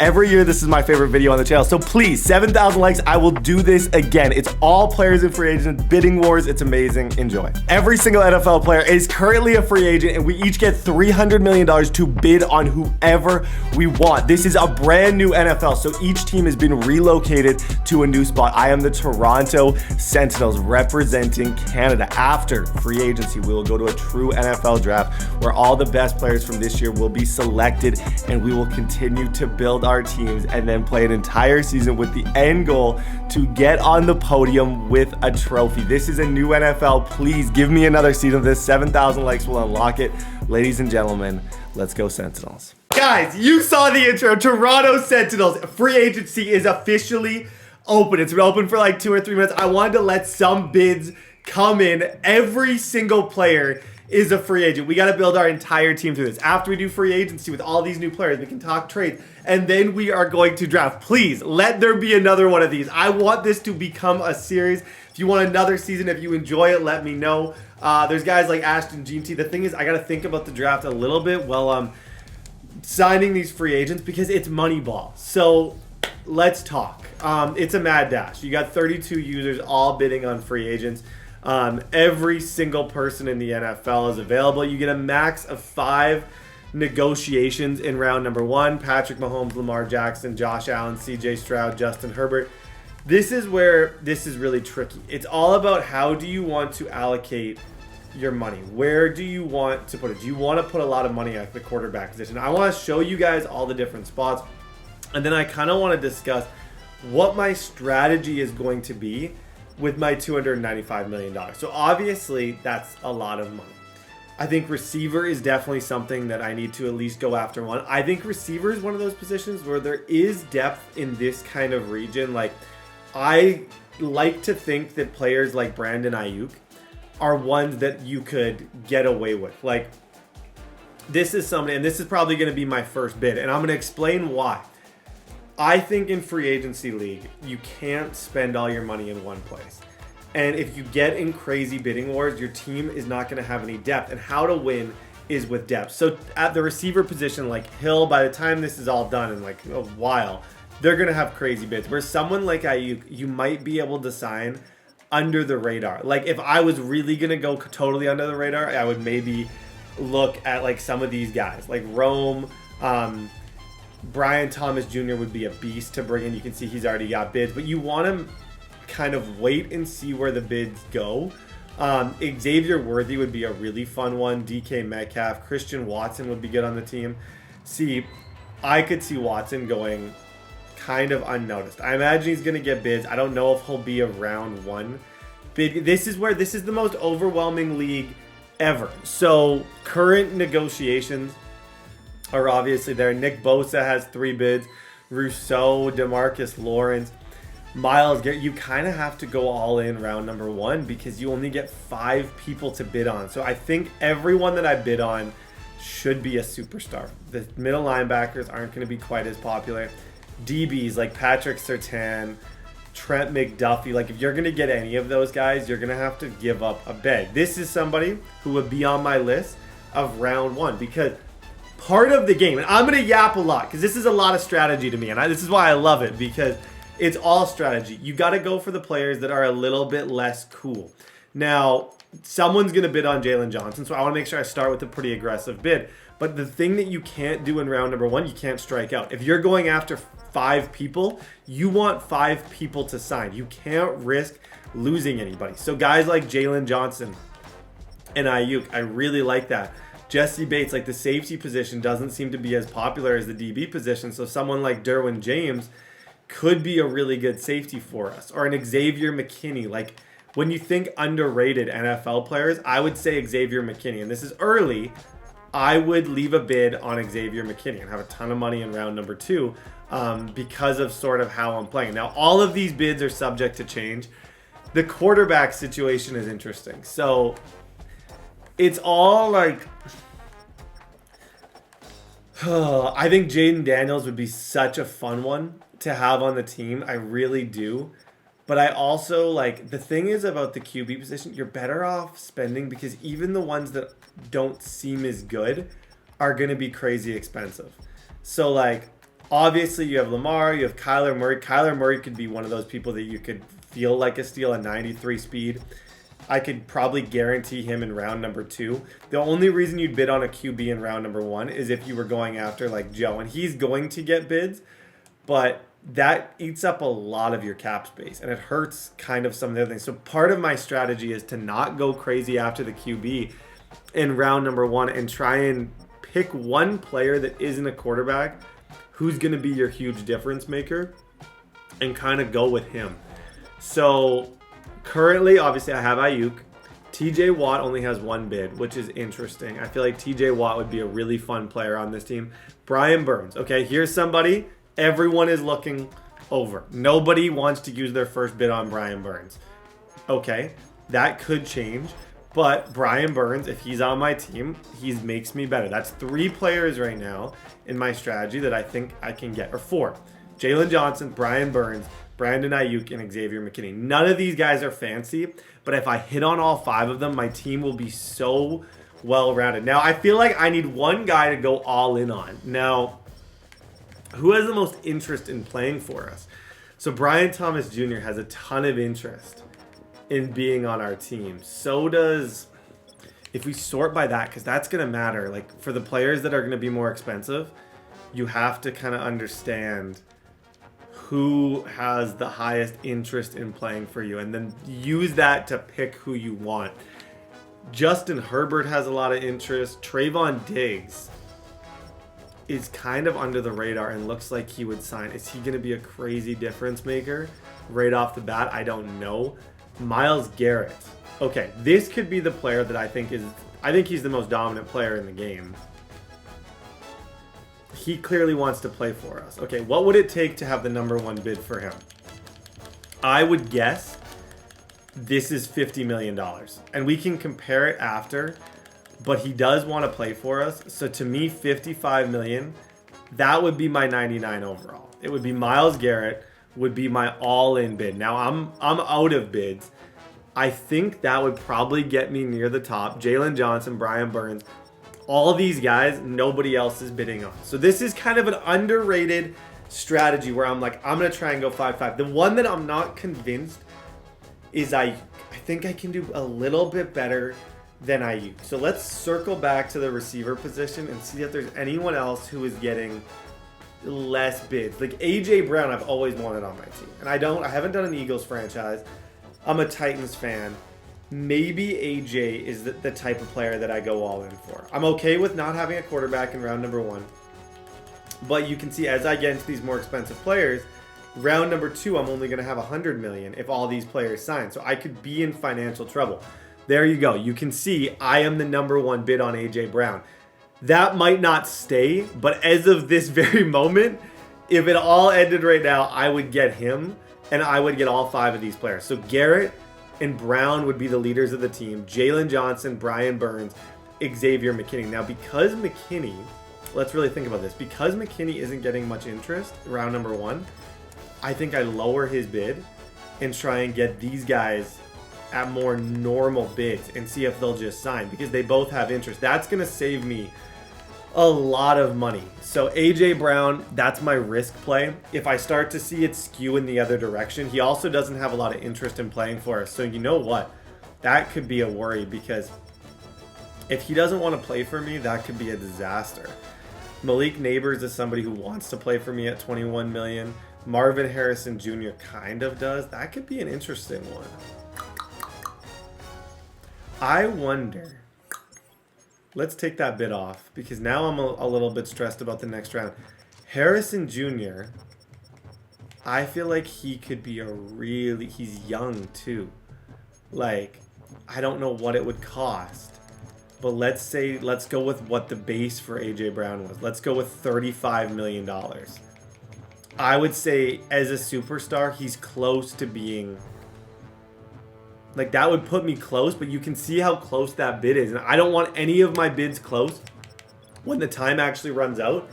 Every year, this is my favorite video on the channel. So please, 7,000 likes, I will do this again. It's all players and free agents, bidding wars. It's amazing. Enjoy. Every single NFL player is currently a free agent, and we each get $300 million to bid on whoever we want. This is a brand new NFL, so each team has been relocated to a new spot. I am the Toronto Sentinels representing Canada. After free agency, we will go to a true NFL draft where all the best players from this year will be selected, and we will continue to build our teams and then play an entire season with the end goal to get on the podium with a trophy. This is a new NFL. Please give me another season of this. 7,000 likes will unlock it. Ladies and gentlemen, let's go Sentinels. Guys, you saw the intro. Toronto Sentinels free agency is officially open. It's been open for like 2 or 3 minutes. I wanted to let some bids come in. Every single player is a free agent. We got to build our entire team through this. After we do free agency with all these new players, we can talk trades, and then we are going to draft. Please, let there be another one of these. I want this to become a series. If you want another season, if you enjoy it, let me know. There's guys like Ashton GT. The thing is, I got to think about the draft a little bit while signing these free agents because it's Moneyball. So let's talk. It's a mad dash. You got 32 users all bidding on free agents. Every single person in the NFL is available. You get a max of 5 negotiations in round number 1. Patrick Mahomes, Lamar Jackson, Josh Allen, CJ Stroud, Justin Herbert. This is where this is really tricky. It's all about how do you want to allocate your money? Where do you want to put it? Do you want to put a lot of money at the quarterback position? I want to show you guys all the different spots, and then I kind of want to discuss what my strategy is going to be with my $295 million. So obviously that's a lot of money. I think receiver is definitely something that I need to at least go after one. I think receiver is one of those positions where there is depth in this kind of region. Like, I like to think that players like Brandon Ayuk are ones that you could get away with. Like, this is somebody, and this is probably going to be my first bid, and I'm going to explain why. I think in free agency league, you can't spend all your money in one place. And if you get in crazy bidding wars, your team is not going to have any depth. And how to win is with depth. So at the receiver position, like Hill, by the time this is all done in like a while, they're going to have crazy bids. Where someone like Ayuk, you might be able to sign under the radar. Like, if I was really going to go totally under the radar, I would maybe look at like some of these guys, like Rome, Brian Thomas Jr. would be a beast to bring in. You can see he's already got bids, but you want to kind of wait and see where the bids go. Xavier Worthy would be a really fun one. DK Metcalf, Christian Watson would be good on the team. See, I could see Watson going kind of unnoticed. I imagine he's going to get bids. I don't know if he'll be a round 1 bid. This is the most overwhelming league ever. So current negotiations are obviously there. Nick Bosa has 3 bids. Rousseau, DeMarcus Lawrence, Myles Garrett. You kind of have to go all in round number 1 because you only get 5 people to bid on. So I think everyone that I bid on should be a superstar. The middle linebackers aren't going to be quite as popular. DBs like Patrick Surtain, Trent McDuffie. Like, if you're going to get any of those guys, you're going to have to give up a bed. This is somebody who would be on my list of round 1 because part of the game, and I'm going to yap a lot because this is a lot of strategy to me, and this is why I love it, because it's all strategy. You got to go for the players that are a little bit less cool. Now, someone's going to bid on Jalen Johnson, so I want to make sure I start with a pretty aggressive bid. But the thing that you can't do in round number 1, you can't strike out. If you're going after 5 people, you want 5 people to sign. You can't risk losing anybody. So guys like Jalen Johnson and Ayuk, I really like that. Jesse Bates, like, the safety position doesn't seem to be as popular as the DB position, so someone like Derwin James could be a really good safety for us. Or an Xavier McKinney. Like, when you think underrated NFL players, I would say Xavier McKinney. And this is early. I would leave a bid on Xavier McKinney and have a ton of money in round number 2 because of sort of how I'm playing. Now, all of these bids are subject to change. The quarterback situation is interesting. So it's all like, I think Jaden Daniels would be such a fun one to have on the team. I really do. But I also, like, the thing is about the QB position, you're better off spending because even the ones that don't seem as good are going to be crazy expensive. So, like, Obviously, you have Lamar, you have Kyler Murray. Kyler Murray could be one of those people that you could feel like a steal at 93 speed. I could probably guarantee him in round number 2. The only reason you'd bid on a QB in round number 1 is if you were going after like Joe, and he's going to get bids, but that eats up a lot of your cap space, and it hurts kind of some of the other things. So part of my strategy is to not go crazy after the QB in round number 1 and try and pick one player that isn't a quarterback who's going to be your huge difference maker and kind of go with him. So currently, obviously, I have Ayuk. TJ Watt only has 1 bid, which is interesting. I feel like TJ Watt would be a really fun player on this team. Brian Burns. Okay, here's somebody everyone is looking over. Nobody wants to use their first bid on Brian Burns. Okay, that could change. But Brian Burns, if he's on my team, he makes me better. That's 3 players right now in my strategy that I think I can get. Or 4. Jalen Johnson, Brian Burns, Brandon Ayuk, and Xavier McKinney. None of these guys are fancy, but if I hit on all 5 of them, my team will be so well-rounded. Now, I feel like I need one guy to go all in on. Now, who has the most interest in playing for us? So Brian Thomas Jr. has a ton of interest in being on our team. So does, if we sort by that, because that's going to matter. Like, for the players that are going to be more expensive, you have to kind of understand who has the highest interest in playing for you, and then use that to pick who you want. Justin Herbert has a lot of interest. Trayvon Diggs is kind of under the radar and looks like he would sign. Is he going to be a crazy difference maker right off the bat? I don't know. Myles Garrett. Okay, this could be the player that I think he's the most dominant player in the game. He clearly wants to play for us. Okay, what would it take to have the number 1 bid for him? I would guess this is $50 million. And we can compare it after, but he does want to play for us. So to me, $55 million, that would be my 99 overall. It would be Myles Garrett, would be my all-in bid. Now, I'm out of bids. I think that would probably get me near the top. Jalen Johnson, Brian Burns, all these guys, nobody else is bidding on. So this is kind of an underrated strategy where I'm like, I'm going to try and go 5-5. The one that I'm not convinced is I think I can do a little bit better than Ayuk. So let's circle back to the receiver position and see if there's anyone else who is getting less bids. Like AJ Brown, I've always wanted on my team. And I haven't done an Eagles franchise. I'm a Titans fan. Maybe AJ is the type of player that I go all in for. I'm okay with not having a quarterback in round number 1. But you can see as I get into these more expensive players, round number 2, I'm only going to have $100 million if all these players sign. So I could be in financial trouble. There you go. You can see I am the number 1 bid on AJ Brown. That might not stay, but as of this very moment, if it all ended right now, I would get him, and I would get all 5 of these players. So Garrett and Brown would be the leaders of the team. Jalen Johnson, Brian Burns, Xavier McKinney. Now, because McKinney, let's really think about this. Because McKinney isn't getting much interest round number 1, I think I lower his bid and try and get these guys at more normal bids and see if they'll just sign, because they both have interest. That's going to save me a lot of money. So AJ Brown, that's my risk play. If I start to see it skew in the other direction, he also doesn't have a lot of interest in playing for us. So you know what? That could be a worry, because if he doesn't want to play for me, that could be a disaster. Malik Neighbors is somebody who wants to play for me at $21 million. Marvin Harrison Jr. kind of does. That could be an interesting one. I wonder. Let's take that bit off, because now I'm a little bit stressed about the next round. Harrison Jr., I feel like he could be he's young too. Like, I don't know what it would cost, but let's go with what the base for AJ Brown was. Let's go with $35 million. I would say as a superstar, he's close to being... Like, that would put me close, but you can see how close that bid is. And I don't want any of my bids close when the time actually runs out,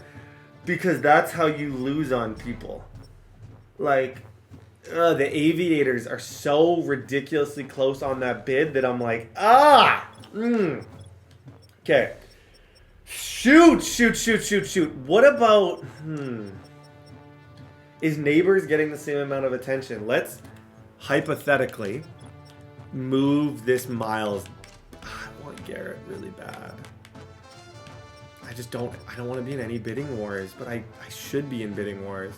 because that's how you lose on people. Like, the Aviators are so ridiculously close on that bid that I'm like, Okay. Shoot. What about... Is Neighbors getting the same amount of attention? Let's hypothetically move this Miles. I want Garrett really bad. I don't want to be in any bidding wars, but I should be in bidding wars.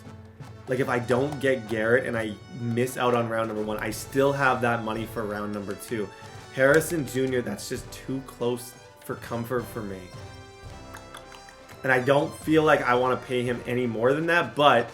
Like, if I don't get Garrett and I miss out on round number 1, I still have that money for round number 2. Harrison Jr., that's just too close for comfort for me. And I don't feel like I want to pay him any more than that, but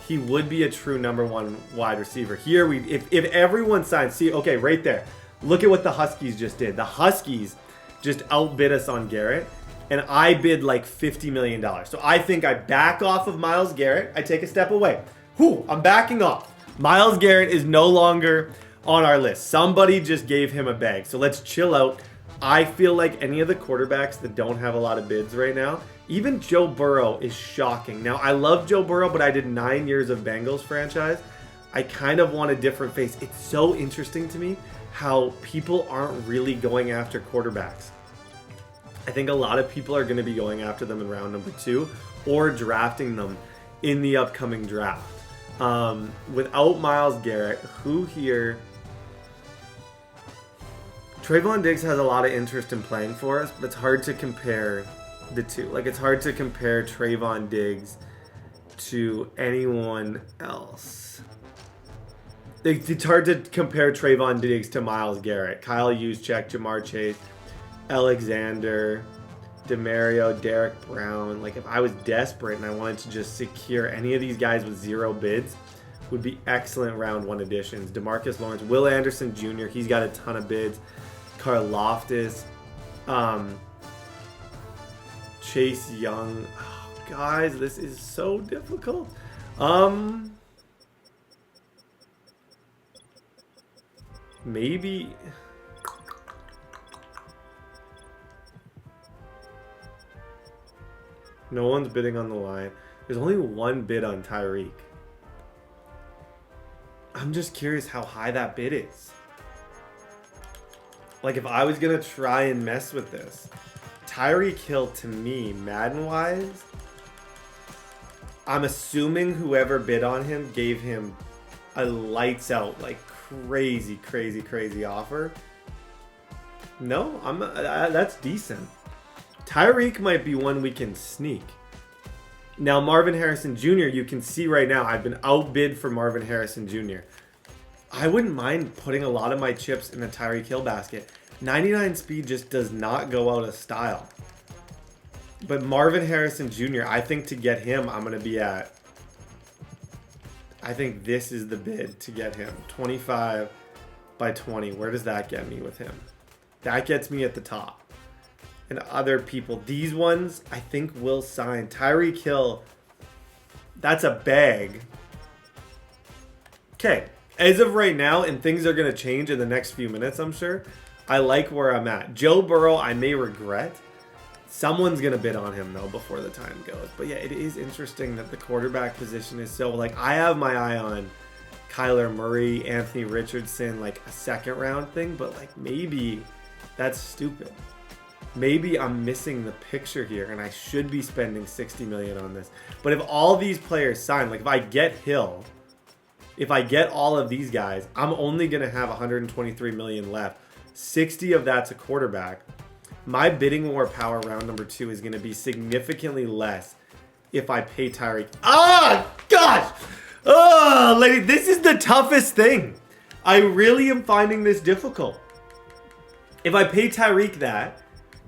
he would be a true number 1 wide receiver. Here, if everyone signs, see, okay, right there. Look at what the Huskies just did. The Huskies just outbid us on Garrett. And I bid like $50 million. So I think I back off of Myles Garrett. I take a step away. I'm backing off. Myles Garrett is no longer on our list. Somebody just gave him a bag. So let's chill out. I feel like any of the quarterbacks that don't have a lot of bids right now, even Joe Burrow is shocking. Now, I love Joe Burrow, but I did 9 years of Bengals franchise. I kind of want a different face. It's so interesting to me how people aren't really going after quarterbacks. I think a lot of people are going to be going after them in round number 2 or drafting them in the upcoming draft. Without Myles Garrett, who here... Trayvon Diggs has a lot of interest in playing for us, but it's hard to compare the two. Like, it's hard to compare Trayvon Diggs to anyone else. It's hard to compare Trayvon Diggs to Myles Garrett. Kyle Juszczyk, Jamar Chase, Alexander, DeMario, Derek Brown. Like, if I was desperate and I wanted to just secure any of these guys with 0 bids, would be excellent round 1 additions. DeMarcus Lawrence, Will Anderson Jr., he's got a ton of bids. Karlaftis, Chase Young. Oh, guys, this is so difficult. Maybe... No one's bidding on the line. There's only 1 bid on Tyreek. I'm just curious how high that bid is. Like, if I was going to try and mess with this, Tyreek Hill, to me, Madden-wise, I'm assuming whoever bid on him gave him a lights-out, like, crazy, crazy, crazy offer. No, that's decent. Tyreek might be one we can sneak. Now, Marvin Harrison Jr., you can see right now, I've been outbid for Marvin Harrison Jr. I wouldn't mind putting a lot of my chips in a Tyreek Hill basket. 99 speed just does not go out of style. But Marvin Harrison Jr., I think to get him, I'm going to be at... I think this is the bid to get him. 25 by 20. Where does that get me with him? That gets me at the top. And other people, these ones, I think will sign. Tyreek Hill, that's a bag. Okay, as of right now, and things are going to change in the next few minutes, I'm sure, I like where I'm at. Joe Burrow, I may regret. Someone's going to bid on him, though, before the time goes. But yeah, it is interesting that the quarterback position is so, like, I have my eye on Kyler Murray, Anthony Richardson, like a second round thing, but like maybe that's stupid. Maybe I'm missing the picture here and I should be spending $60 million on this. But if all these players sign, like if I get Hill, if I get all of these guys, I'm only going to have $123 million left. 60 of that's a quarterback. My bidding war power round number 2 is going to be significantly less if I pay Tyreek. Ah, gosh! Oh, lady, this is the toughest thing. I really am finding this difficult. If I pay Tyreek that,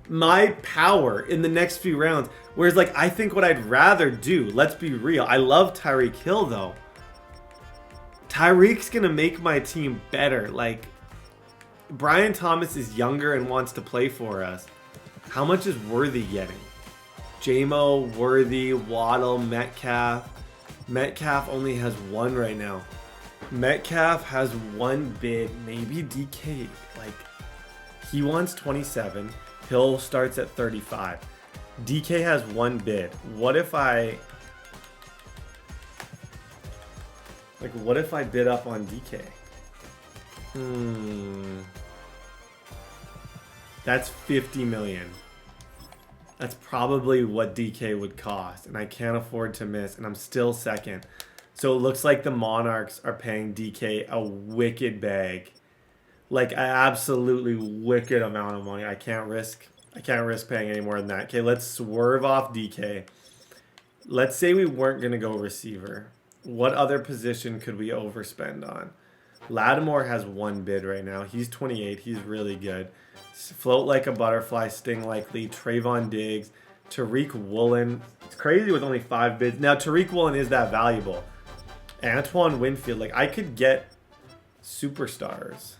my power in the next few rounds, whereas like I think what I'd rather do, let's be real, I love Tyreek Hill though. Tyreek's gonna make my team better. Like, Brian Thomas is younger and wants to play for us. How much is Worthy getting? JMO, Worthy, Waddle, Metcalf. Metcalf only has 1 right now. Metcalf has 1 bid, maybe DK. Like, he wants 27. Hill starts at 35. DK has 1 bid. What if I... Like, what if I bid up on DK? That's $50 million. That's probably what DK would cost, and I can't afford to miss, and I'm still second. So it looks like the Monarchs are paying DK a wicked bag. Like an absolutely wicked amount of money. I can't risk paying any more than that. Okay, let's swerve off DK. Let's say we weren't going to go receiver. What other position could we overspend on? Lattimore has one bid right now. He's 28. He's really good. Float like a butterfly, sting like Lee. Trayvon Diggs. Tariq Woolen. It's crazy with only 5 bids. Now, Tariq Woolen is that valuable. Antoine Winfield. Like, I could get superstars.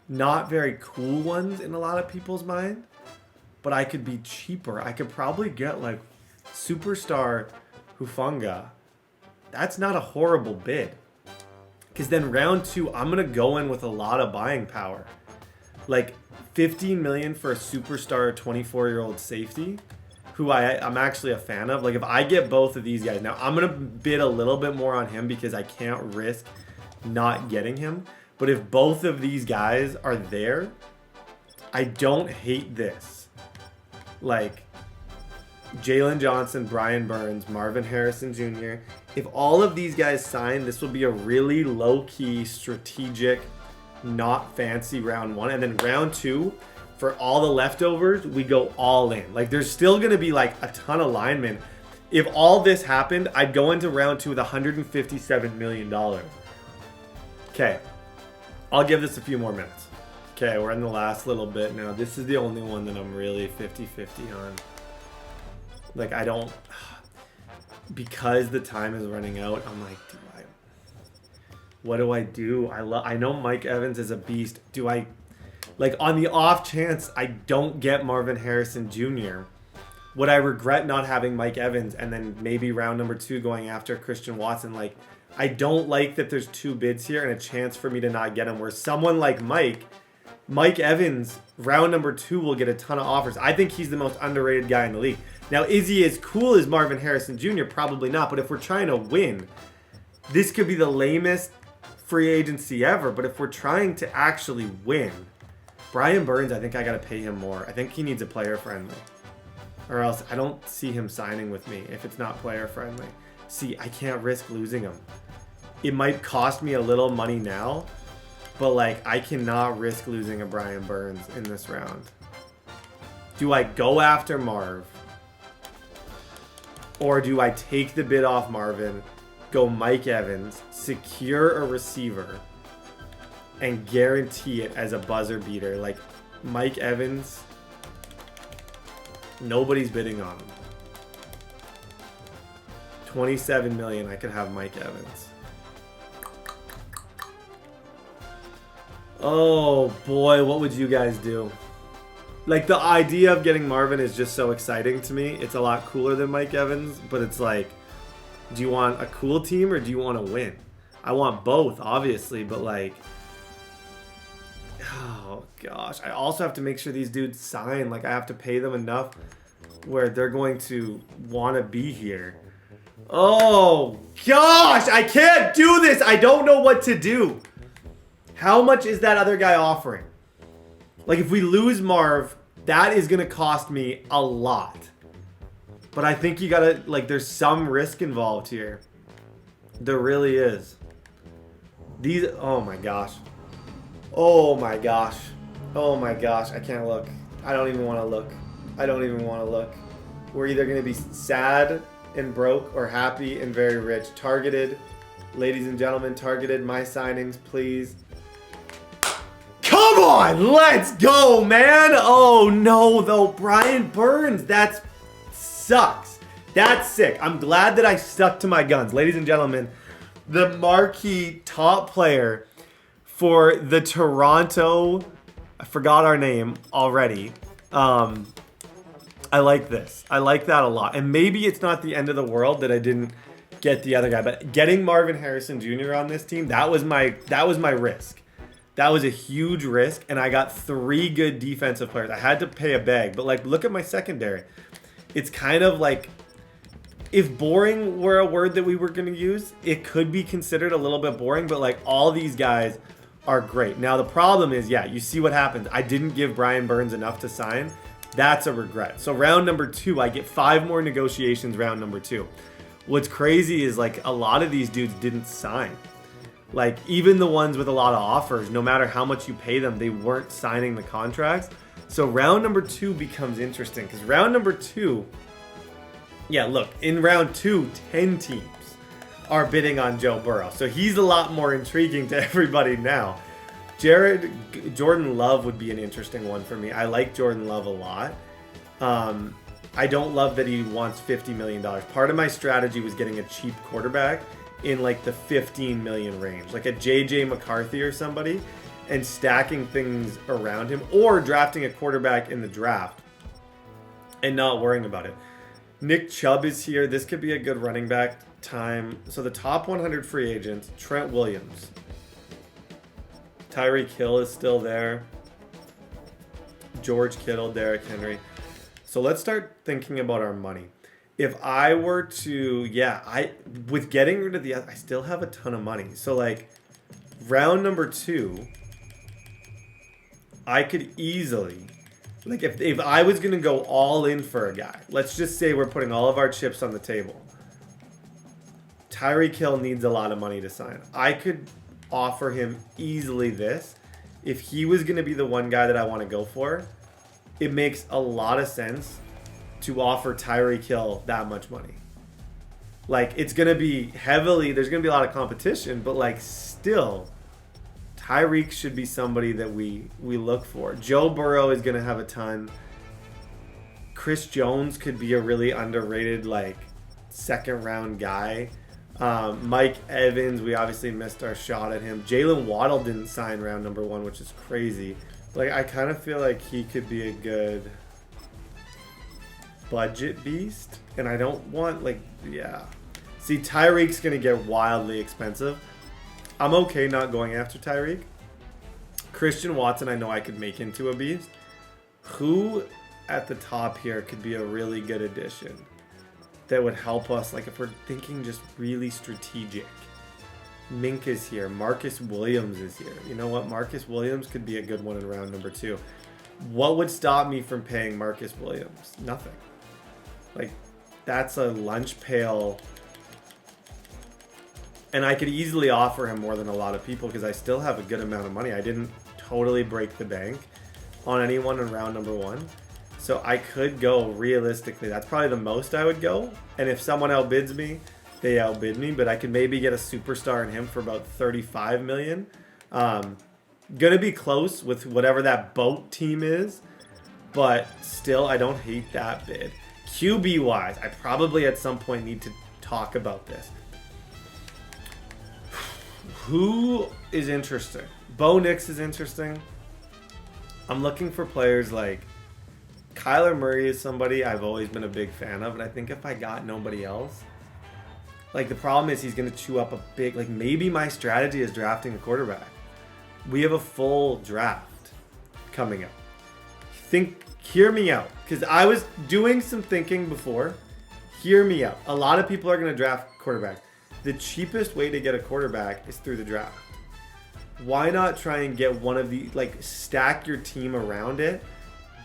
Not very cool ones in a lot of people's mind. But I could be cheaper. I could probably get, like, superstar Hufanga. That's not a horrible bid. Because then round 2, I'm going to go in with a lot of buying power. Like, $15 million for a superstar 24-year-old safety, who I'm actually a fan of. Like, if I get both of these guys, now I'm going to bid a little bit more on him because I can't risk not getting him. But if both of these guys are there, I don't hate this. Like, Jalen Johnson, Brian Burns, Marvin Harrison Jr. If all of these guys sign, this will be a really low-key, strategic, not fancy round 1. And then round 2, for all the leftovers, we go all in. Like, there's still going to be, like, a ton of linemen. If all this happened, I'd go into round 2 with $157 million. Okay. I'll give this a few more minutes. Okay, we're in the last little bit now. This is the only one that I'm really 50-50 on. Like, I don't... Because the time is running out, I'm like, what do I do? I know Mike Evans is a beast. Do I... Like, on the off chance I don't get Marvin Harrison Jr., would I regret not having Mike Evans and then maybe round number 2 going after Christian Watson? Like, I don't like that there's 2 bids here and a chance for me to not get him. Where someone like Mike Evans, round number 2 will get a ton of offers. I think he's the most underrated guy in the league. Now, is he as cool as Marvin Harrison Jr.? Probably not. But if we're trying to win, this could be the lamest free agency ever. But if we're trying to actually win, Brian Burns, I think I got to pay him more. I think he needs a player friendly. Or else I don't see him signing with me if it's not player friendly. See, I can't risk losing him. It might cost me a little money now, but like I cannot risk losing a Brian Burns in this round. Do I go after Marv? Or do I take the bid off Marvin, go Mike Evans, secure a receiver, and guarantee it as a buzzer beater? Like, Mike Evans, nobody's bidding on him. $27 million, I could have Mike Evans. Oh boy, what would you guys do? Like, the idea of getting Marvin is just so exciting to me. It's a lot cooler than Mike Evans, but it's like, do you want a cool team or do you want to win? I want both, obviously, but like, oh gosh. I also have to make sure these dudes sign. Like, I have to pay them enough where they're going to want to be here. Oh gosh, I can't do this. I don't know what to do. How much is that other guy offering? Like, if we lose Marv, that is going to cost me a lot. But I think you got to, like, there's some risk involved here. There really is. These, oh my gosh. Oh my gosh. Oh my gosh, I can't look. I don't even want to look. I don't even want to look. We're either going to be sad and broke or happy and very rich. Targeted, ladies and gentlemen, targeted my signings, please. Come on, let's go, man. Oh no, though, Brian Burns, that sucks. That's sick. I'm glad that I stuck to my guns. Ladies and gentlemen, the marquee top player for the Toronto, I forgot our name already. I like this. I like that a lot. And maybe it's not the end of the world that I didn't get the other guy, but getting Marvin Harrison Jr. on this team, that was my risk. That was a huge risk, and I got 3 good defensive players. I had to pay a bag, but like, look at my secondary. It's kind of like, if boring were a word that we were going to use, it could be considered a little bit boring, but like, all these guys are great. Now, the problem is, yeah, you see what happens. I didn't give Brian Burns enough to sign. That's a regret. So round number 2, I get 5 more negotiations round number 2. What's crazy is like a lot of these dudes didn't sign. Like even the ones with a lot of offers, no matter how much you pay them, they weren't signing the contracts. So round number 2 becomes interesting because round number 2, yeah, look, in round 2, 10 teams are bidding on Joe Burrow. So he's a lot more intriguing to everybody now. Jordan Love would be an interesting one for me. I like Jordan Love a lot. I don't love that he wants $50 million. Part of my strategy was getting a cheap quarterback in like the 15 million range, like a JJ McCarthy or somebody, and stacking things around him, or drafting a quarterback in the draft and not worrying about it. Nick Chubb is here. This could be a good running back time. So the top 100 free agents: Trent Williams, Tyreek Hill is still there, George Kittle, Derrick Henry. So let's start thinking about our money. If I were to, with getting rid of I still have a ton of money. So like round number 2, I could easily, like if I was going to go all in for a guy, let's just say we're putting all of our chips on the table. Tyreek Hill needs a lot of money to sign. I could offer him easily this. If he was going to be the one guy that I want to go for, it makes a lot of sense to offer Tyreek Hill that much money. Like it's going to be there's going to be a lot of competition, but like still Tyreek should be somebody that we look for. Joe Burrow is going to have a ton. Chris Jones could be a really underrated like second round guy. Mike Evans, we obviously missed our shot at him. Jalen Waddle didn't sign round number 1, which is crazy. Like I kind of feel like he could be a good budget beast, and I don't want See, Tyreek's gonna get wildly expensive. I'm okay not going after Tyreek. Christian Watson, I know I could make into a beast. Who at the top here could be a really good addition that would help us, like if we're thinking just really strategic? Mink is here. Marcus Williams is here. You know what? Marcus Williams could be a good one in round number 2. What would stop me from paying Marcus Williams? Nothing. Like, that's a lunch pail. And I could easily offer him more than a lot of people because I still have a good amount of money. I didn't totally break the bank on anyone in round number 1. So I could go realistically. That's probably the most I would go. And if someone outbids me, they outbid me. But I could maybe get a superstar in him for about 35 million. Gonna be close with whatever that boat team is. But still, I don't hate that bid. QB wise, I probably at some point need to talk about this. Who is interesting? Bo Nix is interesting. I'm looking for players like Kyler Murray is somebody I've always been a big fan of, and I think if I got nobody else, like the problem is he's going to chew up a big, like maybe my strategy is drafting a quarterback. We have a full draft coming up. Hear me out, because I was doing some thinking before. Hear me out. A lot of people are going to draft quarterback. The cheapest way to get a quarterback is through the draft. Why not try and get one of the, like, stack your team around it?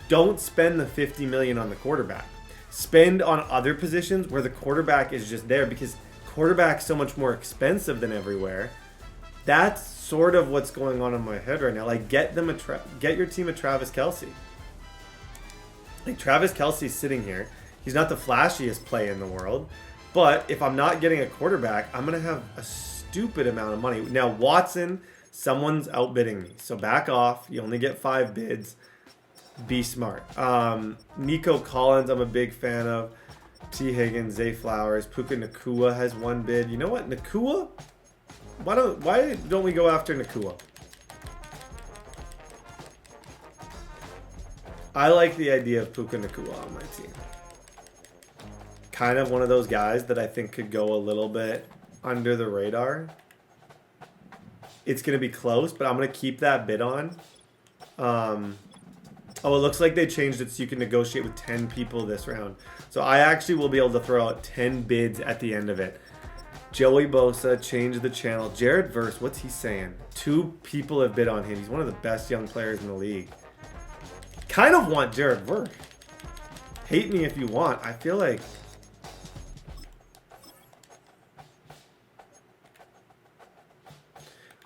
Don't spend the $50 million on the quarterback. Spend on other positions where the quarterback is just there, because quarterback's so much more expensive than everywhere. That's sort of what's going on in my head right now. Like, get your team a Travis Kelce. Like, Travis Kelce's sitting here. He's not the flashiest play in the world. But if I'm not getting a quarterback, I'm going to have a stupid amount of money. Now, Watson, someone's outbidding me. So back off. You only get 5 bids. Be smart. Nico Collins, I'm a big fan of. T. Higgins, Zay Flowers. Puka Nacua has 1 bid. You know what? Nacua? Why don't we go after Nacua? I like the idea of Puka Nacua on my team. Kind of one of those guys that I think could go a little bit under the radar. It's going to be close, but I'm going to keep that bid on. Oh, it looks like they changed it so you can negotiate with 10 people this round. So I actually will be able to throw out 10 bids at the end of it. Joey Bosa, change the channel. Jared Verse, what's he saying? 2 people have bid on him. He's one of the best young players in the league. Kind of want Jared Verse. Hate me if you want. I feel like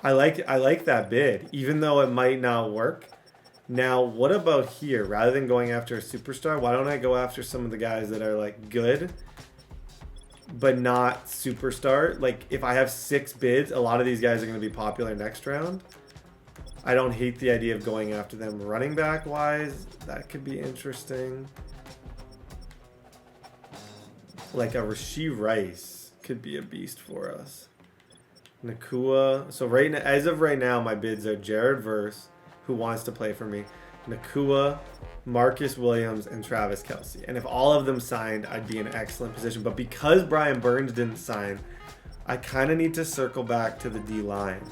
I like that bid, even though it might not work. Now, what about here? Rather than going after a superstar, why don't I go after some of the guys that are like good, but not superstar? Like if I have 6 bids, a lot of these guys are going to be popular next round. I don't hate the idea of going after them running back wise. That could be interesting. Like a Rashee Rice could be a beast for us. Nakua. So right now, as of right now, my bids are Jared Verse, who wants to play for me, Nakua, Marcus Williams, and Travis Kelce. And if all of them signed, I'd be in an excellent position. But because Brian Burns didn't sign, I kind of need to circle back to the D-line.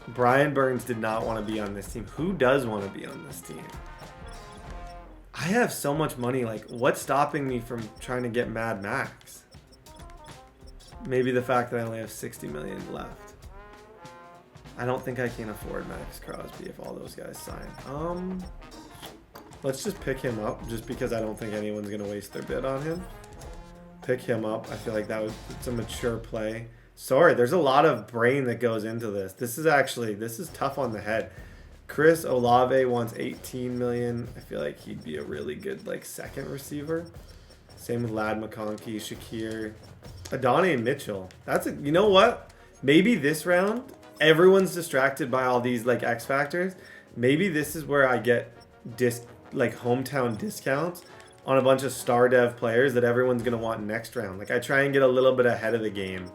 Brian Burns did not want to be on this team. Who does want to be on this team? I have so much money. Like, what's stopping me from trying to get Mad Max? Maybe the fact that I only have 60 million left. I don't think I can afford Max Crosby if all those guys sign. Let's just pick him up just because I don't think anyone's going to waste their bid on him. Pick him up. I feel like it's a mature play. Sorry, there's a lot of brain that goes into this. This is tough on the head. Chris Olave wants 18 million. I feel like he'd be a really good like second receiver. Same with Lad McConkey, Shakir, Adonai Mitchell. You know what? Maybe this round everyone's distracted by all these like X factors. Maybe this is where I get hometown discounts on a bunch of star dev players that everyone's gonna want next round. Like I try and get a little bit ahead of the game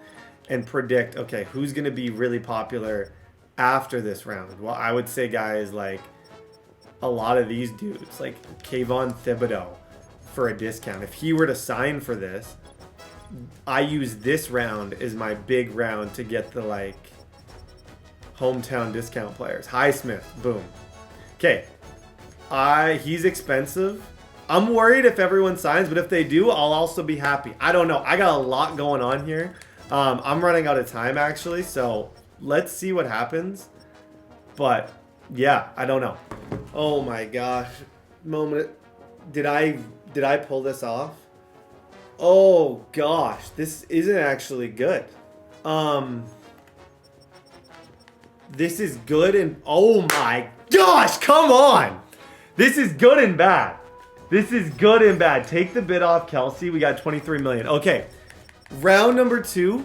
and predict, okay, who's gonna be really popular after this round. Well, I would say guys like a lot of these dudes, like Kayvon Thibodeau, for a discount. If he were to sign for this, I use this round as my big round to get the like hometown discount players. Highsmith, boom. Okay, he's expensive. I'm worried if everyone signs, but if they do, I'll also be happy. I don't know. I got a lot going on here. I'm running out of time actually, so let's see what happens. But yeah, I don't know. Oh my gosh. Moment. Did I pull this off? Oh gosh, this isn't actually good. This is good and oh my gosh, come on. This is good and bad. This is good and bad. Take the bid off Kelce. We got 23 million. Okay. Round number 2,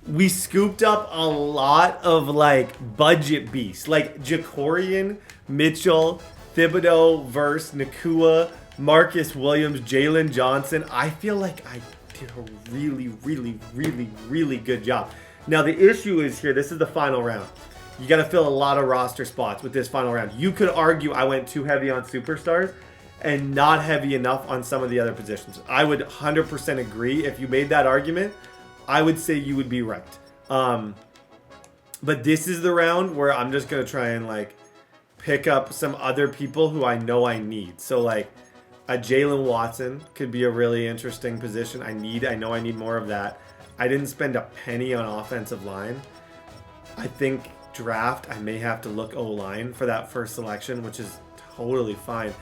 we scooped up a lot of like budget beasts, like Jacorian, Mitchell, Thibodeau, Verse, Nakua, Marcus Williams, Jalen Johnson. I feel like I did a really, really, really, really good job. Now the issue is here, this is the final round. You got to fill a lot of roster spots with this final round. You could argue I went too heavy on superstars and not heavy enough on some of the other positions. I would 100% agree. If you made that argument, I would say you would be right. But this is the round where I'm just going to try and like pick up some other people who I know I need. So like a Jalen Watson could be a really interesting position. I know I need more of that. I didn't spend a penny on offensive line. I think draft, I may have to look O-line for that first selection, which is totally fine.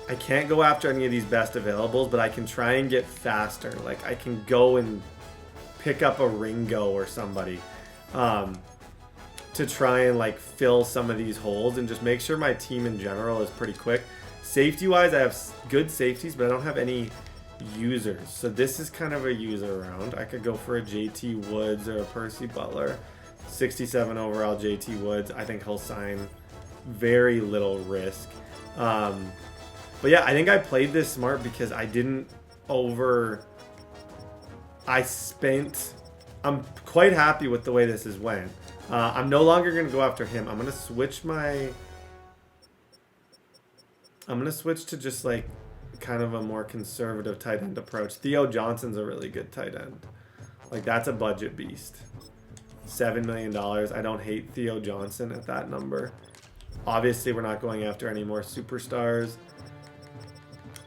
I can't go after any of these best availables, but I can try and get faster. Like I can go and pick up a Ringo or somebody to try and like fill some of these holes and just make sure my team in general is pretty quick. Safety wise, I have good safeties, but I don't have any users. So this is kind of a user round. I could go for a JT Woods or a Percy Butler. 67 overall JT Woods. I think he'll sign. Very little risk. But yeah, I think I played this smart because I didn't I'm quite happy with the way this has went. I'm no longer going to go after him. I'm going to switch to just like kind of a more conservative tight end approach. Theo Johnson's a really good tight end. Like that's a budget beast. $7 million. I don't hate Theo Johnson at that number. Obviously, we're not going after any more superstars.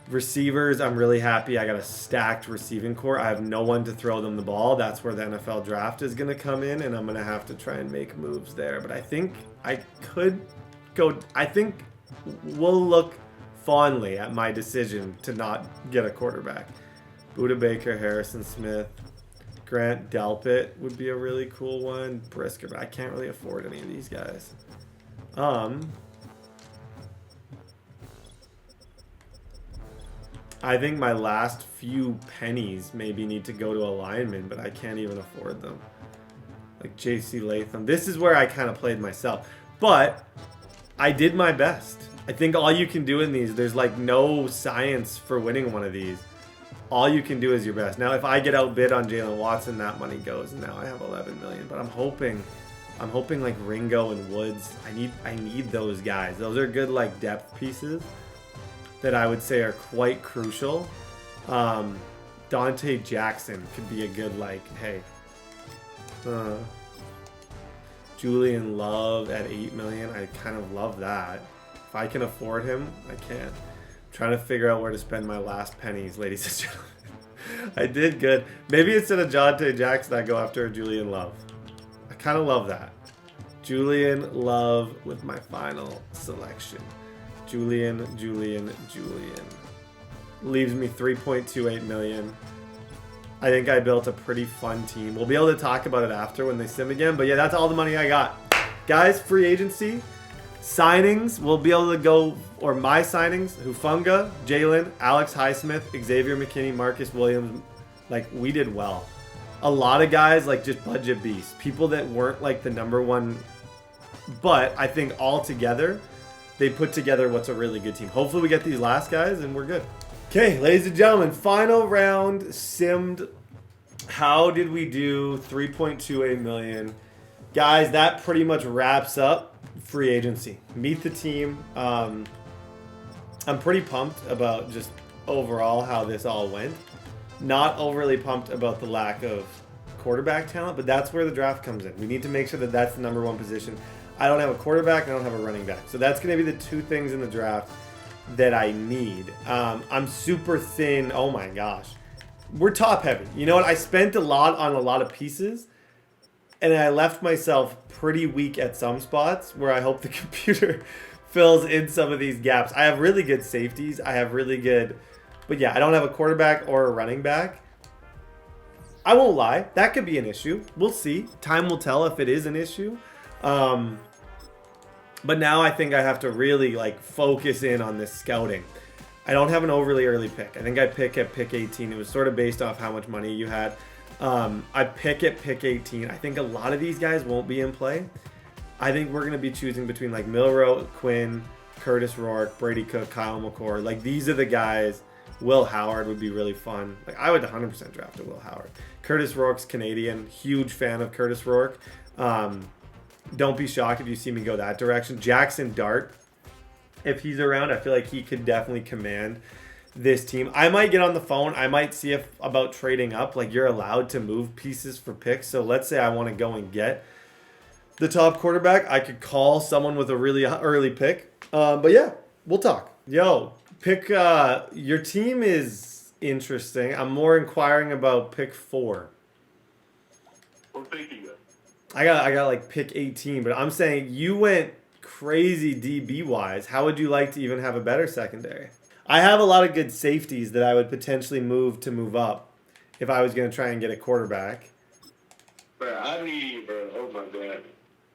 Receivers, I'm really happy. I got a stacked receiving core. I have no one to throw them the ball. That's where the NFL draft is going to come in, and I'm going to have to try and make moves there. But I think I could go. I think we'll look fondly at my decision to not get a quarterback. Buda Baker, Harrison Smith, Grant Delpit would be a really cool one. Brisker, but I can't really afford any of these guys. I think my last few pennies maybe need to go to a lineman, but I can't even afford them. Like J.C. Latham. This is where I kind of played myself. But I did my best. I think all you can do in these, there's like no science for winning one of these. All you can do is your best. Now, if I get outbid on Jalen Watson, that money goes, and now I have 11 million. But I'm hoping like Ringo and Woods. I need those guys. Those are good like depth pieces that I would say are quite crucial. Dante Jackson could be a good like, hey. Julian Love at 8 million. I kind of love that. If I can afford him, I can. I'm trying to figure out where to spend my last pennies, ladies and gentlemen. I did good. Maybe instead of Dante Jackson, I go after Julian Love. I kind of love that. Julian Love with my final selection. Julian. Leaves me 3.28 million. I think I built a pretty fun team. We'll be able to talk about it after when they sim again. But yeah, that's all the money I got. Guys, free agency. Signings, we'll be able to go, or my signings, Hufanga, Jalen, Alex Highsmith, Xavier McKinney, Marcus Williams. Like, we did well. A lot of guys, like, just budget beasts. People that weren't, like, the #1. But I think all together, they put together what's a really good team. Hopefully we get these last guys and we're good. Okay, ladies and gentlemen, final round simmed. How did we do? 3.28 million. Guys, that pretty much wraps up free agency. Meet the team. I'm pretty pumped about just overall how this all went. Not overly pumped about the lack of quarterback talent, but that's where the draft comes in. We need to make sure that that's the #1 position. I don't have a quarterback, I don't have a running back. So that's going to be the two things in the draft that I need. I'm super thin. Oh my gosh. We're top heavy. You know what? I spent a lot on a lot of pieces, and I left myself pretty weak at some spots where I hope the computer fills in some of these gaps. I have really good safeties. I have really good, but yeah, I don't have a quarterback or a running back. I won't lie. That could be an issue. We'll see. Time will tell if it is an issue. But now I think I have to really like focus in on this scouting. I don't have an overly early pick. I think I pick at pick 18. It was sort of based off how much money you had. I pick at pick 18. I think a lot of these guys won't be in play. I think we're going to be choosing between like Milroe, Quinn, Curtis Rourke, Brady Cook, Kyle McCord. Like these are the guys. Will Howard would be really fun. Like I would 100% draft a Will Howard. Curtis Rourke's Canadian. Huge fan of Curtis Rourke. Don't be shocked if you see me go that direction. Jackson Dart, if he's around, I feel like he could definitely command this team. I might get on the phone. I might see if about trading up. Like you're allowed to move pieces for picks. So let's say I want to go and get the top quarterback. I could call someone with a really early pick. But yeah, we'll talk. Yo, pick. Your team is interesting. I'm more inquiring about pick 4. What pick you got? I got like pick 18, but I'm saying you went crazy DB wise. How would you like to even have a better secondary? I have a lot of good safeties that I would potentially move up if I was going to try and get a quarterback. Bro, oh my God.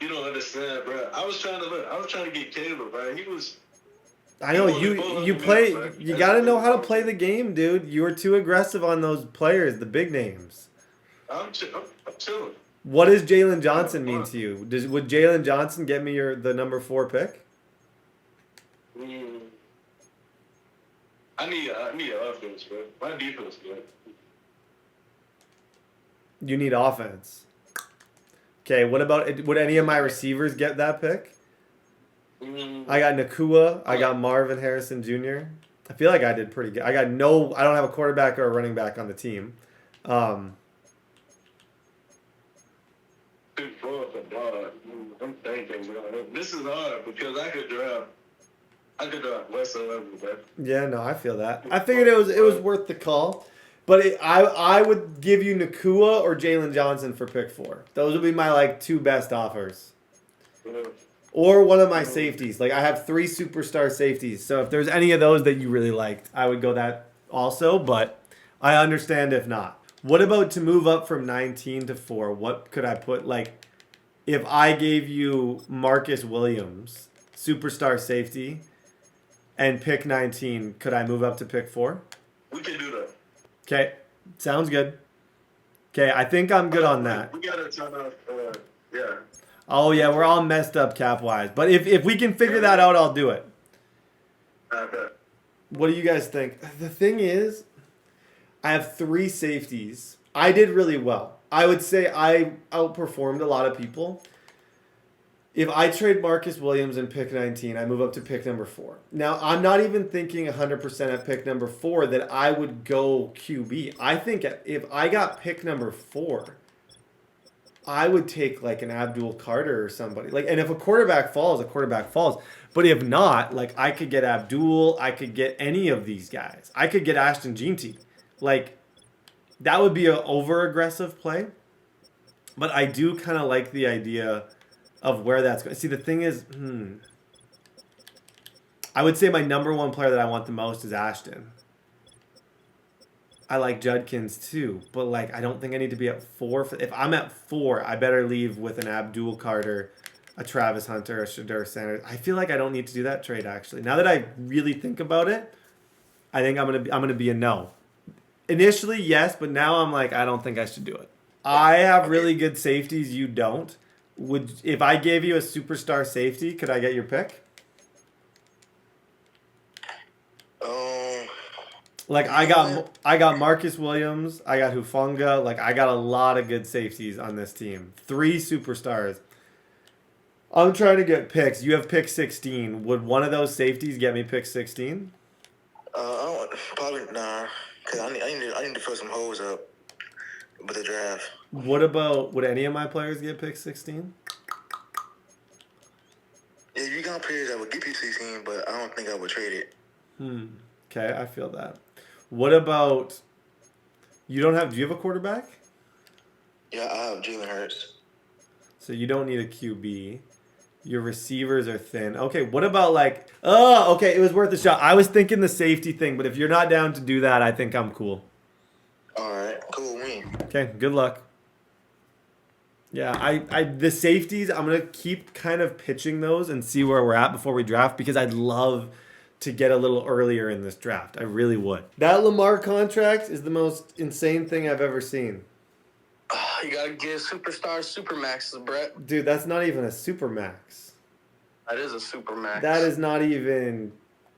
You don't understand, bro. I was trying to get Caleb, bro. I know you play. You got to know how to play the game, dude. You were too aggressive on those players, the big names. I'm chilling. What does Jalen Johnson mean to you? Would Jalen Johnson get me the number 4 pick? I need an offense, bro. My defense, bro. You need offense. Okay, what about, would any of my receivers get that pick? I got Nakua. I got Marvin Harrison Jr. I feel like I did pretty good. I don't have a quarterback or a running back on the team. I'm thinking, bro. This is hard because I could draft West 11, bro. Yeah, no, I feel that. I figured it was worth the call, but I would give you Nakua or Jalen Johnson for pick 4. Those would be my like 2 best offers. Yeah. Or one of my safeties. Like I have 3 superstar safeties, so if there's any of those that you really liked, I would go that also. But I understand if not. What about to move up from 19 to 4? What could I put? Like, if I gave you Marcus Williams, superstar safety, and pick 19, could I move up to pick 4? We can do that. Okay, sounds good. Okay, I think I'm good on that. We gotta turn off. Yeah. Oh yeah, we're all messed up cap wise, but if we can figure that out, I'll do it. Okay. What do you guys think? The thing is, I have 3 safeties. I did really well. I would say I outperformed a lot of people. If I trade Marcus Williams and pick 19, I move up to pick number 4. Now, I'm not even thinking 100% at pick number 4 that I would go QB. I think if I got pick number 4, I would take like an Abdul Carter or somebody. Like, and if a quarterback falls, a quarterback falls. But if not, like I could get Abdul, I could get any of these guys. I could get Ashton Jeanty. Like, that would be an over-aggressive play. But I do kind of like the idea of where that's going. See, the thing is, I would say my number 1 player that I want the most is Ashton. I like Judkins too, but like I don't think I need to be at 4. If I'm at 4, I better leave with an Abdul Carter, a Travis Hunter, a Shadur Sanders. I feel like I don't need to do that trade actually. Now that I really think about it, I think I'm gonna be a no. Initially, yes, but now I'm like I don't think I should do it. I have really good safeties. You don't. If I gave you a superstar safety, could I get your pick? Like I got Marcus Williams, I got Hufanga, like I got a lot of good safeties on this team. 3 superstars. I'm trying to get picks. You have pick 16. Would one of those safeties get me pick 16? Probably nah, cause I need to fill some holes up with the draft. Would any of my players get pick 16? Yeah, you got players that would get pick 16, but I don't think I would trade it. Okay, I feel that. What about do you have a quarterback? Yeah, I have Jalen Hurts. So you don't need a QB. Your receivers are thin. Okay, what about okay, it was worth a shot. I was thinking the safety thing, but if you're not down to do that, I think I'm cool. All right, cool, me. Okay, good luck. Yeah, I the safeties, I'm going to keep kind of pitching those and see where we're at before we draft because I'd love to get a little earlier in this draft. I really would. That Lamar contract is the most insane thing I've ever seen. You gotta give superstars supermaxes, Brett. Dude, that's not even a supermax. That is a supermax. That is not even.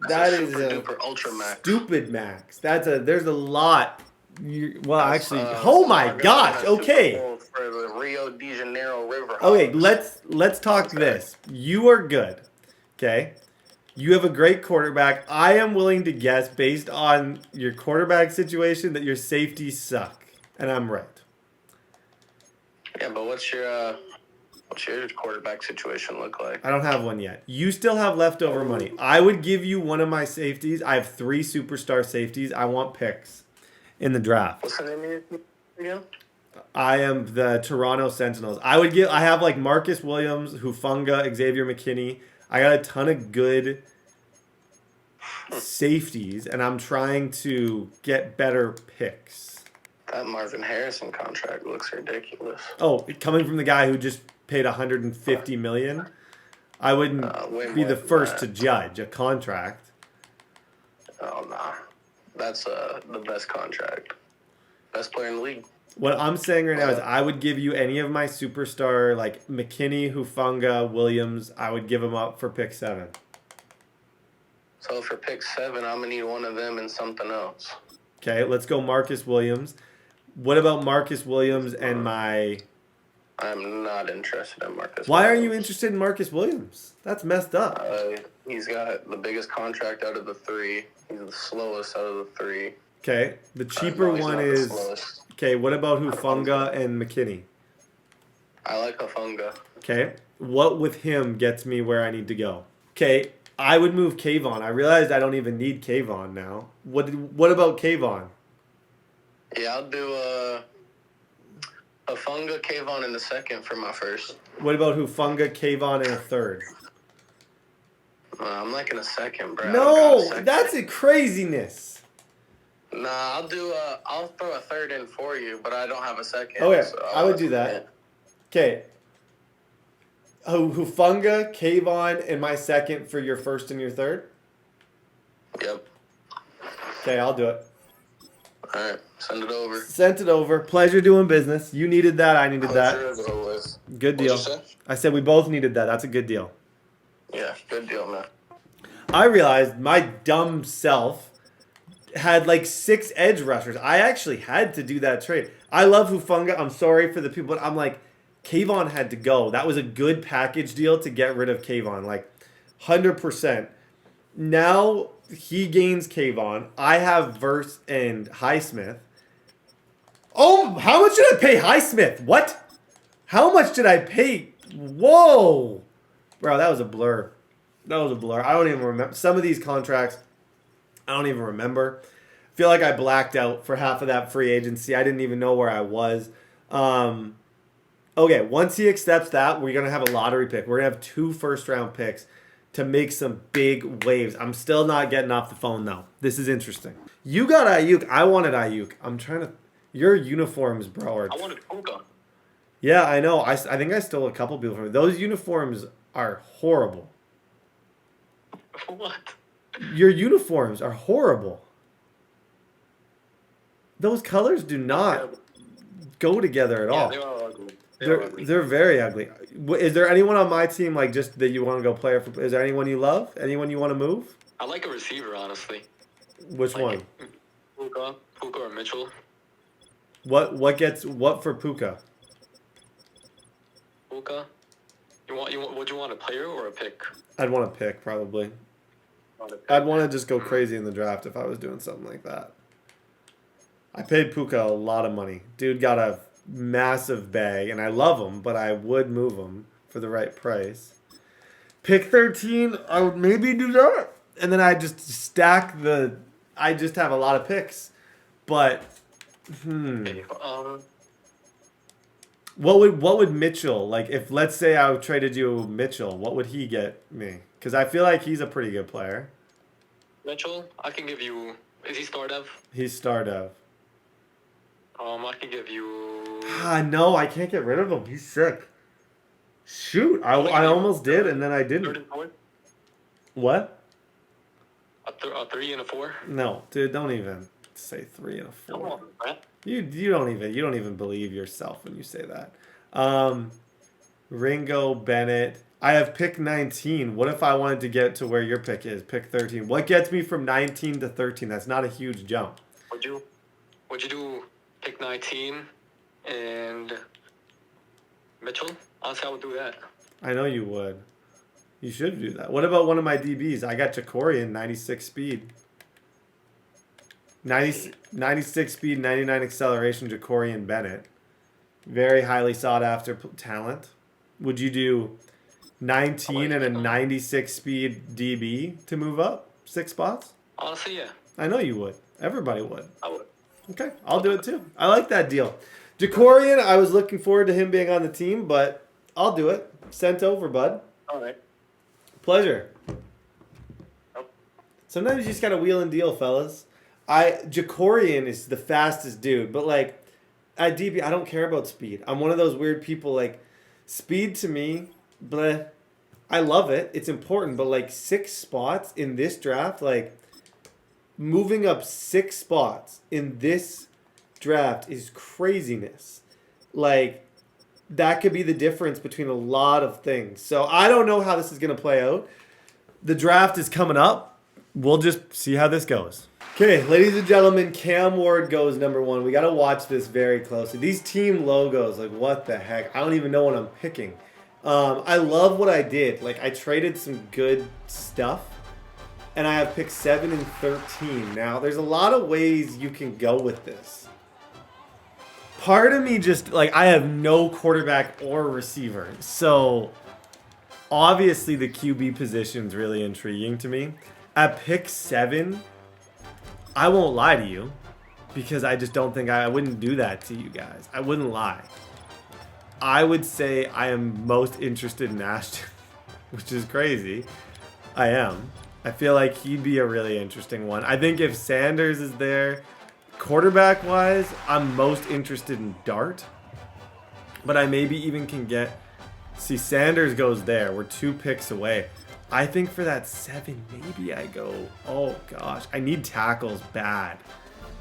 That's a super ultra max. Stupid max. There's a lot. Actually, oh my gosh. Okay. For the Rio de Janeiro River. Okay, let's talk this. You are good. Okay. You have a great quarterback. I am willing to guess, based on your quarterback situation, that your safeties suck. And I'm right. Yeah, but what's your quarterback situation look like? I don't have one yet. You still have leftover money. I would give you one of my safeties. I have 3 superstar safeties. I want picks in the draft. What's the name of your again? I am the Toronto Sentinels. I have like Marcus Williams, Hufanga, Xavier McKinney. I got a ton of good safeties, and I'm trying to get better picks. That Marvin Harrison contract looks ridiculous. Oh, coming from the guy who just paid $150 million, I wouldn't be the first to judge a contract. Oh, nah. That's the best contract. Best player in the league. What I'm saying right now is I would give you any of my superstar, like McKinney, Hufanga, Williams, I would give them up for pick 7. So for pick 7, I'm going to need one of them and something else. Okay, let's go Marcus Williams. What about Marcus Williams and my... I'm not interested in Marcus Why Williams. are you interested in Marcus Williams? That's messed up. He's got the biggest contract out of the 3. He's the slowest out of the 3. Okay, the cheaper one is... Okay, what about Hufanga and McKinney? I like Hufanga. Okay, what with him gets me where I need to go? Okay, I would move Kayvon. I realized I don't even need Kayvon now. What about Kayvon? Yeah, I'll do Hufanga, Kayvon in the 2nd for my first. What about Hufanga, Kayvon in a 3rd? I'm like in a 2nd, bro. No, that's a craziness. Nah, I'll do. I'll throw a third in for you, but I don't have a second. Okay, so I would do that. Okay. Hufunga, Kayvon, and my second for your first and your third. Yep. Okay, I'll do it. All right, send it over. Sent it over. Pleasure doing business. You needed that. I needed that. Pleasure as always. Good deal. What'd you say? I said we both needed that. That's a good deal. Yeah, good deal, man. I realized my dumb self had like 6 edge rushers. I actually had to do that trade. I love Hufunga. I'm sorry for the people, but I'm like, Kayvon had to go. That was a good package deal to get rid of Kayvon. Like, 100%. Now he gains Kayvon. I have Verse and Highsmith. Oh, how much did I pay Highsmith? What? How much did I pay? Whoa. Bro, that was a blur. That was a blur. I don't even remember. Some of these contracts, I don't even remember. I feel like I blacked out for half of that free agency. I didn't even know where I was. Okay, once he accepts that, we're going to have a lottery pick. We're going to have 2 first-round picks to make some big waves. I'm still not getting off the phone, though. This is interesting. You got Ayuk. I wanted Ayuk. I'm trying to... Your uniforms, bro, are... I wanted Puka. Yeah, I know. I think I stole a couple people from you. Those uniforms are horrible. What? Your uniforms are horrible. Those colors do not go together at all. They are ugly. They're very ugly. Is there anyone on my team like just that you want to go play for? Is there anyone you love? Anyone you want to move? I like a receiver, honestly. Which one? Puka or Mitchell. What for Puka? Puka. Would you want a player or a pick? I'd want to pick probably. I'd want to just go crazy in the draft if I was doing something like that. I paid Puka a lot of money. Dude got a massive bag, and I love him, but I would move him for the right price. Pick 13, I would maybe do that. And then I just stack the... I just have a lot of picks. But, What would Mitchell, like, if, let's say I traded you Mitchell, what would he get me? Because I feel like he's a pretty good player. Mitchell, I can give you... Is he star dev? He's star dev. I can give you... No, I can't get rid of him. He's sick. Shoot, I almost did, and then I didn't. 3rd and 4th? What? A 3 and a 4? No, dude, don't even say 3 and a 4. Come on, Brett. You don't even believe yourself when you say that. Ringo, Bennett. I have pick 19. What if I wanted to get to where your pick is? Pick 13. What gets me from 19 to 13? That's not a huge jump. Would you do pick 19 and Mitchell? Honestly, I would do that. I know you would. You should do that. What about one of my DBs? I got Jacorian, 96 speed. 96 speed, 99 acceleration, Jacorian Bennett. Very highly sought after talent. Would you do 19 and a 96 speed DB to move up 6 spots? Honestly, yeah. I know you would. Everybody would. I would. Okay, I'll do it too. I like that deal. Jacorian, I was looking forward to him being on the team, but I'll do it. Sent over, bud. All right. Pleasure. Nope. Sometimes you just gotta wheel and deal, fellas. Jacorian is the fastest dude, but like at DB, I don't care about speed. I'm one of those weird people, like speed to me, bleh. I love it. It's important, but like 6 spots in this draft, like moving up 6 spots in this draft is craziness. Like that could be the difference between a lot of things. So I don't know how this is going to play out. The draft is coming up. We'll just see how this goes. Okay, ladies and gentlemen, Cam Ward goes number 1. We got to watch this very closely. These team logos, like what the heck? I don't even know what I'm picking. I love what I did. Like I traded some good stuff. And I have picked 7 and 13. Now, there's a lot of ways you can go with this. Part of me just, like, I have no quarterback or receiver. So, obviously, the QB position is really intriguing to me. At pick 7, I won't lie to you. Because I just don't think I wouldn't do that to you guys. I wouldn't lie. I would say I am most interested in Ashton. Which is crazy. I am. I feel like he'd be a really interesting one. I think if Sanders is there, Quarterback-wise, I'm most interested in Dart. But I maybe even can get... See, Sanders goes there. We're 2 picks away. I think for that 7, maybe I go... Oh, gosh. I need tackles bad.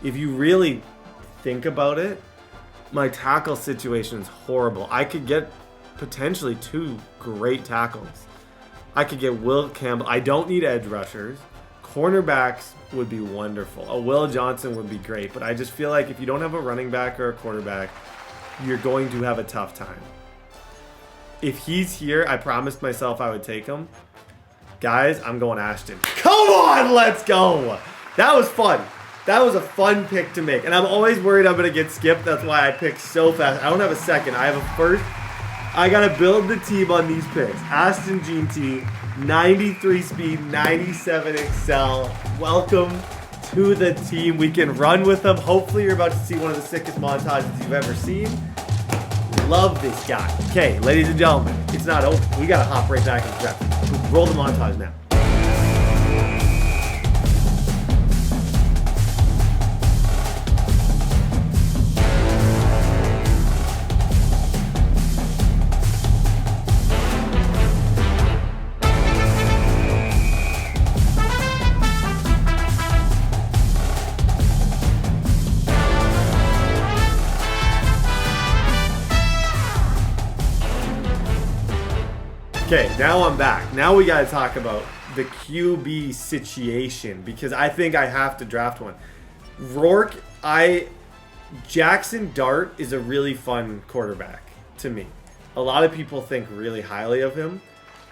If you really think about it, my tackle situation is horrible. I could get potentially 2 great tackles. I could get Will Campbell. I don't need edge rushers. Cornerbacks would be wonderful. A Will Johnson would be great. But I just feel like if you don't have a running back or a quarterback, you're going to have a tough time. If he's here, I promised myself I would take him. Guys, I'm going Ashton. Come on, let's go. That was fun. That was a fun pick to make. And I'm always worried I'm going to get skipped. That's why I pick so fast. I don't have a second. I have a first. I got to build the team on these picks. Aston G&T, 93 speed, 97 excel. Welcome to the team. We can run with them. Hopefully you're about to see one of the sickest montages you've ever seen. Love this guy. Okay, ladies and gentlemen, it's not over. We got to hop right back into draft. Roll the montage now. Okay, now I'm back. Now we got to talk about the QB situation because I think I have to draft one. Rourke, Jackson Dart is a really fun quarterback to me. A lot of people think really highly of him.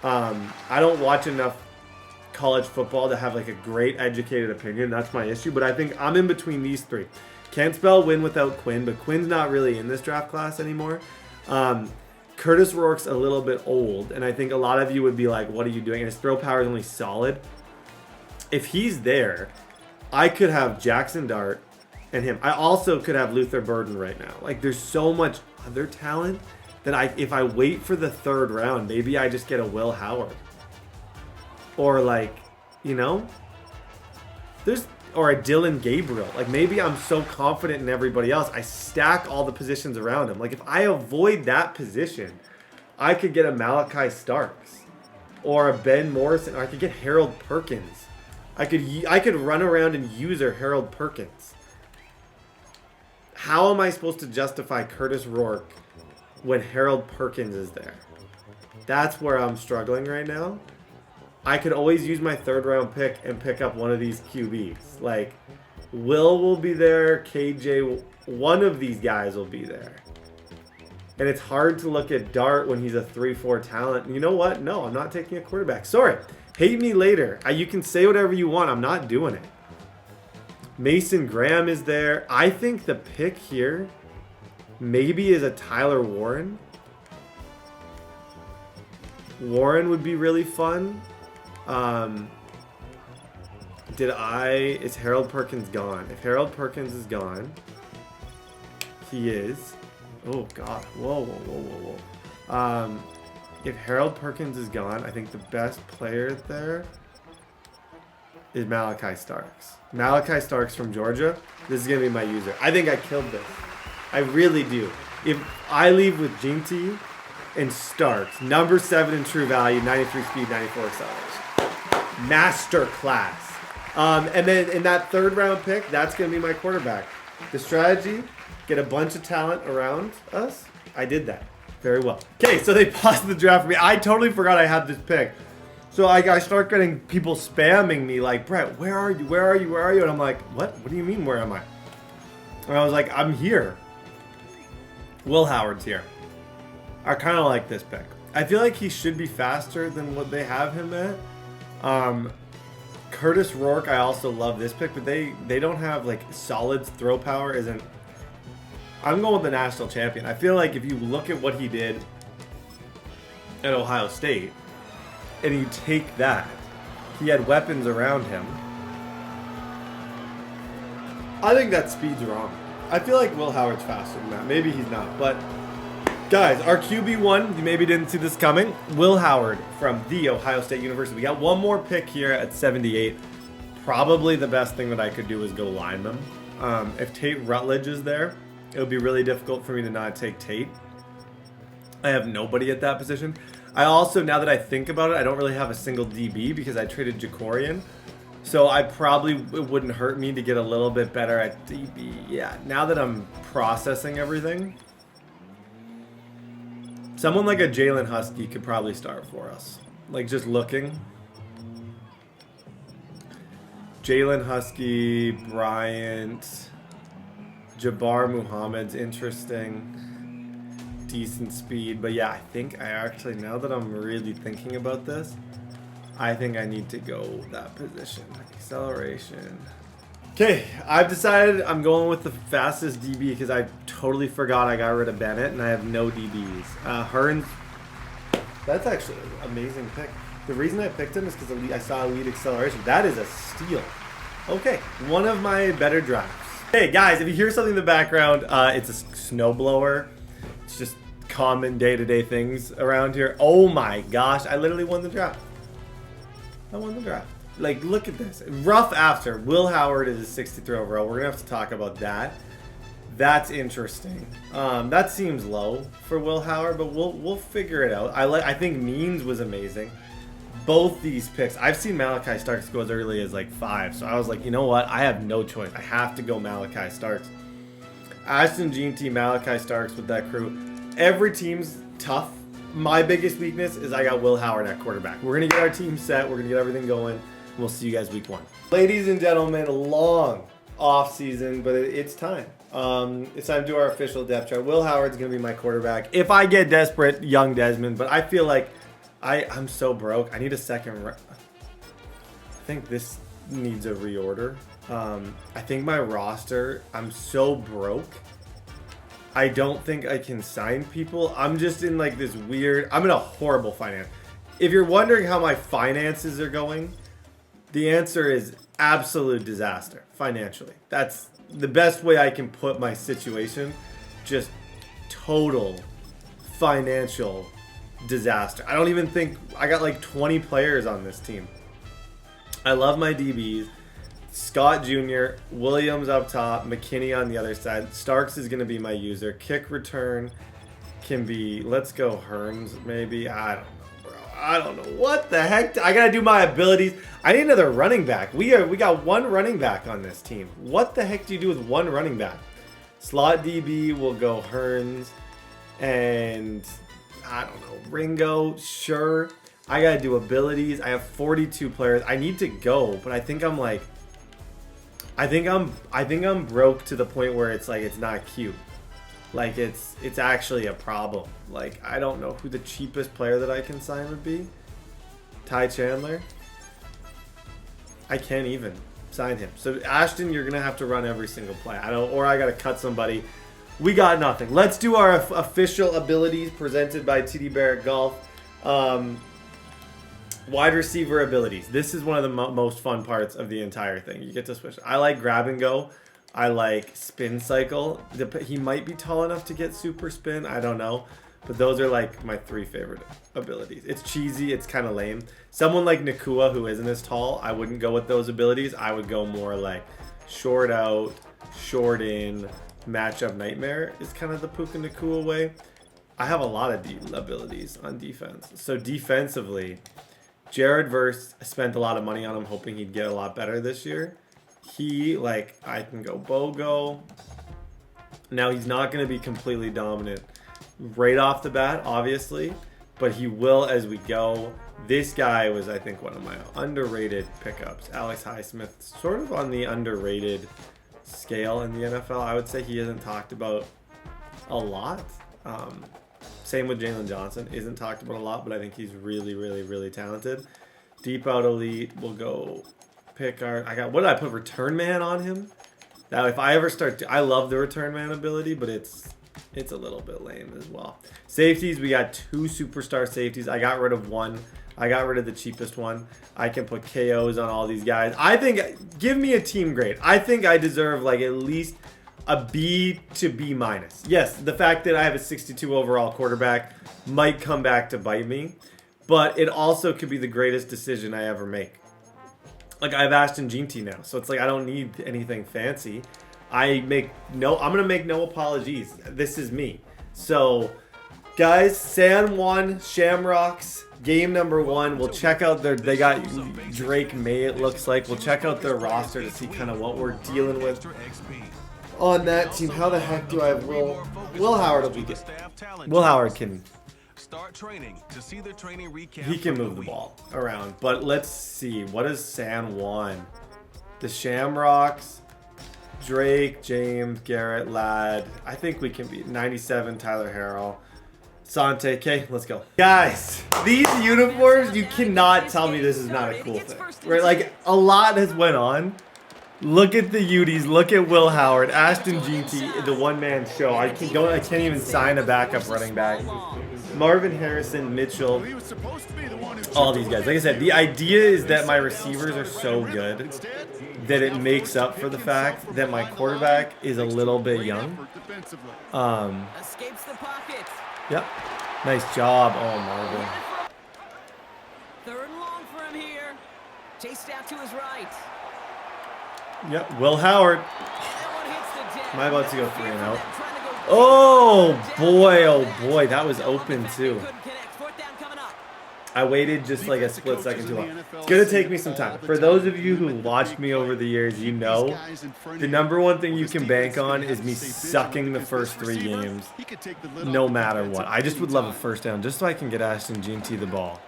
I don't watch enough college football to have like a great educated opinion. That's my issue. But I think I'm in between these 3. Can't spell win without Quinn, but Quinn's not really in this draft class anymore. Curtis Rourke's a little bit old, and I think a lot of you would be like, what are you doing? And his throw power is only solid. If he's there, I could have Jackson Dart and him. I also could have Luther Burden right now. Like, there's so much other talent that if I wait for the 3rd round, maybe I just get a Will Howard. Or like, you know, or a Dylan Gabriel. Like, maybe I'm so confident in everybody else, I stack all the positions around him. Like, if I avoid that position, I could get a Malachi Starks or a Ben Morrison, or I could get Harold Perkins. I could run around and use a Harold Perkins. How am I supposed to justify Curtis Rourke when Harold Perkins is there? That's where I'm struggling right now. I could always use my 3rd round pick and pick up one of these QBs. Like, Will be there, KJ, one of these guys will be there. And it's hard to look at Dart when he's a 3-4 talent. And you know what? No, I'm not taking a quarterback. Sorry. Hate me later. You can say whatever you want. I'm not doing it. Mason Graham is there. I think the pick here maybe is a Tyler Warren. Warren would be really fun. Is Harold Perkins gone? If Harold Perkins is gone, he is. Oh God, whoa. If Harold Perkins is gone, I think the best player there is Malachi Starks. Malachi Starks from Georgia. This is gonna be my user. I think I killed this. I really do. If I leave with G&T and Starks, number 7 in true value, 93 speed, 94 acceleration. Master class. And then in that 3rd round pick, that's going to be my quarterback. The strategy, get a bunch of talent around us. I did that very well. Okay, so they paused the draft for me. I totally forgot I had this pick. So I start getting people spamming me like, Brett, where are you? Where are you? Where are you? And I'm like, what? What do you mean, where am I? And I was like, I'm here. Will Howard's here. I kind of like this pick. I feel like he should be faster than what they have him at. Curtis Rourke, I also love this pick, but they don't have like solid throw power. I'm going with the national champion. I feel like if you look at what he did at Ohio State, and you take that, he had weapons around him. I think that speed's wrong. I feel like Will Howard's faster than that. Maybe he's not, but guys, our QB1, you maybe didn't see this coming. Will Howard from The Ohio State University. We got one more pick here at 78. Probably the best thing that I could do is go lineman. If Tate Rutledge is there, it would be really difficult for me to not take Tate. I have nobody at that position. I also, now that I think about it, I don't really have a single DB because I traded Jacorian. So it wouldn't hurt me to get a little bit better at DB. Yeah, now that I'm processing everything, someone like a Jalen Husky could probably start for us. Like, just looking. Jalen Husky, Bryant, Jabbar Muhammad's interesting. Decent speed. But yeah, I think now that I'm really thinking about this, I think I need to go that position. Acceleration. Okay, I've decided I'm going with the fastest DB because I totally forgot I got rid of Bennett and I have no DBs. Hearns, that's actually an amazing pick. The reason I picked him is because I saw elite acceleration. That is a steal. Okay, one of my better drafts. Hey guys, if you hear something in the background, it's a snowblower. It's just common day-to-day things around here. Oh my gosh, I literally won the draft. I won the draft. Like, look at this. Rough after. Will Howard is a 63 overall. We're going to have to talk about that. That's interesting. That seems low for Will Howard, but we'll figure it out. I think Means was amazing. Both these picks. I've seen Malachi Starks go as early as like 5, so I was like, you know what? I have no choice. I have to go Malachi Starks. Ashton Jeanty, Malachi Starks with that crew. Every team's tough. My biggest weakness is I got Will Howard at quarterback. We're going to get our team set. We're going to get everything going. We'll see you guys week 1. Ladies and gentlemen, long off season, but it's time. It's time to do our official depth chart. Will Howard's going to be my quarterback. If I get desperate, young Desmond, but I feel like I'm so broke. I need a second. I think this needs a reorder. I think my roster, I'm so broke. I don't think I can sign people. I'm just in like this weird, I'm in a horrible finance. If you're wondering how my finances are going, the answer is absolute disaster financially. That's the best way I can put my situation. Just total financial disaster. I don't even think, I got like 20 players on this team. I love my DBs. Scott Jr., Williams up top, McKinney on the other side. Starks is going to be my user. Kick return can be, let's go Hearns maybe. I don't know, bro. I don't know. What the heck? I got to do my abilities. I need another running back. We got one running back on this team. What the heck do you do with one running back? Slot DB will go Hearns. And I don't know. Ringo, sure. I got to do abilities. I have 42 players. I need to go, but I think I'm like, I think I'm broke to the point where it's like it's not cute. Like it's actually a problem. Like I don't know who the cheapest player that I can sign would be. Ty Chandler. I can't even sign him. So Ashton, you're gonna have to run every single play. I gotta cut somebody. We got nothing. Let's do our official abilities presented by TDBarrett Golf. Wide receiver abilities. This is one of the most fun parts of the entire thing. You get to switch. I like grab and go. I like spin cycle. He might be tall enough to get super spin. I don't know. But those are like my 3 favorite abilities. It's cheesy. It's kind of lame. Someone like Nakua who isn't as tall, I wouldn't go with those abilities. I would go more like short out, short in, matchup nightmare is kind of the Puka Nakua way. I have a lot of abilities on defense. So defensively, Jared Verse, I spent a lot of money on him hoping he'd get a lot better this year. I can go BOGO. Now, he's not going to be completely dominant right off the bat, obviously, but he will as we go. This guy was, I think, one of my underrated pickups. Alex Highsmith, sort of on the underrated scale in the NFL. I would say he isn't talked about a lot. Same with Jalen Johnson. Isn't talked about a lot, but I think he's really, really, really talented. Deep out elite. We'll go pick our... what did I put? Return man on him? Now, if I ever start... I love the return man ability, but it's a little bit lame as well. Safeties, we got 2 superstar safeties. I got rid of one. I got rid of the cheapest one. I can put KOs on all these guys. I think... Give me a team grade. I think I deserve like at least... a B to B minus. Yes, the fact that I have a 62 overall quarterback might come back to bite me, but it also could be the greatest decision I ever make. Like I have Ashton Jeanty now, so it's like I don't need anything fancy. I'm gonna make no apologies. This is me. So, guys, San Juan Shamrocks, game number 1. We'll check out they got Drake May, it looks like. We'll check out their roster to see kind of what we're dealing with on that team. How the heck do I have Will Howard will be good. Will Howard can he can move the ball around. But let's see. What is San Juan? The Shamrocks, Drake, James, Garrett, Ladd. I think we can beat 97, Tyler Harrell. Sante, okay, let's go. Guys, these uniforms, you cannot tell me this is not a cool thing. Right? Like, a lot has went on. Look at the Uties. Look at Will Howard, Ashton Jeanty, the one-man show. I can't even sign a backup running back. Marvin Harrison, Mitchell, all these guys. Like I said, the idea is that my receivers are so good that it makes up for the fact that my quarterback is a little bit young. Yep. Nice job. Oh, Marvin. Third and long for him here. Chased out to his right. Yep. Will Howard. Am I about to go 3 and out? Oh boy, that was open too. I waited just like a split second too long. It's gonna take me some time. For those of you who watched me over the years, you know the number one thing you can bank on is me sucking the first 3 games, no matter what. I just would love a first down just so I can get Ashton Jeanty the ball.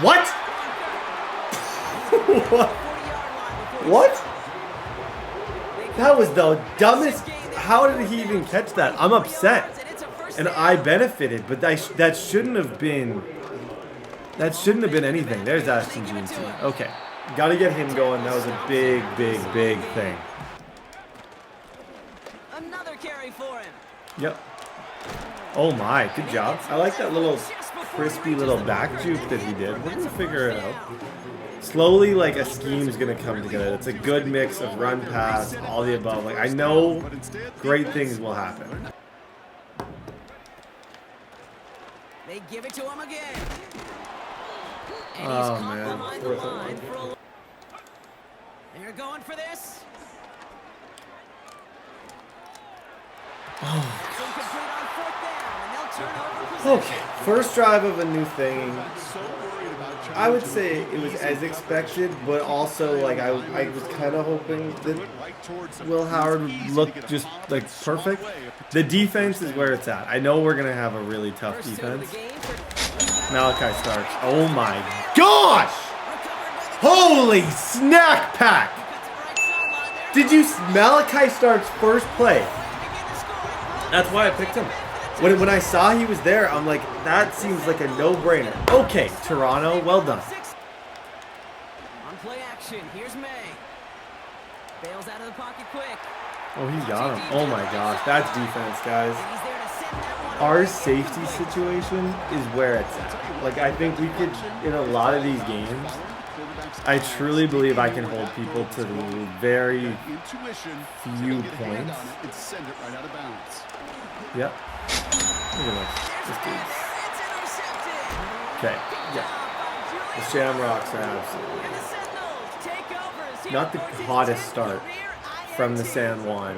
What? What? That was the dumbest. How did he even catch that? I'm upset. And I benefited, but that shouldn't have been. That shouldn't have been anything. There's Ashton Jeanty. Okay. Got to get him going. That was a big thing. Another carry for him. Yep. Oh my, good job. I like that little crispy little back juke that he did. We're going to figure it out. Slowly, like, a scheme is going to come together. It's a good mix of run, pass, all the above. Like, I know great things will happen. They give it to him again. And Oh, man. They're going for this. Okay, first drive of a new thing. I would say it was as expected, but also like I was kind of hoping that Will Howard would look just like perfect. The defense is where it's at. I know we're gonna have a really tough defense. Malachi Starks. Oh my gosh! Holy snack pack! Did you Malachi Starks' first play? That's why I picked him. When I saw he was there, I'm like, that seems like a no-brainer. Okay, Toronto, well done. On play action, here's May. Bails out of the pocket quick. Oh, he got him. Oh my gosh, that's defense, guys. Our safety situation is where it's at. Like, I think we could, in a lot of these games, I truly believe I can hold people to very few points. Yep. Look at this. Okay, yeah. The Shamrocks are absolutely not the hottest start from the San Juan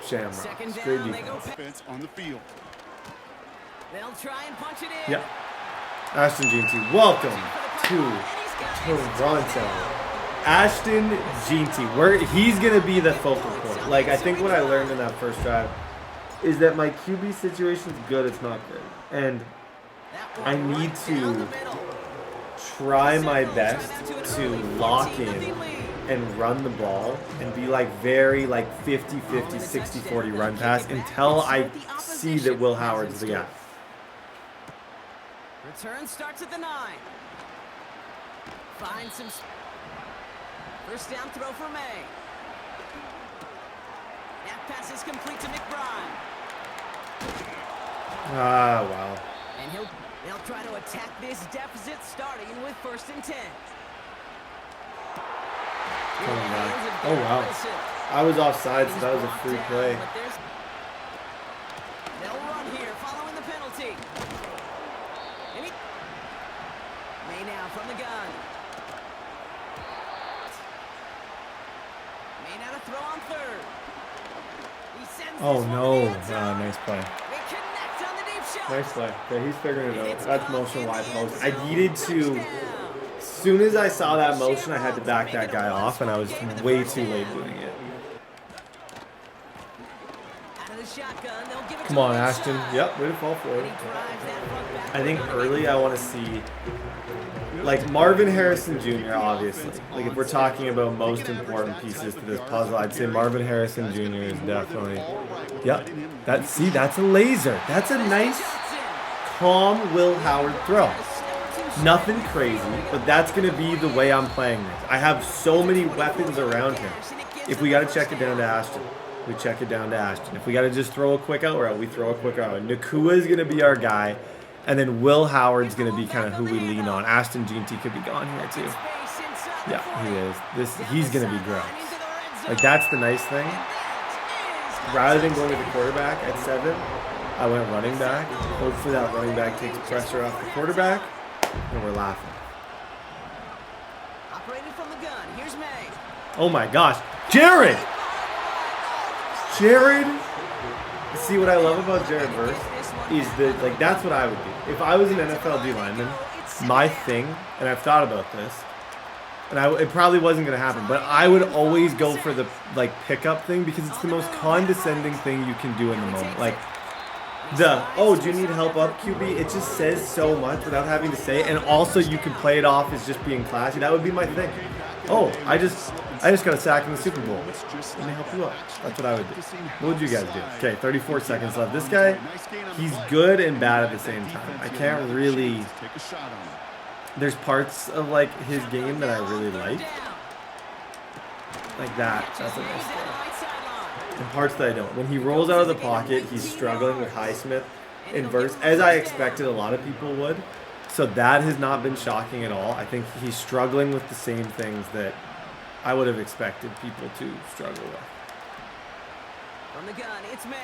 Shamrocks. Great defense. On the field. They'll try and punch it in. Yep. Ashton Jeanty, welcome to Toronto. Ashton Jeanty, he's gonna be the focal point. Like, I think what I learned in that first drive is that my QB situation's good, it's not great. And I need to try my best to lock in and run the ball and be like very like 50-50, 60-40 run pass until I see that Will Howard's the guy. Return starts at the 9. Finds some first down throw for May. That pass is complete to McBride. Ah, wow. And they'll try to attack this deficit starting with 1st and 10. Coming back. Oh, wow. I was offside, so that was a free play. They'll run here following the penalty. May now from the gun. May now to throw on third. He sends Oh this one no. to the end zone. Nice play. They connect on the deep shot. Nice play. Okay, he's figuring it out. That's motion wide post. I Touchdown. needed to. As soon as I saw that motion, I had to back that guy off, and I was way too late doing it. Out of the shotgun, they'll give it Come to on, him Ashton. inside. Yep, way to fall for And it. he drives that front back. I think early I want to see, like, Marvin Harrison Jr., obviously. Like, if we're talking about most important pieces to this puzzle, I'd say Marvin Harrison Jr. is definitely, yep. See, that's a laser. That's a nice, calm Will Howard throw. Nothing crazy, but that's going to be the way I'm playing this. I have so many weapons around him. If we got to check it down to Ashton, we check it down to Ashton. If we got to just throw a quick out route, we throw a quick out route. Nakua is going to be our guy, and then Will Howard's going to be kind of who we lean on. Ashton GT could be gone here too. Yeah, he is. He's going to be gross. Like, that's the nice thing. Rather than going to the quarterback at 7, I went running back. Hopefully that running back takes pressure off the quarterback, and we're laughing. Operating from the gun. Here's May. Oh my gosh. Jared! Jared! See, what I love about Jared Verse is that, like, that's what I would do. If I was an NFL D lineman, my thing, and I've thought about this, and it probably wasn't going to happen, but I would always go for the, like, pickup thing because it's the most condescending thing you can do in the moment. Like, oh, do you need help up, QB? It just says so much without having to say it, and also you can play it off as just being classy. That would be my thing. Oh, I just got a sack in the Super Bowl. Let me help you up. That's what I would do. What would you guys do? Okay, 34 seconds left. This guy, he's good and bad at the same time. I can't really... There's parts of, like, his game that I really like. Like that. That's a nice thing. And parts that I don't. When he rolls out of the pocket, he's struggling with Highsmith in verse, as I expected a lot of people would. So that has not been shocking at all. I think he's struggling with the same things that I would have expected people to struggle with. From the gun, it's May.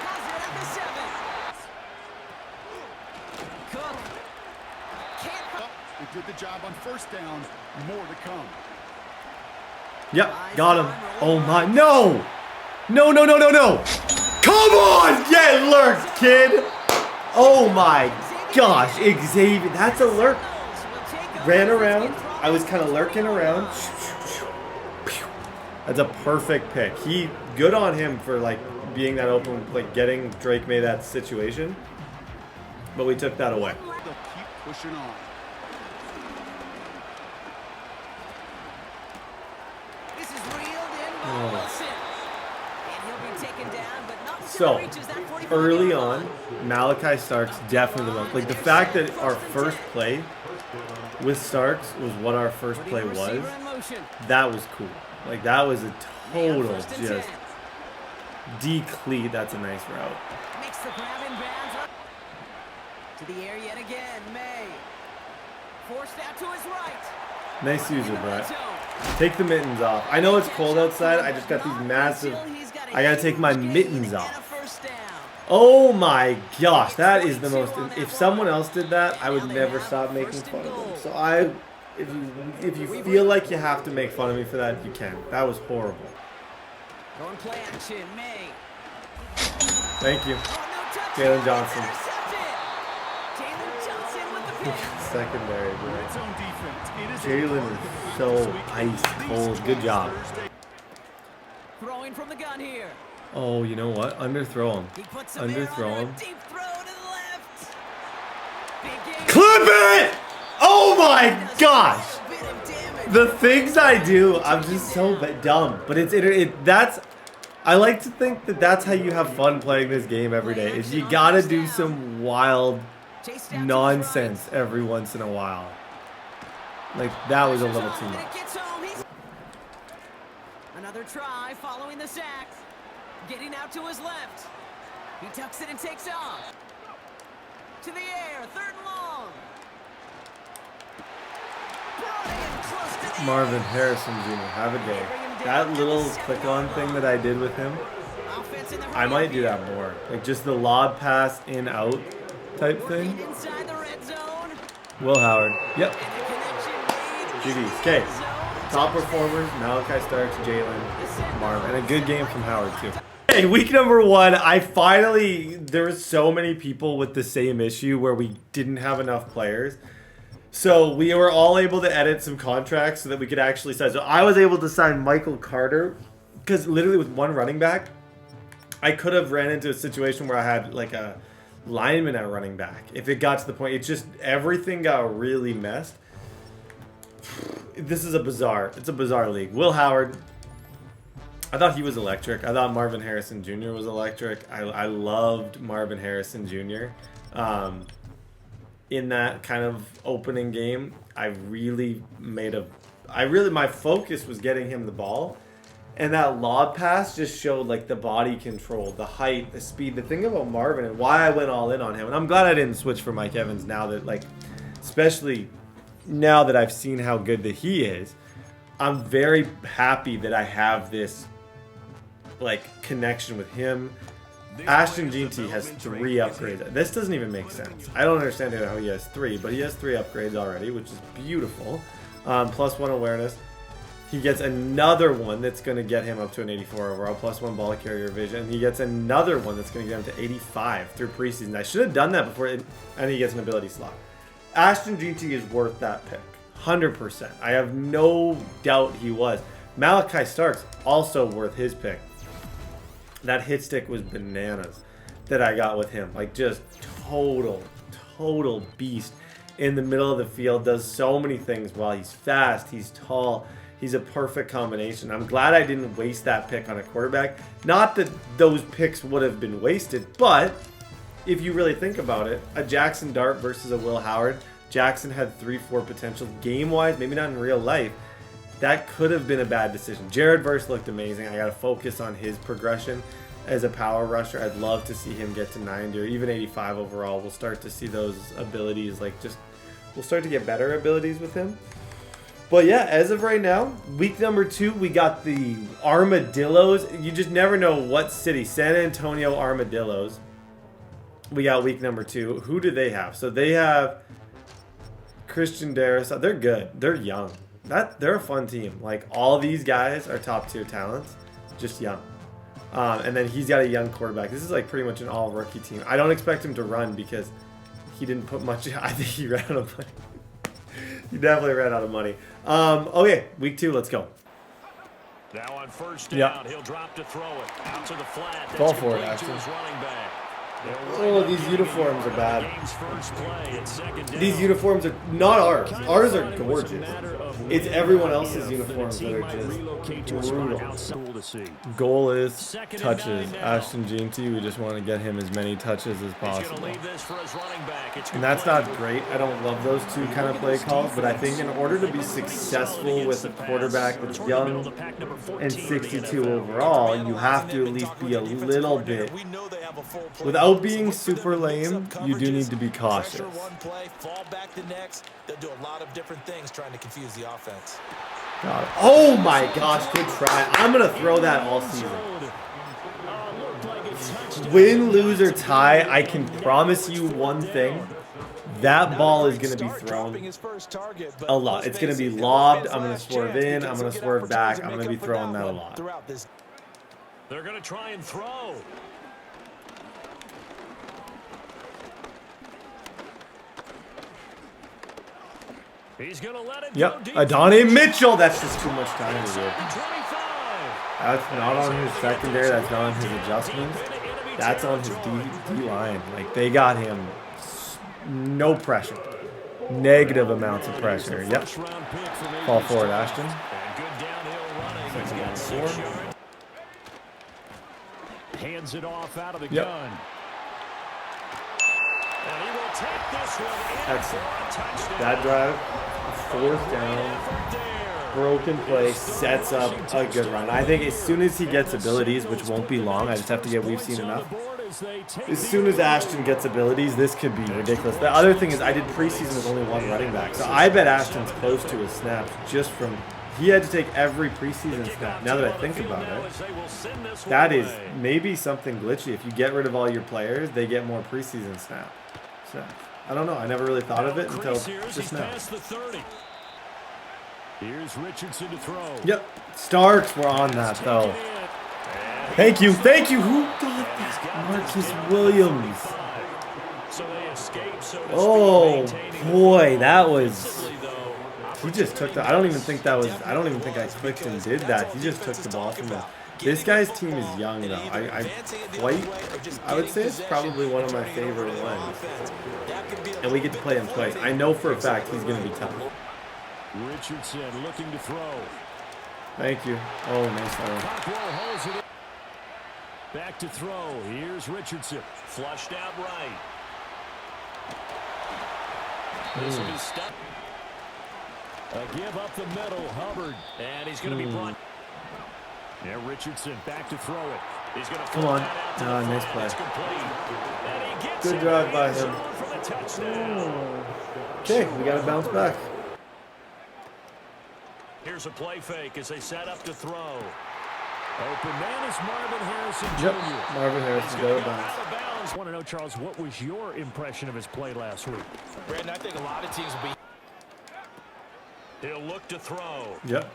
Has it at the 7. Cook. Can't. They did the job on first down. More to come. Yep, got him. Oh my, no! No, no, no, no, no! Come on! Get lurked, kid! Oh my gosh, Xavier, that's a lurk. Ran around, I was kind of lurking around. That's a perfect pick. Good on him for, like, being that open, like, getting Drake May that situation. But we took that away. They'll keep pushing on. This is reeled in by Wilson. And he'll be taken down, but not until So, he reaches that 45 early yard on, line. Malachi Starks definitely the most. Like, the fact that our first play with Starks was what our first play was, Receiver in motion. that was cool. Like, that was a total First and just 10. decleat. That's a nice route. Makes the grab in bounds. To the air yet again, May. Forced out to his right. Nice user, In the red Brett. zone. Take the mittens off. I know it's cold outside. I just got these massive... I gotta take my mittens off. Oh my gosh, that is the most... If someone else did that, I would never stop making fun of them. So if you feel like you have to make fun of me for that, you can. That was horrible. Going play action, May. Thank you. Jalen Jalen Johnson. Jalen Johnson with the pick. Secondary, bro. Red zone defense. It is Jalen is so ice cold. Good job. Throwing from the gun here. Oh, you know what? Underthrow him. He puts some air Underthrow under him. a deep throw to the left. Big game. Clip it! Oh my gosh! A bit of damage. The things I do, I'm just so dumb. But that's... I like to think that that's how you have fun playing this game every day. Is you gotta do some wild Chased out to his nonsense right. every once in a while. Like, that was a little too And it much. gets home. Another try following the sack. Getting out to his left. He tucks it and takes off. To the air, 3rd and long. Brought in close to the Marvin edge. Harrison Jr., have a day. That little click-on thing that I did with him, Offense in the I might do that more. Like, just the lob pass in-out type thing. inside the red zone. Will Howard. Yep. And the connection made GG's. Okay. Top performers, Malachi Starks, Jalen, Marvin. And a good game from Howard, too. Hey, week number 1, there were so many people with the same issue where we didn't have enough players. So we were all able to edit some contracts so that we could actually sign. So I was able to sign Michael Carter because literally with one running back, I could have ran into a situation where I had like a lineman at running back. If it got to the point, everything got really messed. It's a bizarre league. Will Howard, I thought he was electric. I thought Marvin Harrison Jr. was electric. I loved Marvin Harrison Jr. In that kind of opening game. My focus was getting him the ball. And that lob pass just showed like the body control, the height, the speed. The thing about Marvin and why I went all in on him. And I'm glad I didn't switch for Mike Evans now that especially now that I've seen how good that he is. I'm very happy that I have this connection with him. Ashton Jeanty has 3 upgrades. This doesn't even make sense. I don't understand how he has 3, but he has 3 upgrades already, which is beautiful. +1 awareness. He gets another one that's going to get him up to an 84 overall, +1 ball carrier vision. He gets another one that's going to get him to 85 through preseason. I should have done that before, and he gets an ability slot. Ashton Jeanty is worth that pick, 100%. I have no doubt he was. Malachi Starks, also worth his pick. That hit stick was bananas that I got with him. Just total beast in the middle of the field. Does so many things well. He's fast. He's tall. He's a perfect combination. I'm glad I didn't waste that pick on a quarterback. Not that those picks would have been wasted, but if you really think about it, a Jackson Dart versus a Will Howard. Jackson had 3-4 potential game-wise, maybe not in real life. That could have been a bad decision. Jared Verse looked amazing. I got to focus on his progression as a power rusher. I'd love to see him get to 90 or even 85 overall. We'll start to see those abilities, we'll start to get better abilities with him. But yeah, as of right now, week number 2, we got the Armadillos. You just never know what city. San Antonio Armadillos. We got week number 2. Who do they have? So they have Christian Darris. They're good. They're young. They're a fun team. All these guys are top tier talents, just young. And then he's got a young quarterback. This is pretty much an all rookie team. I don't expect him to run because he didn't put much. I think he ran out of money. He definitely ran out of money. Okay, week 2, let's go. Now on first down, he'll drop to throw it out to the flat. Ball for it, Ashton. Oh, these uniforms are bad. These uniforms are not ours. Ours are gorgeous. It's everyone else's uniforms that are just brutal. Goal is touches. Ashton Jeanty, we just want to get him as many touches as possible. And that's not great. I don't love those two kind of play calls, but I think in order to be successful with a quarterback that's young and 62 overall, you have to at least be a little bit, without being super lame, you do need to be cautious. They'll do a lot of different things trying to confuse the offense. God. Oh my gosh, good try. I'm going to throw that all season. Win, lose, or tie, I can promise you one thing. That ball is going to be thrown a lot. It's going to be lobbed. I'm going to swerve in. I'm going to swerve back. I'm going to be throwing that a lot. They're going to try and throw. He's going to let it go deep. Adonai Mitchell. That's just too much time to do. That's not on his secondary. That's not on his adjustments. That's on his D line. They got him no pressure. Negative amounts of pressure. Yep. Fall forward, Ashton. Hands it off out of the gun. And he will take this one. Excellent. That drive. 4th down, broken play, sets up a good run. I think as soon as he gets abilities, which won't be long, I just have to get we've seen enough. As soon as Ashton gets abilities, this could be ridiculous. The other thing is I did preseason with only 1 running back, so I bet Ashton's close to his snaps just from, he had to take every preseason snap. Now that I think about it, that is maybe something glitchy. If you get rid of all your players, they get more preseason snaps. I don't know. I never really thought of it until just now. Here's Richardson to throw. Yep. Starks were on that, though. Thank you. Thank you. Who got that? Marcus Williams. Oh, boy. That was... He just took the... I don't even think that was... I don't even think I clicked and did that. He just took the ball from him. This guy's team is young, though. I would say it's probably one of my favorite ones. And we get to play him twice. I know for a fact he's going to be tough. Richardson looking to throw. Thank you. Oh, nice throw. Back to throw. Here's Richardson. Flushed out right. This is stuck. A give up the middle. Hubbard. And he's going to be brought. Yeah, Richardson back to throw it. He's going to come on. Nice play. Good drive by him. Okay, we got to bounce back. Here's a play fake as they set up to throw. Open man is Marvin Harrison Jr. Yep, Marvin Harrison got a bounce. I want to know, Charles, what was your impression of his play last week? Brandon, I think a lot of teams will be. He'll look to throw. Yep.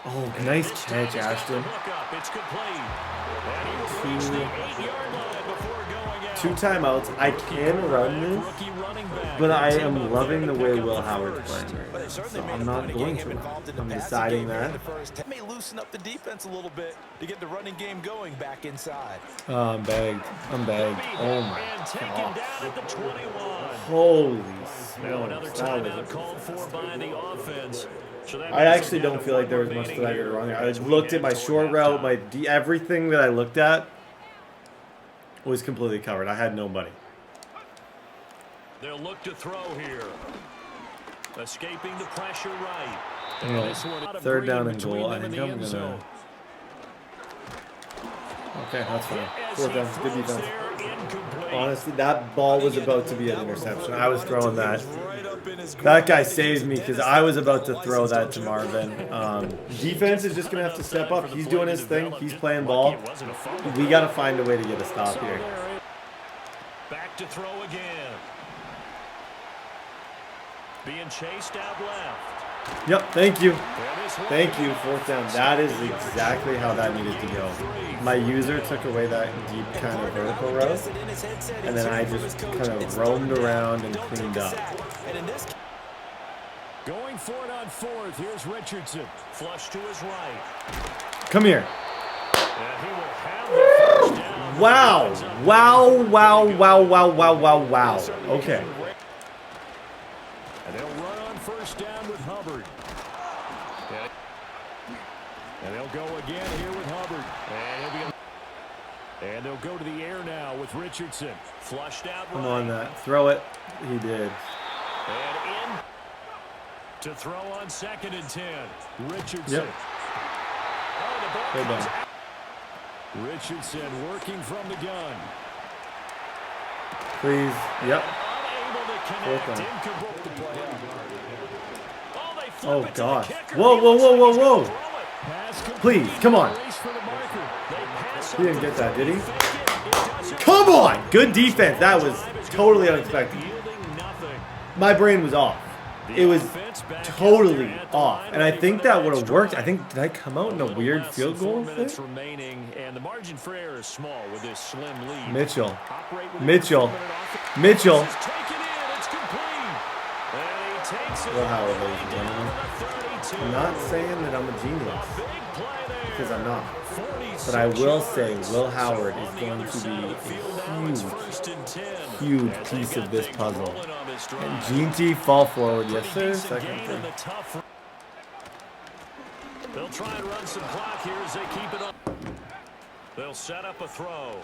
Oh, nice catch, Ashton. It's complete. And he will reach the 8-yard line before going out. 2 timeouts. I can run this, but I am loving the way Will Howard's playing right now. So I'm not going to. I'm deciding that. That may loosen up the defense a little bit to get the running game going back inside. Oh, I'm bagged. I'm bagged. Oh my god. Holy smokes. That was called for by the offense. I actually don't feel like there was much that I did wrong. I looked at my short route, everything that I looked at was completely covered. I had nobody. They'll look to throw here. Escaping the pressure right. Yeah. Third down and goal. I think I'm gonna. Okay, that's fine. 4th down. Good defense. Honestly, that ball was about to be an interception. I was throwing that. That guy saved me because I was about to throw that to Marvin. Defense is just going to have to step up. He's doing his thing. He's playing ball. We got to find a way to get a stop here. Back to throw again. Being chased out left. Yep, thank you. Thank you, 4th down. That is exactly how that needed to go. My user took away that deep kind of vertical route, and then I just kind of roamed around and cleaned up. Going for it on 4th. Here's Richardson. Flush to his right. Come here. And he will have the first down. Wow. Wow, wow, wow, wow, wow, wow, wow. Okay. And they'll run on 1st down with Hubbard. And they'll go again here with Hubbard. And they'll go to the air now with Richardson. Flushed out right. Come on, that. Throw it. He did. And in to throw on 2nd and 10. Richardson. Yep. Oh, the ball comes out. Richardson working from the gun. Please. Yep. 4th down. Oh, gosh. Whoa, whoa, whoa, whoa, whoa. Please, come on. He didn't get that, did he? Come on! Good defense. That was totally unexpected. My brain was off. It was totally off. And I think that would have worked. I think, did I come out in a weird field goal thing? And the margin for error is small with this slim lead. Mitchell. Mitchell. Mitchell. Will Howard, ladies and gentlemen. I'm not saying that I'm a genius, because I'm not. But I will say Will Howard is going to be a huge piece of this puzzle. And Gene T, fall forward. Yes, sir. 2nd thing. They'll try and run some clock here as they keep it up. They'll set up a throw.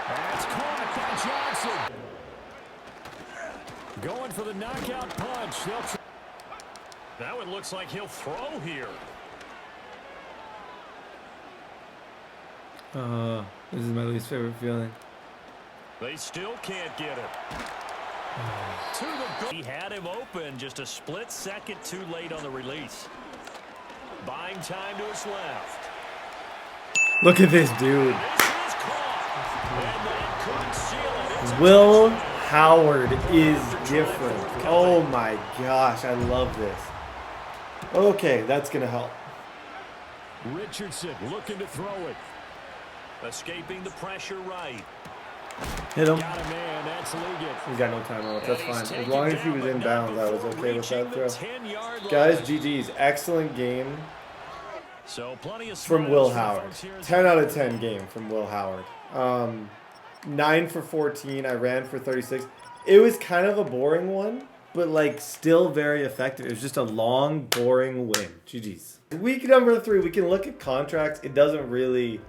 That's caught by Johnson. Going for the knockout punch. Now it looks like he'll throw here. This is my least favorite feeling. They still can't get it. He had him open, just a split second too late on the release. Buying time to his left. Look at this dude. Will Howard is different. Oh my gosh, I love this. Okay, that's going to help. Richardson looking to throw it. Escaping the pressure right. Hit him. Got a man, that's Liggett. He's got no timeout. That's fine. As long as he was in bounds, I was okay with that throw. 10-yard line. Guys, GG's. Excellent game So plenty of from Will smiles for Howard. folks here. 10 out of 10 game from Will Howard. 9 for 14. I ran for 36. It was kind of a boring one, but like still very effective. It was just a long, boring win. GG's. Week number 3, we can look at contracts. It doesn't really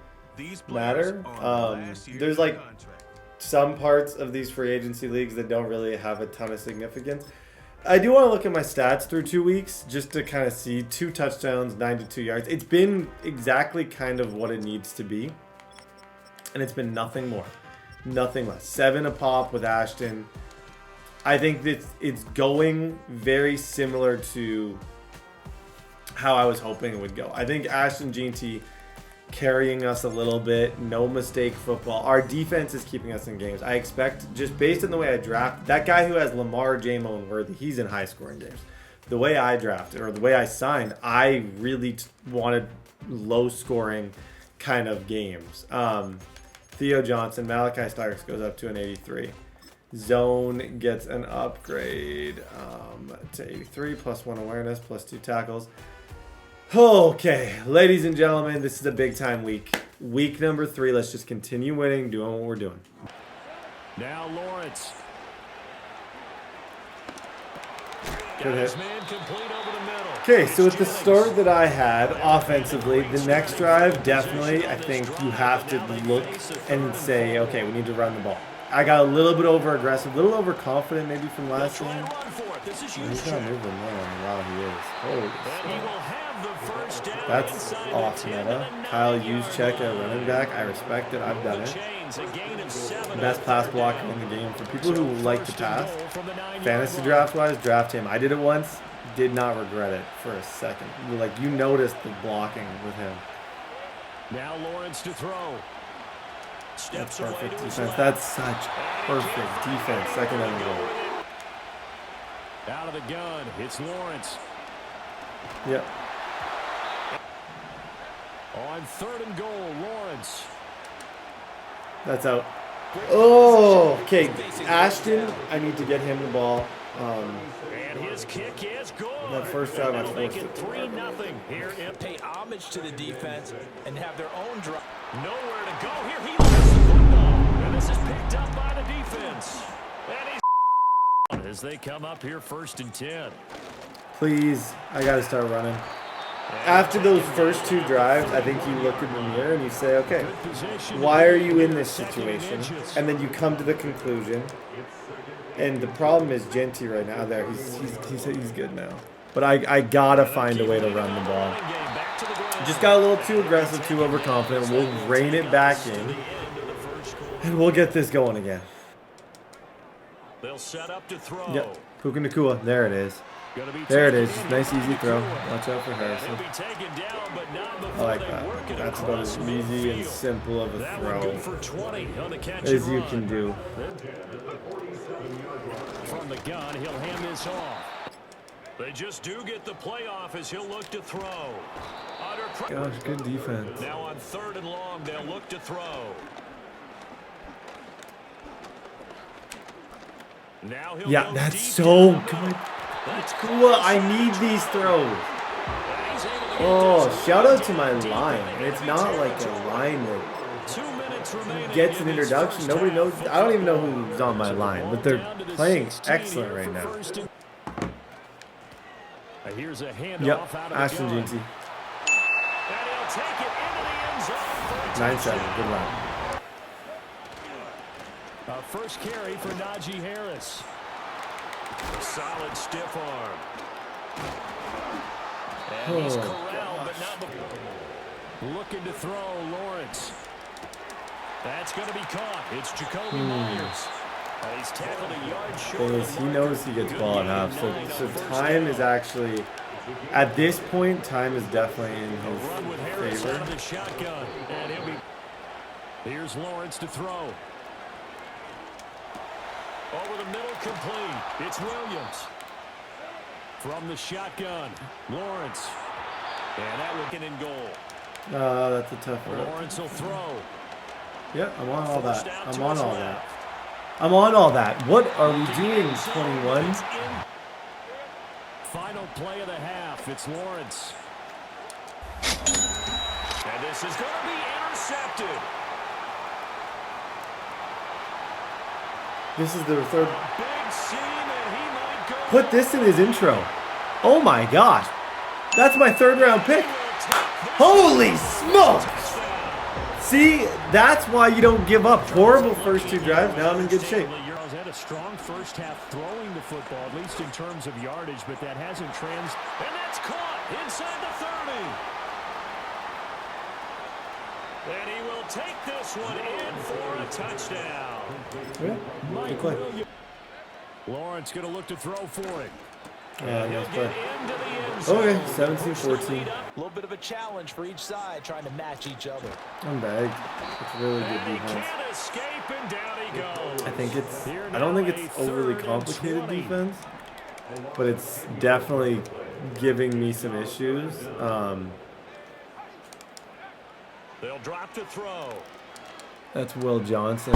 matter. There's like some parts of these free agency leagues that don't really have a ton of significance. I do want to look at my stats through 2 weeks just to kind of see 2 touchdowns, 92 yards. It's been exactly kind of what it needs to be. And it's been nothing more, nothing less. 7 a pop with Ashton. I think that it's going very similar to how I was hoping it would go. I think Ashton Jeanty carrying us a little bit, no mistake football. Our defense is keeping us in games. I expect, just based on the way I draft, that guy who has Lamar, J-Mo, and Worthy, he's in high scoring games. The way I drafted, or the way I signed, I really wanted low scoring kind of games. Theo Johnson, Malachi Starks goes up to an 83. Zone gets an upgrade to 83, plus 1 awareness, plus 2 tackles. Okay, ladies and gentlemen, this is a big time week. Week number 3. Let's just continue winning, doing what we're doing. Now Lawrence. Good hit. Man complete over the middle. Okay, so with the start that I had offensively, the next drive, definitely, I think you have to look and say, okay, we need to run the ball. I got a little bit over aggressive, a little overconfident maybe from last game. He's not moving now. Wow, he is. Holy shit. That's off meta. Kyle Juszczyk at running back. I respect it. I've done it. Best pass blocker in the game. For people who like to pass, fantasy draft-wise, draft him. I did it once. Did not regret it for a second. Like, you noticed the blocking with him. Now Lawrence to throw. That's perfect defense. That's such perfect defense. Second and goal. Out of the gun, it's Lawrence. Yep. On 3rd and goal, Lawrence. That's out. Oh, okay. Ashton, I need to get him the ball. And his kick is good. That first drive, I Make forced it it. 3-0 here. Pay homage to the defense and have their own drive. Nowhere to go here. He lost the football. And this is picked up by the defense. And he's as they come up here 1st and 10. Please, I got to start running. After those first 2 drives, I think you look in the mirror and you say, okay, why are you in this situation? And then you come to the conclusion. And the problem is Genty right now there. He's good now. But I got to find a way to run the ball. Just got a little too aggressive, too overconfident. We'll rein it back in. And we'll get this going again. They'll set up to throw. Yep. Puka Nacua. There it is. There it is. Nice, easy throw. Watch out for Harrison. I like that. That's about as easy and simple of a throw as you can do. From the gun, he'll hand this off. They just do get the playoff as he'll look to throw. Gosh, good defense. Now on 3rd and long, they'll look to throw. Now he'll Yeah, that's so good. That's cool. I need these throws. Oh, shout out to my line. And it's not like a line that gets an introduction. Nobody knows. I don't even know who's on my line, but they're playing excellent right now. Here's a handoff. Yep, out of Ashton the gun. Jeanty. And he'll take it into the end zone for a 9-7, good run. First carry for Najee Harris. A solid stiff arm. And he's corralled, but not before. Looking to throw, Lawrence. That's going to be caught. It's Jacoby Myers. He's tackled a yard short. He knows he gets ball at half, so time is actually, at this point, time is definitely in his favor. The shotgun. And here's Lawrence to throw. Over the middle, complete. It's Williams. From the shotgun, Lawrence. And that looking in goal. That's a tough one. Lawrence will throw. Yeah, I'm on all that. I'm on all that. I'm on all that. What are we doing, 21? Final play of the half. It's Lawrence. And this is going to be intercepted. This is the third. Big seam, and he might go. Put this in his intro. Oh my gosh. That's my third round pick. Holy smokes. See, that's why you don't give up. Horrible first 2 drives. Now I'm in good shape. He's had a strong first half throwing the football, at least in terms of yardage, but that hasn't and that's caught inside the 30. And he will take this one in for a touchdown. Yeah, good play. Lawrence going to look to throw for it. Nice play. Okay, 17-14. A little bit of a challenge for each side, trying to match each other. I'm bagged. It's really good defense. I don't think it's overly complicated defense, but it's definitely giving me some issues. They'll drop to throw. That's Will Johnson.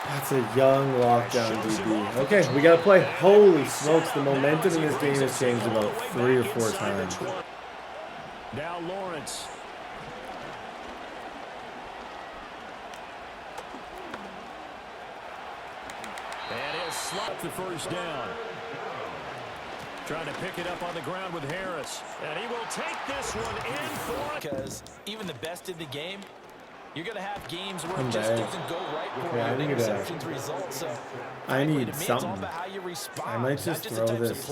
That's a young lockdown DB. Okay, we got to play. Holy smokes, the momentum in this game has changed about 3 or 4 times. Now Lawrence. And he'll slot the first down. Trying to pick it up on the ground with Harris. And he will take this one in for it. Because even the best in the game, you're going to have games where it just doesn't go right for you. I need Interceptions result. So I need something. I might just throw this.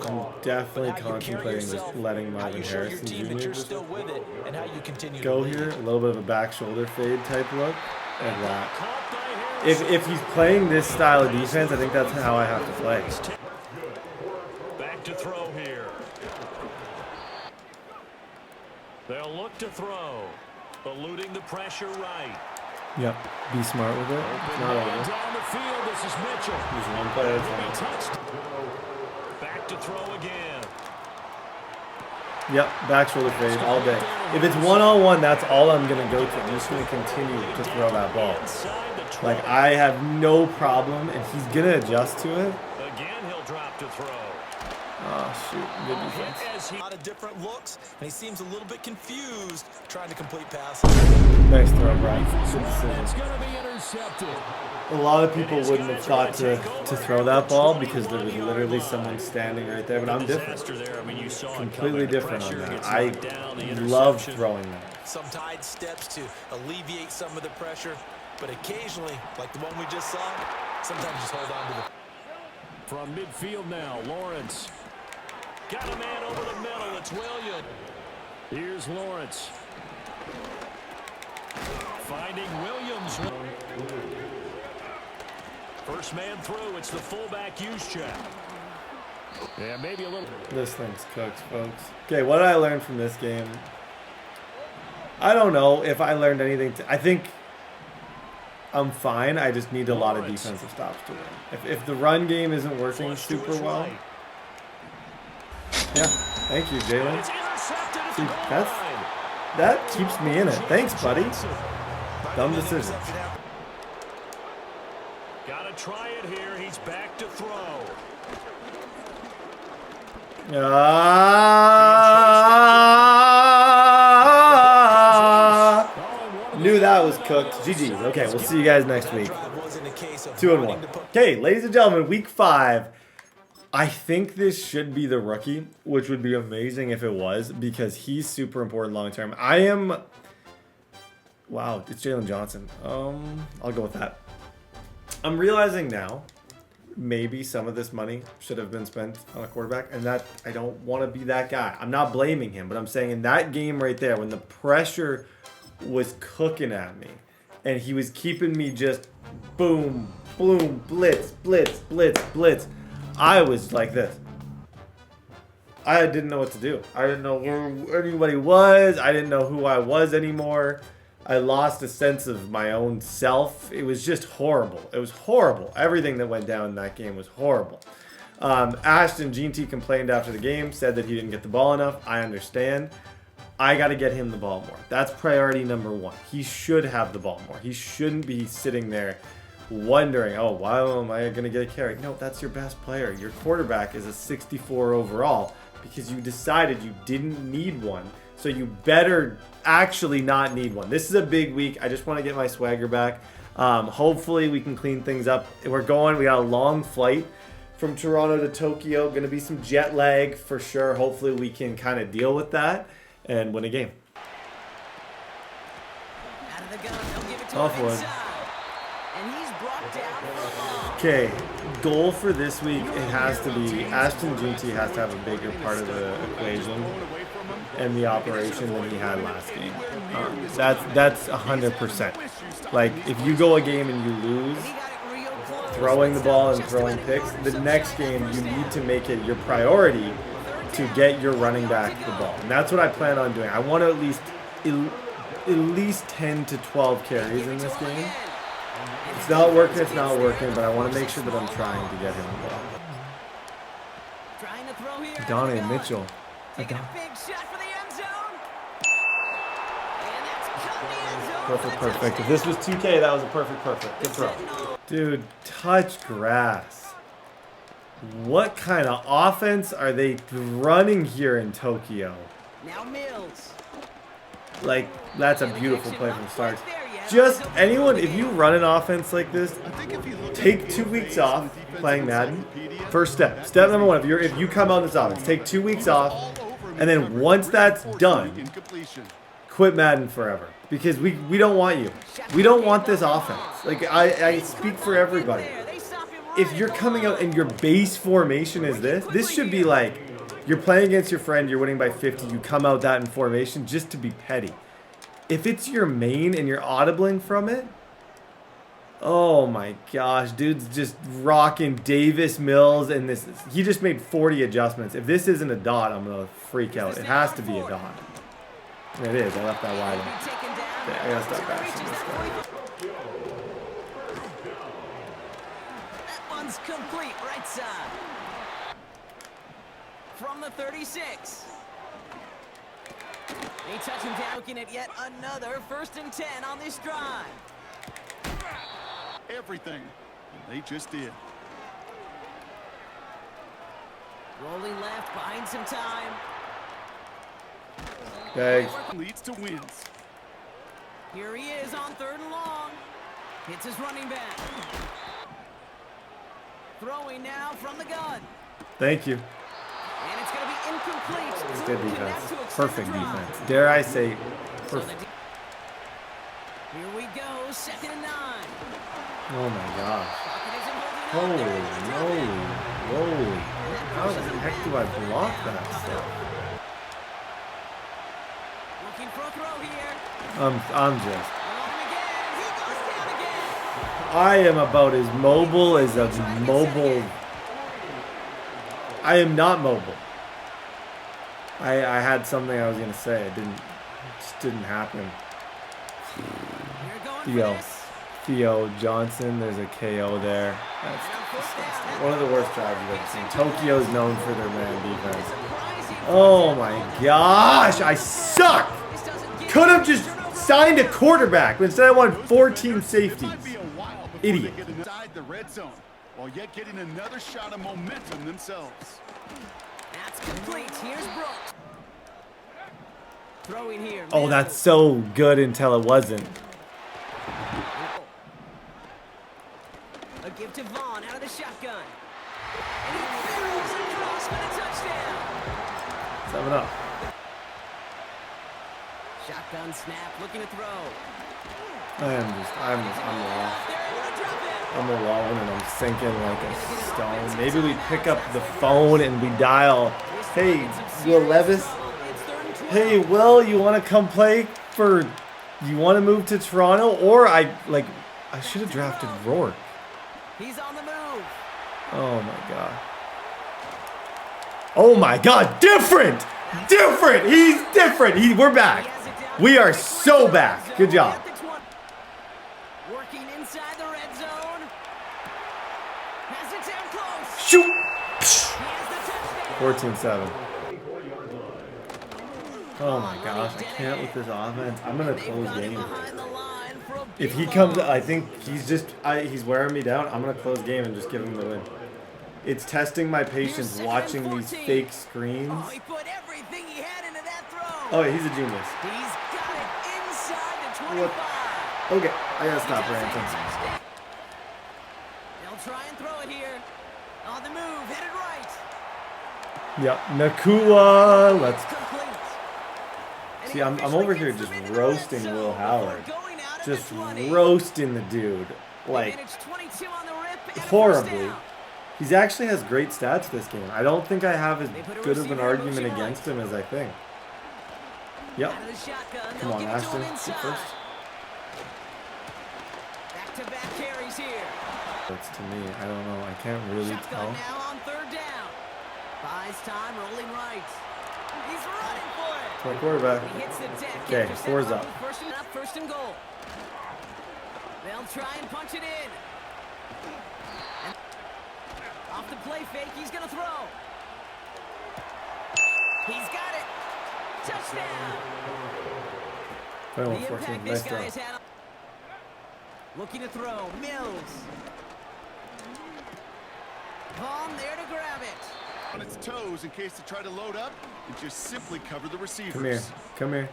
I'm definitely contemplating just letting Marvin Harrison Jr. just go here. A little bit of a back shoulder fade type look. And that. If he's playing this style of defense, I think that's how I have to play. Back to throw here. They'll look to throw. Eluding the pressure right. Yep. Be smart with it. It's not over. Down the field, this is Mitchell. He's one play at a time. Touched. Back to throw again. Yep. Back shoulder fade all day. If it's one-on-one, that's all I'm going to go to. I'm just going to continue to throw that ball. Like, I have no problem, and he's going to adjust to it. Again, he'll drop to throw. Oh, shoot. Good defense. A lot of different looks, and he seems a little bit confused trying to complete passes. Nice throw, Brian. Good decision. It's going to be intercepted. A lot of people wouldn't have thought to throw that ball because there was literally someone standing right there, but I'm different. Completely different on that. I love throwing that. Some tight steps to alleviate some of the pressure, but occasionally, like the one we just saw, sometimes just hold on to the... From midfield now, Lawrence. Got a man over the middle. It's Williams. Here's Lawrence. Finding Williams. First man through. It's the fullback use check. Yeah, maybe a little. This thing's cooked, folks. Okay, what did I learn from this game? I don't know if I learned anything. I think I'm fine. I just need a lot of defensive stops to win. If the run game isn't working super well. Yeah, thank you, Jalen. See, that keeps me in it. Thanks, buddy. Dumb decision. Gotta try it here. He's back to throw. Knew that was cooked. GG's. Okay, we'll see you guys next week. 2-1. Okay, ladies and gentlemen, week 5. I think this should be the rookie, which would be amazing if it was, because he's super important long term. Wow, it's Jalen Johnson. I'll go with that. I'm realizing now, maybe some of this money should have been spent on a quarterback, and that I don't want to be that guy. I'm not blaming him, but I'm saying in that game right there, when the pressure was cooking at me, and he was keeping me just boom, boom, blitz, blitz, blitz, blitz, I was like this. I didn't know what to do. I didn't know where anybody was. I didn't know who I was anymore. I lost a sense of my own self. It was just horrible. It was horrible. Everything that went down in that game was horrible. Ashton GT complained after the game, said that he didn't get the ball enough. I understand. I got to get him the ball more. That's priority number one. He should have the ball more. He shouldn't be sitting there wondering, oh, why am I going to get a carry? No, that's your best player. Your quarterback is a 64 overall because you decided you didn't need one. So you better actually not need one. This is a big week. I just want to get my swagger back. Hopefully we can clean things up. We got a long flight from Toronto to Tokyo. Going to be some jet lag for sure. Hopefully we can kind of deal with that and win a game. Out of the gun, they'll give it to Off him one. inside. And he's brought down for a ball. Okay, goal for this week, it has to be, Ashton GT has to have a bigger part of the equation and the operation than he had last game. That's 100%. Like, if you go a game and you lose, He got it real close. throwing the ball and throwing picks, the next game you need to make it your priority to get your running back the ball. And that's what I plan on doing. I want to at least 10 to 12 carries in this game. It's not working, but I want to make sure that I'm trying to get him the ball. Trying to throw here. Donnie Mitchell. Taking a big shot for the end zone. And that's cut the end zone. Perfect. If this was 2K, that was a perfect. Good throw. Dude, touch grass. What kind of offense are they running here in Tokyo? Now Mills. Like, that's a beautiful play from the start. Just anyone, if you run an offense like this, take 2 weeks off playing Madden. First step. Step number one, if you come out in this offense, take 2 weeks off, and then once that's done, quit Madden forever. Because we don't want you. We don't want this offense. Like, I speak for everybody. If you're coming out and your base formation is this should be like, you're playing against your friend, you're winning by 50, you come out that in formation just to be petty. If it's your main and you're audibling from it, oh my gosh, dude's just rocking Davis Mills, and he just made 40 adjustments. If this isn't a dot, I'm going to freak out. It has to be a dot. It is. I left that wide one. Okay, I got to stop bashing this guy. That one's complete, right side. From the 36. They touch him down, looking at yet another 1st and 10 on this drive. Everything. They just did. Rolling left, buying some time. Okay. Leads to wins. Here he is on 3rd and long. Hits his running back. Throwing now from the gun. Thank you. And it's going to be incomplete. Good defense. Perfect defense. Dare I say, perfect. Here we go, 2nd and 9. Oh my gosh. Holy moly. How the heck do I block that stuff? Looking for a throw here. I'm just. He goes down again. I am about as mobile as a mobile. I am not mobile. I had something I was gonna say. It just didn't happen. Theo Johnson, there's a KO there. That's disgusting. One of the worst drives you've ever seen. Tokyo's known for their man defense. Oh my gosh, I suck! Could have just signed a quarterback, but instead I wanted 14 safeties. Idiot. Inside the red zone, while yet getting another shot of momentum themselves. That's complete. Here's Brooks. Throwing here. Oh, that's so good until it wasn't. A give to Vaughn out of the shotgun. And he barrels across for the touchdown. 7-up. Shotgun snap, looking to throw. I'm lost. I'm alone and I'm sinking like a stone. Maybe we pick up the phone and we dial, hey, Will Levis? Hey, Will, you want to come play for, you want to move to Toronto? Or I should have drafted Rourke. He's on the move. Oh my God. Oh my God, different! Different! He's different! We're back. We are so back. Good job. Working inside the red zone. Has it down close. Shoot. He has the touchdown. 14-7. Oh my gosh, I can't with this offense. I'm gonna close game. If he comes, I think he's wearing me down. I'm gonna close game and just give him the win. It's testing my patience watching these fake screens. Oh, he put everything he had into that throw. Oh, he's a genius. He's got it inside the 25. What? Okay, I gotta stop ranting. They'll try and throw it here. On the move, hit it right. Yep, Nakua. Let's Complete. And see. he I'm officially over here gets just them into the red roasting zone Will before Howard. going out at Just the 20. roasting the dude. They Like managed 22 on the rip and a first horribly. down. He actually has great stats this game. I don't think I have as They put a good of an receiver in argument motion against right. him as I think. Yep. Out of the shotgun, Come they'll on, give it to Ashton. him Get inside. first. Back-to-back carries here. That's to me. I don't know. I can't really Shotgun tell. now on third down. Buys time, rolling right. He's running for it. My quarterback. He hits the deck. Okay, after step four's up up. with first and goal. They'll try and punch it in. And off the play fake, he's gonna throw. He's got it. Touchdown. The 21-14. impact Nice this throw. guy has had. Looking to throw. Mills. Vaughn there to grab it. On its toes in case they try to load up and just simply cover the receivers. Come here. Come here.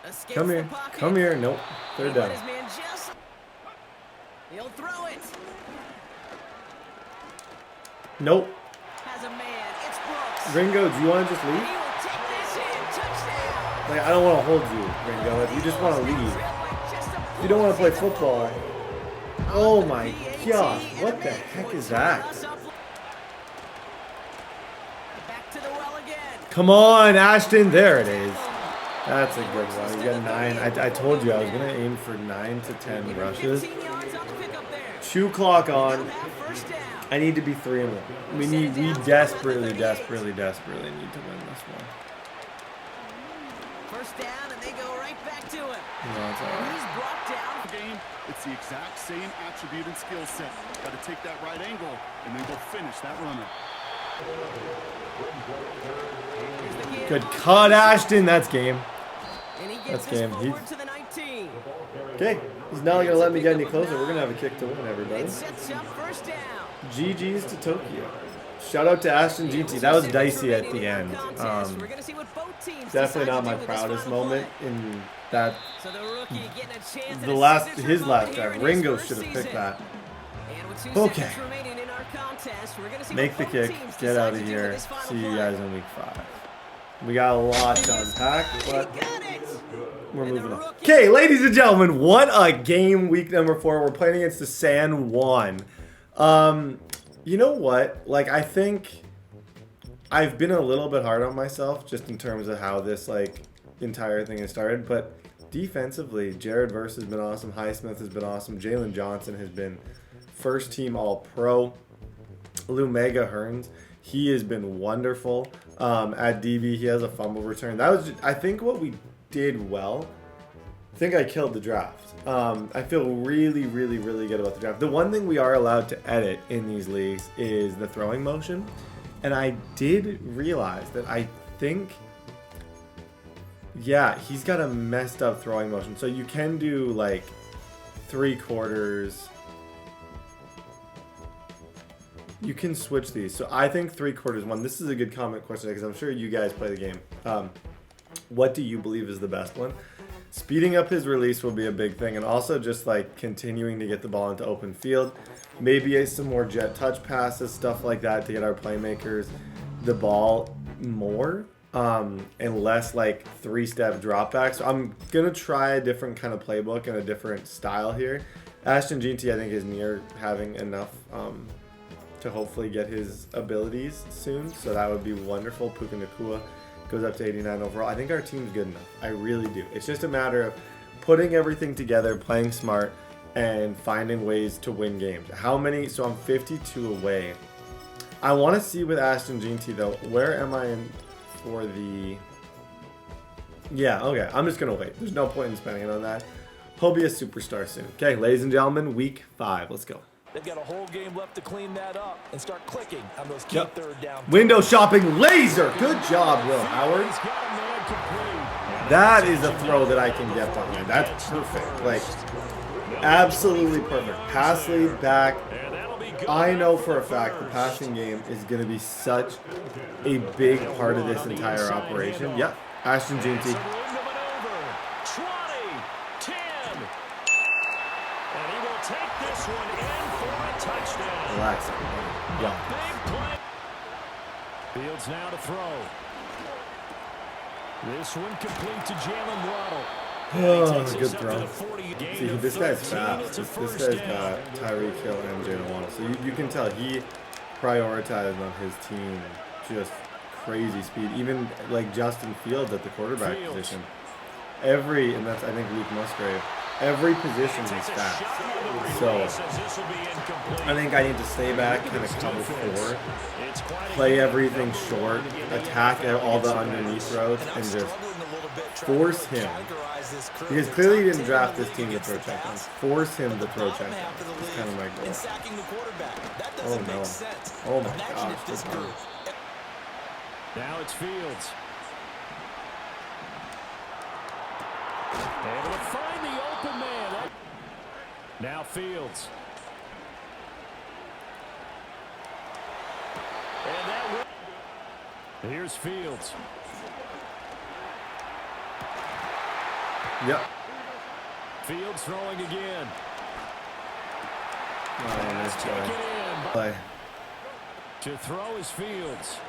Escapes Come the here. pocket. Come here. Nope. Third He let down. his man just. He'll throw it. Nope. Has a man. It's Brooks. Ringo, do you want to just He leave? will take this in. Touchdown. Like, I don't want to hold you, Ringo. If you just want to leave. If you don't want to play football. Oh my gosh. What the heck is that? Back to the well again. Come on, Ashton. There it is. That's a good one. You got 9. I told you I was going to aim for 9 to 10 rushes. 15 yards on the pickup there. Shoe clock on. They'll have first down. I need to be 3-1. We desperately need to win this one. First down, and they go right back to him. No, it's all right. He's brought down. Game, it's the exact same attribute and skill set. Got to take that right angle and then go finish that runner. Here's the give Good on cut, Ashton. That's game. And he gets That's this game. forward to the 19. Okay. He's not going to let me get any closer. We're going to have a kick to win, everybody. It sets up first down. GG's to Tokyo. Shout out to Ashton GT. That was dicey at the end. We're gonna see what both teams Definitely decide not to my do with this proudest final moment play. in that. So the rookie getting a chance at The a last, signature his moment last here drive. in his Ringo first should have picked season. that. And with 2 Okay. seconds remaining in our contest, we're gonna see Make what the both kick. teams Get decide out to of do here. with this final See you play. guys in week 5. We got a lot to unpack, He but got it. we're And the moving on. rookie- Okay, ladies and gentlemen, what a game. Week number 4. We're playing against the San Juan. You know what? Like, I think I've been a little bit hard on myself just in terms of how this like entire thing has started, but defensively, Jared Verse has been awesome. Highsmith has been awesome. Jalen Johnson has been first team All-Pro. Lumega Hearns, he has been wonderful. At DB, he has a fumble return. That was, I think, what we did well. I think I killed the draft. I feel really, really, really good about the draft. The one thing we are allowed to edit in these leagues is the throwing motion. And I did realize that I think, yeah, he's got a messed up throwing motion. So you can do like 3/4. You can switch these. So I think 3/4 one. This is a good comment question because I'm sure you guys play the game. What do you believe is the best one? Speeding up his release will be a big thing, and also just like continuing to get the ball into open field. Maybe some more jet touch passes, stuff like that to get our playmakers the ball more, and less like 3-step dropbacks. So I'm gonna try a different kind of playbook and a different style here. Ashton GT I think is near having enough to hopefully get his abilities soon, so that would be wonderful. Puka Nakua goes up to 89 overall. I think our team's good enough. I really do. It's just a matter of putting everything together, playing smart, and finding ways to win games. How many? So I'm 52 away. I want to see with Ashton GT though, where am I in for the Yeah, okay. I'm just going to wait. There's no point in spending it on that. He'll be a superstar soon. Okay, ladies and gentlemen, week 5. Let's go. They've got a whole game left to clean that up and start clicking on those key third down. Window shopping laser. Good job, Will Howard. That is a throw that I can get behind. That's perfect. Like, absolutely perfect. Pass lead back. I know for a fact the passing game is going to be such a big part of this entire operation. Yep. Ashton Jeanty. Relax. Yeah. Fields now to throw. This one complete to Jalen Waddle. Oh, good throw. See, this guy's fast. This guy's got Tyreek Hill and Jalen Waddle. So you can tell he prioritized on his team just crazy speed. Even like Justin Fields at the quarterback position. And that's I think Luke Musgrave. Every position is fast. So I think I need to stay back, kind of cover 4, play everything short, attack all the underneath routes, and just force him. Because clearly he didn't draft this team to throw checkdowns. Force him to throw checkdowns. It's kind of my goal. Oh no. Oh my gosh. Now it's Fields. Able to find the open man. Now Fields. And that here's Fields. Yep. Fields throwing again. Oh, nice play. To throw is Fields.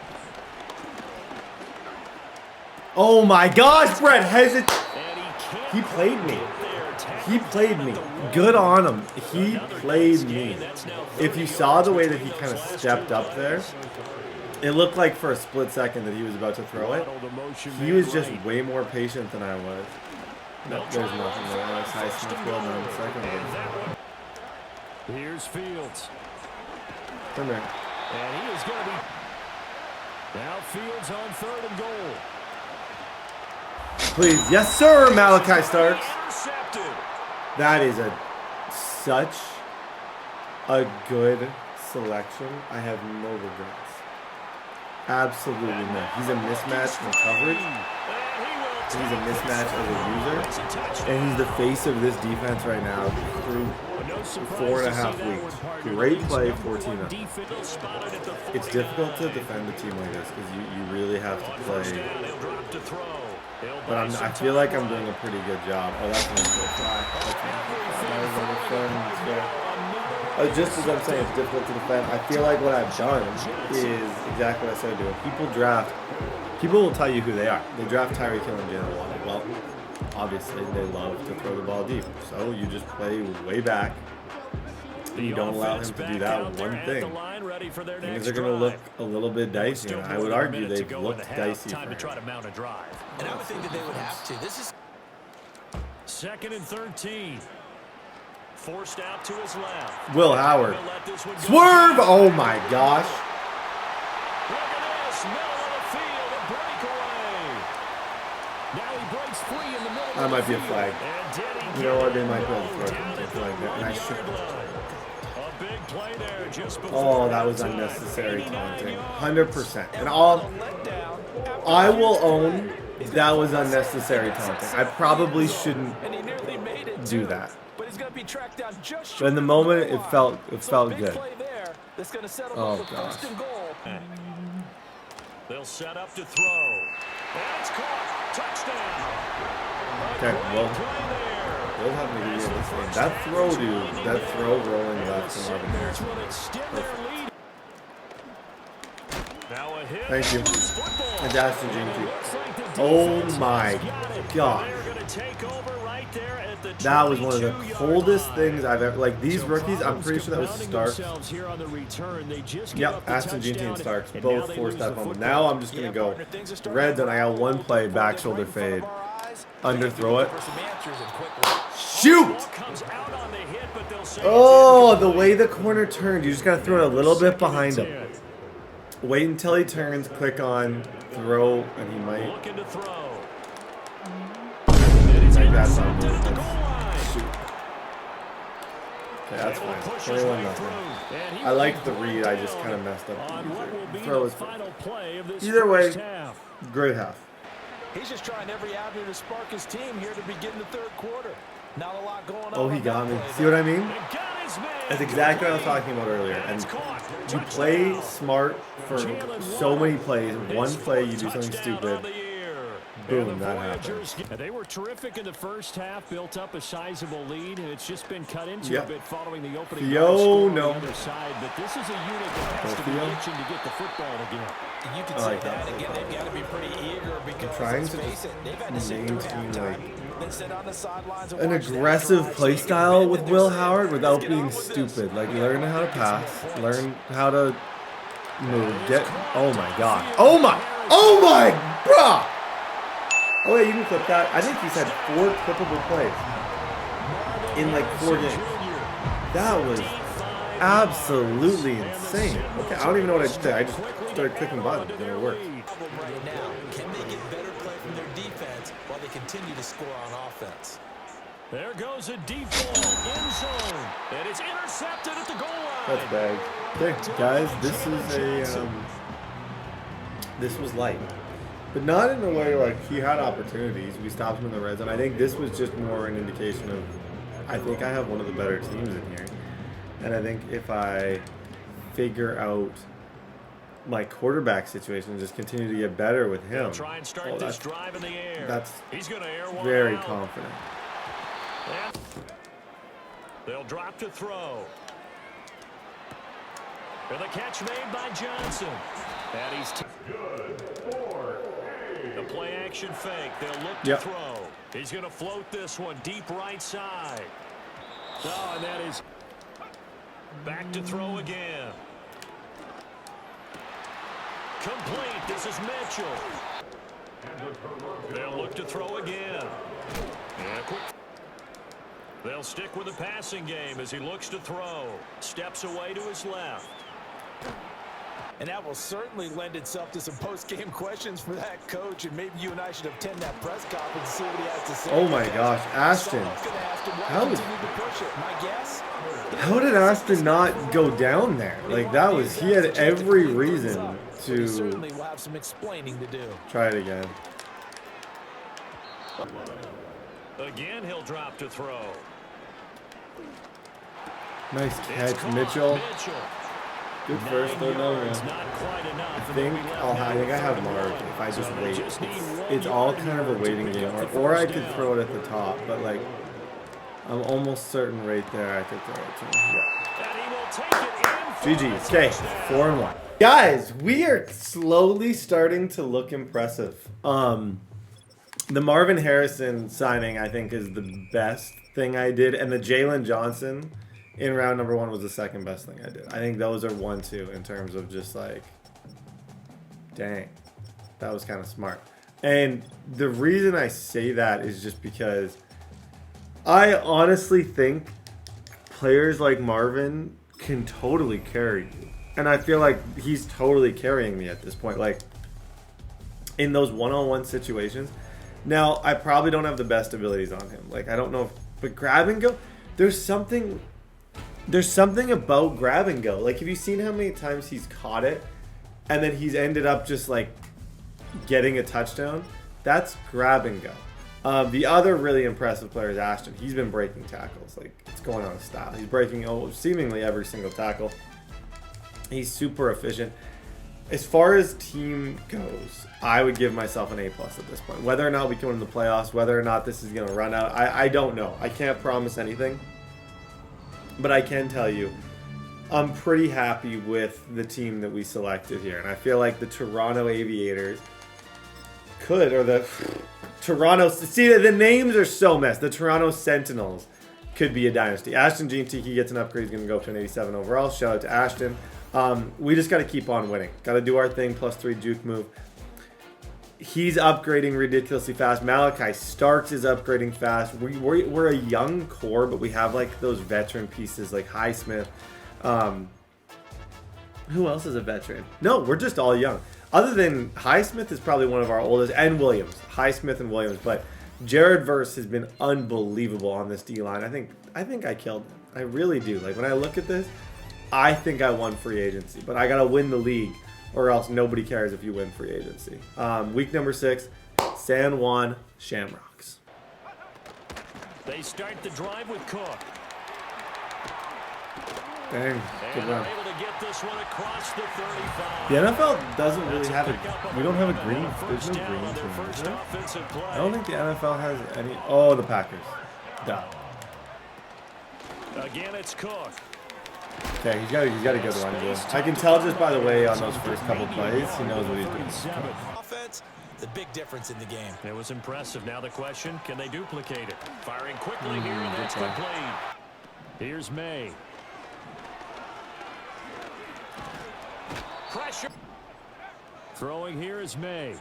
Oh my gosh, Brett he played me. He played me. Good on him. He played me. If you saw the way that he kind of stepped up there, it looked like for a split second that he was about to throw it. He was just way more patient than I was. No, there's nothing there. That's Highsmith well done. Second one. Here's Fields. Come here. And he is going to be. Now Fields on 3rd and goal. Please. Yes, sir, Malachi Starks. That is such a good selection. I have no regrets. Absolutely none. He's a mismatch in coverage. He's a mismatch as a user. And he's the face of this defense right now through 4.5 weeks. Great play, 14-0. It's difficult to defend a team like this because you really have to play. But I feel like I'm doing a pretty good job. Oh, that's an good fly. Just as I'm saying, it's difficult to defend. I feel like what I've done is exactly what I said to do. People will tell you who they are. They draft Tyreek Hill and Jalen Waddle. Well, obviously they love to throw the ball deep. So you just play way back. And you don't allow him to do that one thing. Things are going to look a little bit dicey. And I would argue they've looked dicey for him. And I would think that they would have to. This is 2nd and 13. Forced out to his left. Will Howard. Swerve! Oh my gosh. Look at this. Middle of the field. A breakaway. Now he breaks free in the middle. That might be a flag. You know what? They might be able to throw a flag there. And I should. A big play there just before. Oh, that was unnecessary taunting. 100%. And I will own that was unnecessary taunting. I probably shouldn't do that. But in the moment, it felt good. Oh gosh. They'll set up to throw. And it's caught. Touchdown. Okay, well, we'll have to give you this game. That throw, dude. That throw rolling left to Marvin Harrison. Perfect. Thank you. And Ashton Jeanty. Oh my god. That was one of the coldest things I've ever. Like these rookies, I'm pretty sure that was Starks. Yep, Ashton Jeanty and Starks both forced that fumble. Now I'm just gonna go red. Then I got one play, back shoulder fade, underthrow it. Shoot! Oh, the way the corner turned, you just gotta throw it a little bit behind him. Wait until he turns, click on throw, and he might. Like that's not good. Shoot. Okay, that's fine. 21-0. I liked the read. I just kind of messed up. The throw was either way. Great half. He's just trying every avenue to spark his team here to begin the third quarter. Not a lot going on. Oh, he got me. See what I mean? That's exactly what I was talking about earlier. And you play smart for so many plays. One play, you do something stupid. Boom, that happens. They were terrific in the first half, built up a sizable lead, and it's just been cut into a bit following the opening score on the other side. But this is a unit that has to be itching to get the football again. You can see that again. They've got to be pretty eager because trying let's to face it, they've had to sit through halftime. Then sit on the sidelines and an watch aggressive that play drive. style with Will Howard without Let's get being on with this. stupid. Like learn how to pass, learn how to move. Get. Oh my god. Oh my. Oh my. Bruh. Oh yeah, you can clip that. I think he's had 4 clippable plays in like 4 games. That was absolutely insane. Okay, I don't even know what I did. I just started clicking buttons and it worked. Right now, can they get better play from their defense while they continue to score on offense? There goes a deep ball in zone, and it's intercepted at the goal line. That's bad. Okay, guys, this is a this was light, but not in a way like he had opportunities. We stopped him in the red zone. I think this was just more an indication of I think I have one of the better teams in here, and I think if I figure out my quarterback situation and just continue to get better with him, Try and start this drive in the air. That's He's going to air one very out. confident. And they'll drop to throw. And the catch made by Johnson. And he's the play action fake. They'll look to throw. He's going to float this one deep right side. Oh, and that is back to throw again. Complete. This is Mitchell. They'll look to throw again. And quick. They'll stick with the passing game as he looks to throw. Steps away to his left. And that will certainly lend itself to some post-game questions for that coach. And maybe you and I should attend that press conference and see what he has to say. Oh my gosh, Ashton. How did Ashton not go down there? Like that was, he had every reason to certainly will have some explaining to do. Try it again. Again, he'll drop to throw. Nice catch, Mitchell. Good first though, no. I think I have Marv if I just wait. It's all kind of a waiting game, or I could throw it at the top, but like I'm almost certain right there I could throw it to him. Yeah. GG. Okay, 4-1. Guys, we are slowly starting to look impressive. The Marvin Harrison signing, I think, is the best thing I did, and the Jalen Johnson in round number 1 was the second best thing I did. I think those are 1-2 in terms of just like, dang, that was kind of smart. And the reason I say that is just because I honestly think players like Marvin can totally carry you. And I feel like he's totally carrying me at this point. Like, in those one-on-one situations. Now, I probably don't have the best abilities on him. Like, I don't know if... But grab and go... There's something about grab and go. Like, have you seen how many times he's caught it? And then he's ended up just, like, getting a touchdown? That's grab and go. The other really impressive player is Ashton. He's been breaking tackles. Like, it's going on his style. He's breaking seemingly every single tackle. He's super efficient. As far as team goes, I would give myself an A+ at this point. Whether or not we can win the playoffs, whether or not this is going to run out, I don't know. I can't promise anything. But I can tell you, I'm pretty happy with the team that we selected here. And I feel like the Toronto Aviators could, or the Toronto... See, the names are so messed. The Toronto Sentinels could be a dynasty. Ashton Jean Tiki gets an upgrade. He's going to go up to an 87 overall. Shout out to Ashton. We just got to keep on winning. Got to do our thing. +3 juke move. He's upgrading ridiculously fast. Malachi Starks is upgrading fast. We're a young core, but we have like those veteran pieces like Highsmith. Who else is a veteran? No, we're just all young. other than Highsmith is probably one of our oldest, and Williams. Highsmith and Williams, but Jared Verse has been unbelievable on this D-line. I think I killed him. I really do. Like, when I look at this, I think I won free agency, but I got to win the league, or else nobody cares if you win free agency. Week number 6, San Juan Shamrocks. They start the drive with Cook. Dang, good run. Able to get this one across the 35. The NFL doesn't really have a. We don't have a green. There's no green team, is there? I don't think the NFL has any. Oh, the Packers. Duh. Again, it's Cook. Okay, he's got a good run game. I can tell just by the way on those first couple plays, he knows what he's doing. Offense, the big difference in the game. It was impressive. Now the question, can they duplicate it? Firing quickly here, and that's complete. Here's May. Pressure. Throwing here is May.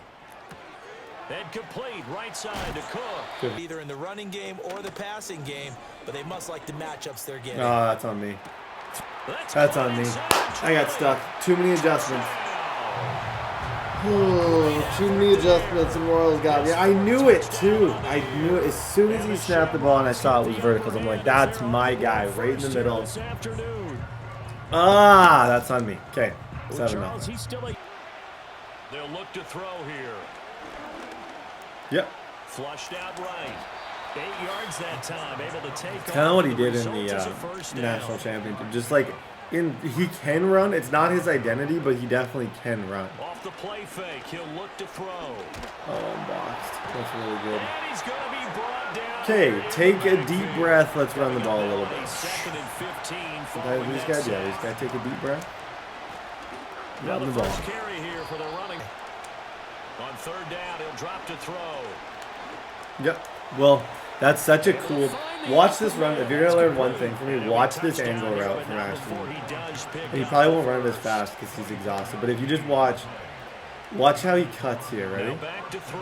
And complete, right side to Cook. Either in the running game or the passing game, but they must like the matchups they're getting. Oh, that's on me. That's on me. I got stuck. Too many adjustments. Oh, too many adjustments and Royals got me. I knew it too. I knew it. As soon as he snapped the ball and I saw it was verticals, I'm like, that's my guy right in the middle. Ah, that's on me. Okay. 7-0. They'll look to throw here. Yep. Flushed out right. 8 yards that time. Able to take kind of what he did in the national championship. Just like he can run. It's not his identity, but he definitely can run. Off the play fake, he'll look to throw. Oh, unboxed. That's really good. And he's going to be brought down. Okay, take a deep breath. Let's run the ball a little bit. Second and 15. These guys, yeah, these guys take a deep breath. Now the first carry here for the running. On third down, he'll drop to throw. Yep. Well, that's such a cool. Watch this run. If you're gonna learn one thing from me, watch this angle route from Ashton. And he probably won't run it as fast because he's exhausted. But if you just watch how he cuts here. Ready? Back to throw.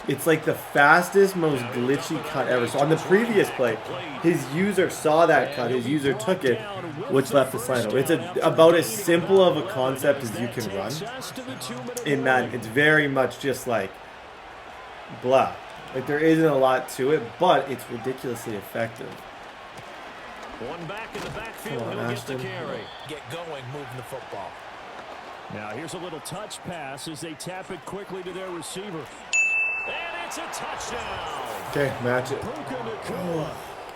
It's like the fastest, most glitchy cut ever. So on the previous play, his user saw that cut. His user took it, which left the slant over. It's about as simple of a concept as you can run. In that, it's very much just like blah. Like there isn't a lot to it, but it's ridiculously effective. One back in the backfield. Come on, Ashton. Get going, moving the football. Now here's a little touch pass as they tap it quickly to their receiver. And it's a touchdown. Okay, match it.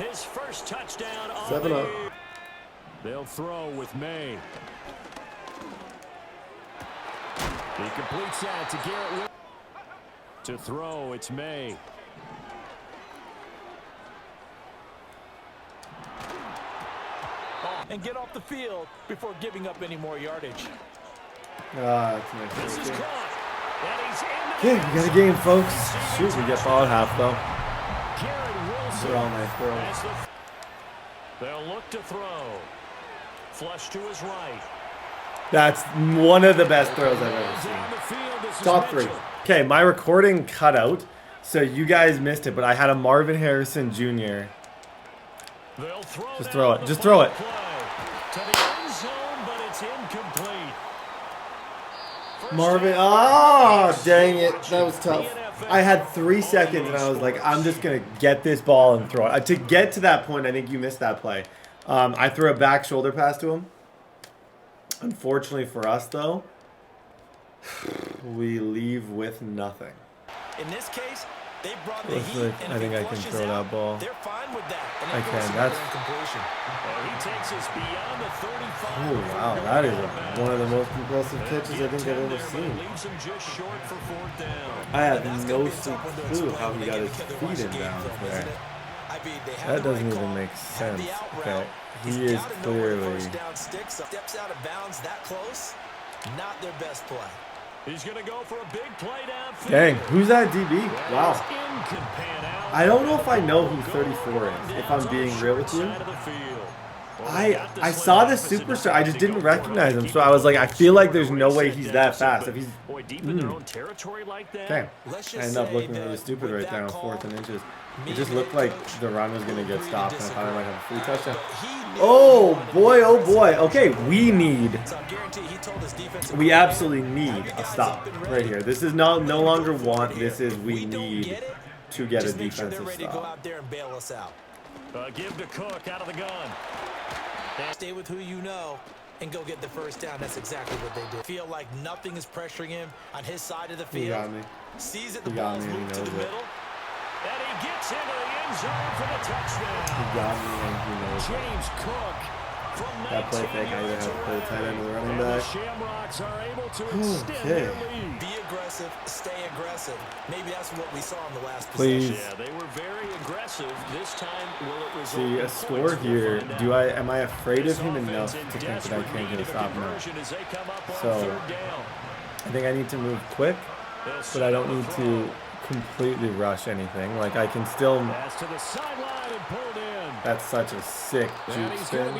His first touchdown. 7-0. They'll throw with May. He completes that to Garrett. To throw, it's May. And get off the field before giving up any more yardage. Ah, that's nice. This is caught. Okay, we got a game, folks. Shoot, we get ball at half, though. Garrett Wilson. They're all nice throws. They'll look to throw. Flush to his right. That's one of the best throws I've ever seen. Top 3. Okay, my recording cut out, so you guys missed it, but I had a Marvin Harrison Jr. Just throw it. Just throw it. To the end zone, but it's incomplete. Marvin, oh, dang it. That was tough. I had 3 seconds, and I was like, I'm just going to get this ball and throw it. To get to that point, I think you missed that play. I threw a back shoulder pass to him. Unfortunately for us, though, we leave with nothing. In this case, they brought the heat, and I think I can throw that ball. They're fine with that. I can. That's. He takes us beyond the 35. Oh wow, that is one of the most impressive catches I think I've ever seen. Leaves him just short for fourth down. I have no clue how he got his feet in bounds there. That doesn't even make sense. Okay, he is clearly. Steps out of bounds that close. Not their best play. He's going to go for a big play downfield. Dang, who's that DB? Wow. I don't know if I know who 34 is, if I'm being real with you. I saw this superstar. I just didn't recognize him. So I was like, I feel like there's no way he's that fast. If he's okay. I ended up looking really stupid right there on 4th and inches. It just looked like the run was gonna get stopped, and I thought I might have a free touchdown. Oh boy, oh boy. Okay, we absolutely need a stop right here. This is no longer want. This is we need to get a defensive stop. Give to Cook out of the gun. Stay with who you know and go get the first down. That's exactly what they did. Feel like nothing is pressuring him on his side of the field. He got me. Sees that the ball's moved to the middle. And he gets into the end zone for the touchdown. He got me and he knows it. James Cook from That play fake, I either have to play the tight end or the running back. Shamrocks are able to extend their lead. Be aggressive, stay aggressive. Maybe that's what we saw in the last Please. possession. Yeah, they were very aggressive. This time, will it result See, a score here. Am I afraid of him enough to think that I can't get a stop now? So, I think I need to move quick, but I don't need to completely rush anything. Like, I can still... That's such a sick juke spin.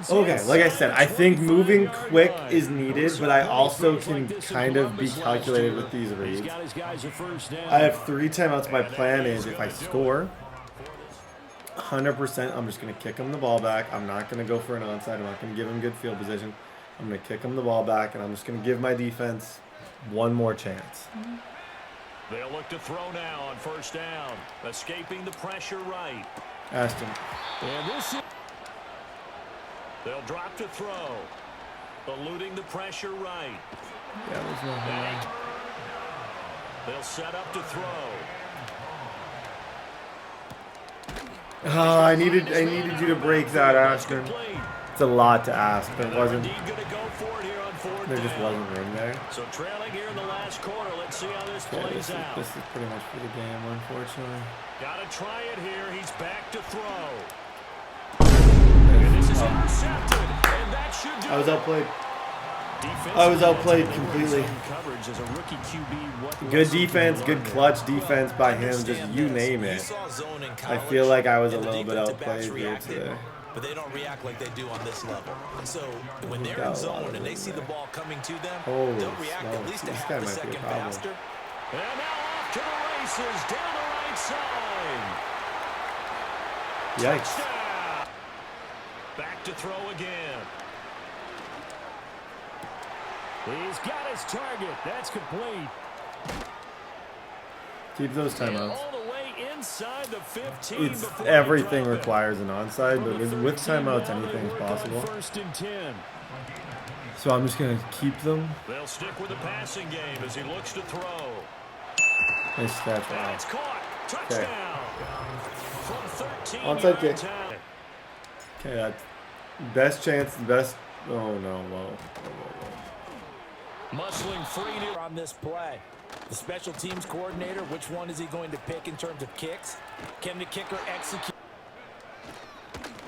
Okay, like I said, I think moving quick is needed, but I also can kind of be calculated with these reads. I have 3 timeouts. My plan is if I score 100%, I'm just going to kick him the ball back. I'm not going to go for an onside. I'm not going to give him good field position. I'm going to kick him the ball back, and I'm just going to give my defense one more chance. They'll look to throw now on first down. Escaping the pressure right. Ashton. And this is... They'll drop to throw. Eluding the pressure right. Yeah, there's no hand. They'll set up to throw. Oh, I needed you to break that, Ashton. It's a lot to ask. There just wasn't room there. So trailing here in the last quarter. Let's see how this plays out. This is pretty much for the game, unfortunately. Gotta try it here. He's back to throw. And this is intercepted. And that should do I was outplayed. I was outplayed completely. Good defense, good clutch defense by him, just you name it. I feel like I was a little bit outplayed here today. But they don't react like they do on this level. And so when they're in zone and they see the ball coming to them, they'll react at least a half a second faster. And now off to the races down the right side. Yikes. Touchdown. Back to throw again. He's got his target. That's complete. Keep those timeouts. All the way inside the 15. It's everything requires an onside, but with timeouts, anything is possible. First and 10. So I'm just gonna keep them. They'll stick with the passing game as he looks to throw. Nice catch. That's caught. Touchdown. From 13. Onside kick. Okay, that's best chance, best. Oh no, whoa. Muscling free on this play. The special teams coordinator, which one is he going to pick in terms of kicks? Can the kicker execute?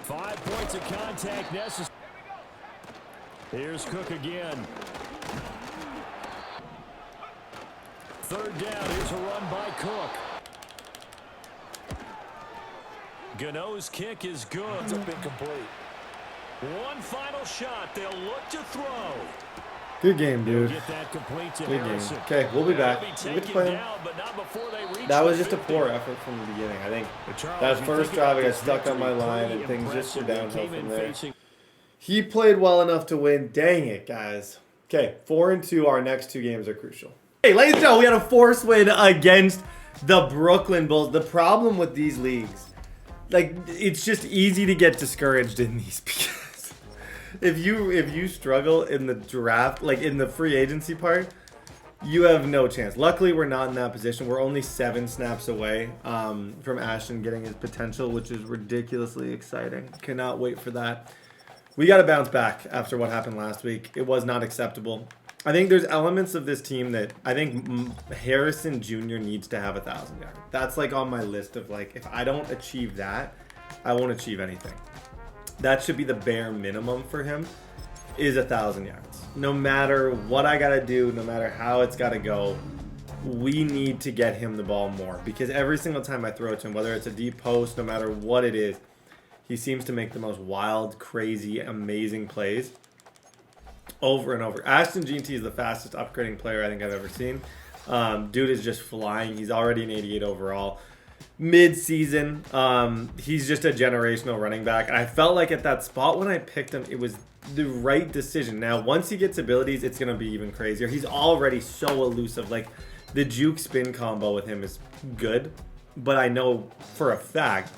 5 points of contact necessary. Here's Cook again. Third down. Here's a run by Cook. Gano's kick is good. It's up incomplete. One final shot. They'll look to throw. Good game, dude. Get that complete to Good game. Harrison. Okay, we'll be back. We'll get to play them. Down, but not before they reach That was the just a 50. poor effort from the beginning. I think that first drive I got stuck on my line and things just were downhill from there. He played well enough to win. Dang it, guys. Okay, 4-2. Our next 2 games are crucial. Hey, ladies and gentlemen, we had a forced win against the Brooklyn Bulls. The problem with these leagues, like, it's just easy to get discouraged in these because if you struggle in the draft, like in the free agency part, you have no chance. Luckily, we're not in that position. We're only 7 snaps away from Ashton getting his potential, which is ridiculously exciting. Cannot wait for that. We got to bounce back after what happened last week. It was not acceptable. I think there's elements of this team that I think Harrison Jr. needs to have 1,000 yards. That's like on my list of like, if I don't achieve that, I won't achieve anything. That should be the bare minimum for him, is 1,000 yards. No matter what I got to do, no matter how it's got to go, we need to get him the ball more. Because every single time I throw it to him, whether it's a deep post, no matter what it is, He seems to make the most wild, crazy, amazing plays over and over. Ashton GT is the fastest upgrading player I think I've ever seen. Dude is just flying. He's already an 88 overall. Mid-season, he's just a generational running back. And I felt like at that spot when I picked him, it was the right decision. Now, once he gets abilities, it's going to be even crazier. He's already so elusive. Like, the juke spin combo with him is good. But I know for a fact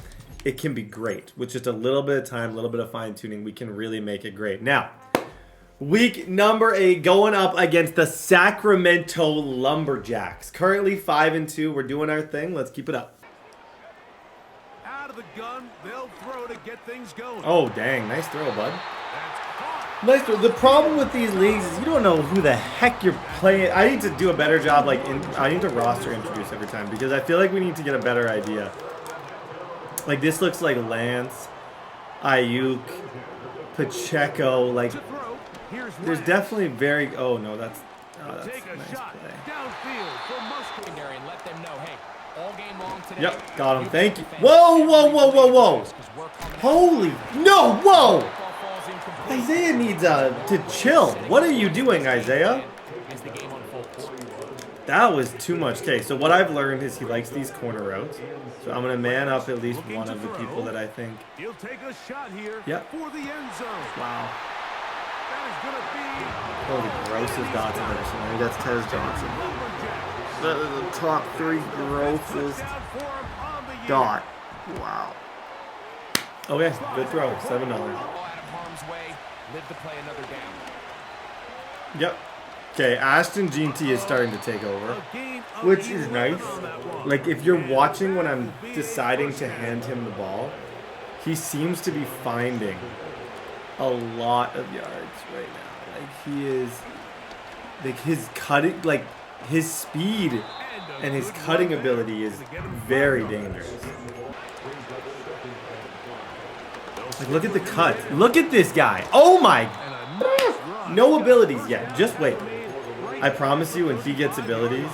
it can be great. With just a little bit of time, a little bit of fine-tuning, we can really make it great. Now, week number 8 going up against the Sacramento Lumberjacks. Currently 5-2. We're doing our thing. Let's keep it up. Out of the gun, they'll throw to get things going. Oh, dang. Nice throw, bud. Nice throw. The problem with these leagues is you don't know who the heck you're playing. I need to do a better job. Like, I need to roster introduce every time because I feel like we need to get a better idea. Like, this looks like Lance, Ayuk, Pacheco. Like, there's definitely very... Oh, no, that's a nice play. And let them know, hey, all game long today. Yep, got him. Thank you. Whoa, whoa, whoa, whoa, whoa. Holy... No, whoa! Isaiah needs to chill. What are you doing, Isaiah? That was too much. Okay, so what I've learned is he likes these corner routes. So I'm going to man up at least one of the people that I think... He'll take a shot here for the end zone. Wow. That is going to be... Oh, the grossest dots I've ever seen. I think that's Tez Johnson. That is the top 3 grossest dot. Wow. Okay, good throw. $7. Live to play another down. Yep. Okay, Ashton GT is starting to take over, which is nice. Like, if you're watching when I'm deciding to hand him the ball, he seems to be finding a lot of yards right now. Like, he is... Like, his cutting... Like, his speed and his cutting ability is very dangerous. Like, look at the cut. Look at this guy. Oh my... No abilities yet. Just wait. I promise you, when he gets abilities...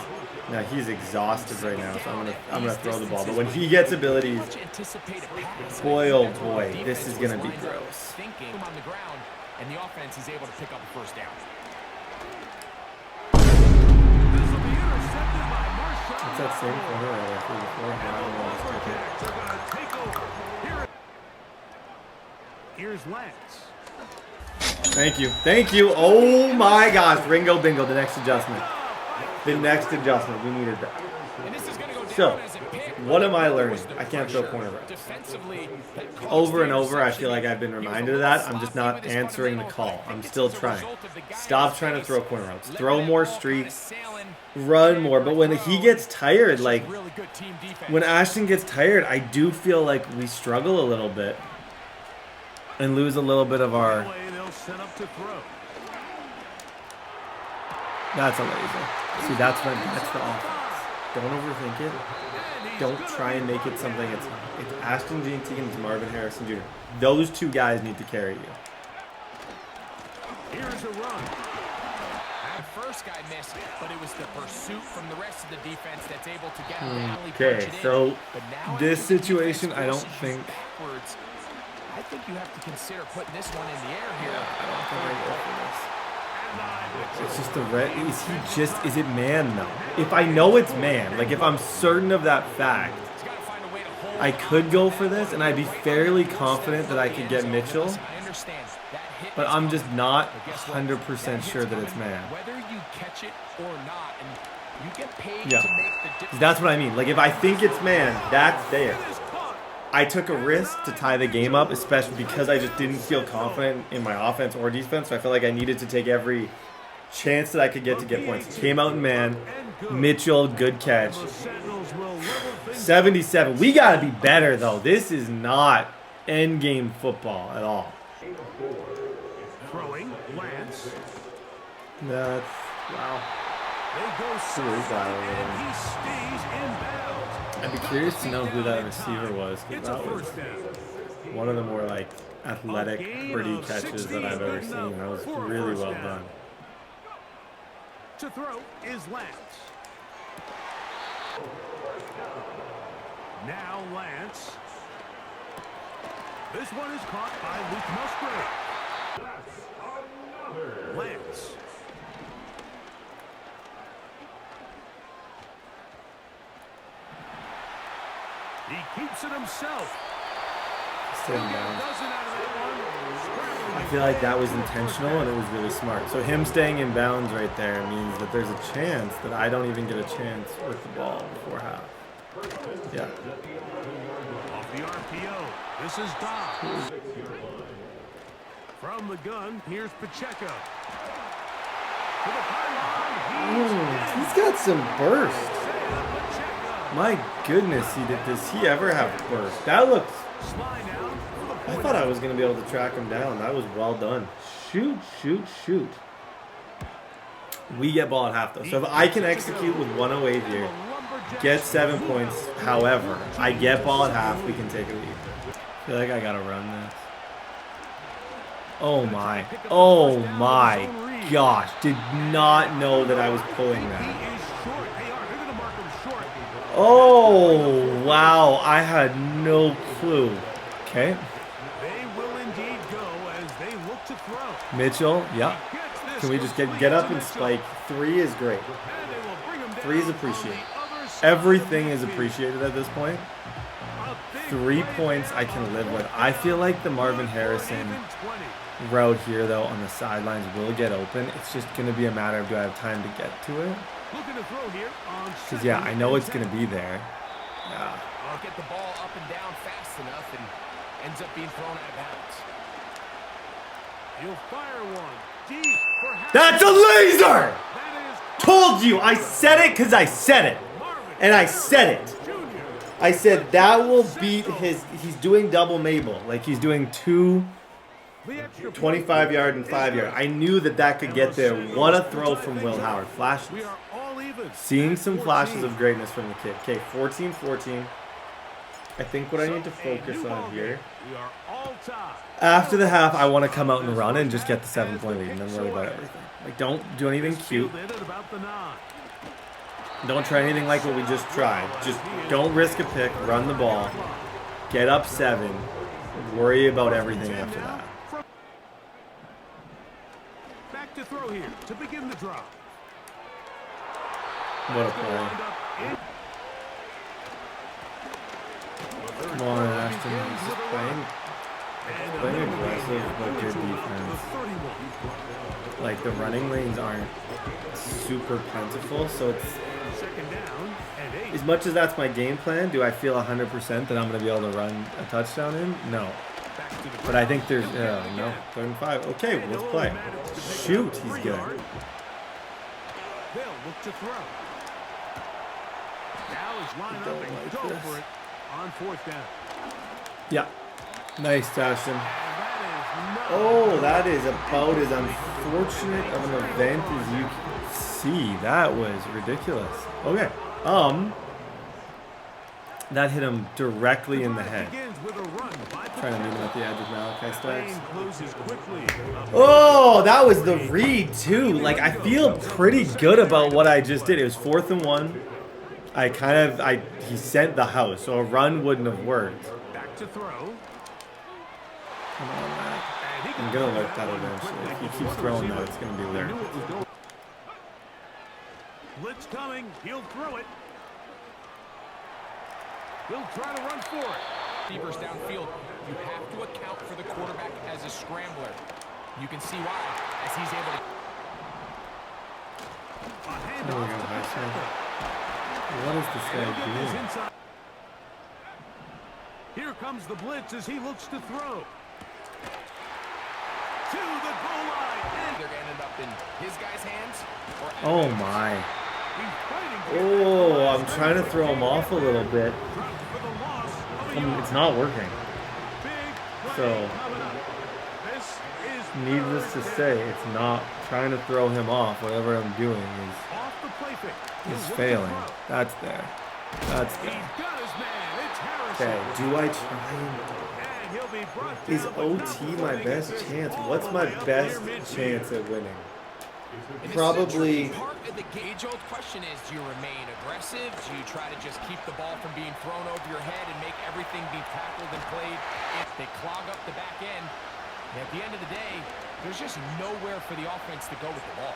Now, he's exhausted right now, so I'm gonna throw the ball. But when he gets abilities... Boy, oh boy, this is going to be gross. On the ground, and the offense is able to pick up a first down. It's that same corner I threw before. I don't know. Let's take it. Here's Lance. Thank you. Thank you. Oh my gosh. Ringo bingo. The next adjustment. The next adjustment. We needed that. So, what am I learning? I can't throw corner routes. Over and over, I feel like I've been reminded of that. I'm just not answering the call. I'm still trying. Stop trying to throw corner routes. Throw more streaks. Run more. But when he gets tired, like, when Ashton gets tired, I do feel like we struggle a little bit. And lose a little bit of our... That's a laser. See, that's the offense. Don't overthink it. Don't try and make it something it's not. It's Ashton GT and it's Marvin Harrison Jr. Those two guys need to carry you. Here's a run. The first guy missed, but it was the pursuit from the rest of the defense that's able to get him. Okay, so this situation, I don't think... I think you have to consider putting this one in the air here. Yeah, I don't think I go for this. It's just the red. Is it man though? If I know it's man, like if I'm certain of that fact, I could go for this and I'd be fairly confident that I could get Mitchell. But I'm just not 100% sure that it's man. Whether you catch it or not, and you get paid to make the difference. That's what I mean. Like if I think it's man, that's there. I took a risk to tie the game up, especially because I just didn't feel confident in my offense or defense. So I felt like I needed to take every chance that I could get to get points. Came out in man. Mitchell, good catch. 77. We got to be better, though. This is not endgame football at all. Throwing, Lance. That's... Wow. They go south, and he stays inbounds. I'd be curious to know who that receiver was, because that was one of the more like athletic, pretty catches that I've ever seen. That was really well done. To throw is Lance. Now Lance. This one is caught by Luke Musgrave. Lance. He keeps it himself. Sitting down. I feel like that was intentional and it was really smart. So him staying in bounds right there means that there's a chance that I don't even get a chance with the ball before half. Yeah. Off the RPO. This is Dobbs. From the gun, here's Pacheco. To the pylon. He's got some burst. My goodness, does he ever have burst? That looks... I thought I was going to be able to track him down. That was well done. Shoot, shoot, shoot. We get ball at half, though. So if I can execute with 108 here, get 7 points, however, I get ball at half, we can take a lead. I feel like I got to run this. Oh, my. Oh, my gosh. Did not know that I was pulling that. Oh, wow. I had no clue. Okay. They will indeed go as they look to throw. Mitchell, yeah. Can we just get up and spike? 3 is great. 3 is appreciated. Everything is appreciated at this point. 3 points I can live with. I feel like the Marvin Harrison route here, though, on the sidelines will get open. It's just going to be a matter of do I have time to get to it? Because, yeah, I know it's going to be there. Yeah. I'll get the ball up and down fast enough and ends up being thrown out of bounds. He'll fire one deep for half. That's a laser! Told you. I said it because I said it. And I said it. I said that will beat his... He's doing double Mabel. Like he's doing 2 25-yard and 5-yard. I knew that could get there. What a throw from Will Howard. Flashes. Seeing some flashes of greatness from the kid. Okay, 14-14. I think what I need to focus on here. After the half, I want to come out and run and just get the 7-point lead and then worry about everything. Like, don't do anything cute. Don't try anything like what we just tried. Just don't risk a pick. Run the ball. Get up 7. Worry about everything after that. Back to throw here to begin the drop. What a play. Come on, Ashton. He's just playing aggressive, but good defense. Like, the running lanes aren't super plentiful, so it's... As much as that's my game plan, do I feel 100% that I'm going to be able to run a touchdown in? No. But I think there's... no. 3rd and 5. Okay, let's play. Shoot, he's good. They'll look to throw. Now is line up and go for it on 4th down. Yeah. Nice, Ashton. Oh, that is about as unfortunate of an event as you can see. That was ridiculous. Okay. That hit him directly in the head. Trying to meet him at the edge of Malachi Starks. Oh, that was the read too. Like, I feel pretty good about what I just did. It was 4th and 1. He sent the house, so a run wouldn't have worked. Back to throw. Come on, Matt. I'm gonna lurk that eventually. If he keeps throwing that, it's gonna be lurked. Blitz coming. He'll throw it. He'll try to run for it. Receivers downfield, you have to account for the quarterback as a scrambler. You can see why, as he's able to... What is this guy doing? Here comes the blitz as he looks to throw. To the goal line. They're going to end up in his guy's hands. Oh my. Oh, I'm trying to throw him off a little bit. It's not working. So, needless to say, it's not trying to throw him off. Whatever I'm doing is failing. That's there. That's there. Okay, do I try? Is OT my best chance? What's my best chance at winning? Probably. Part of the age-old question is, do you remain aggressive? Do you try to just keep the ball from being thrown over your head and make everything be tackled and played? If they clog up the back end, at the end of the day, there's just nowhere for the offense to go with the ball.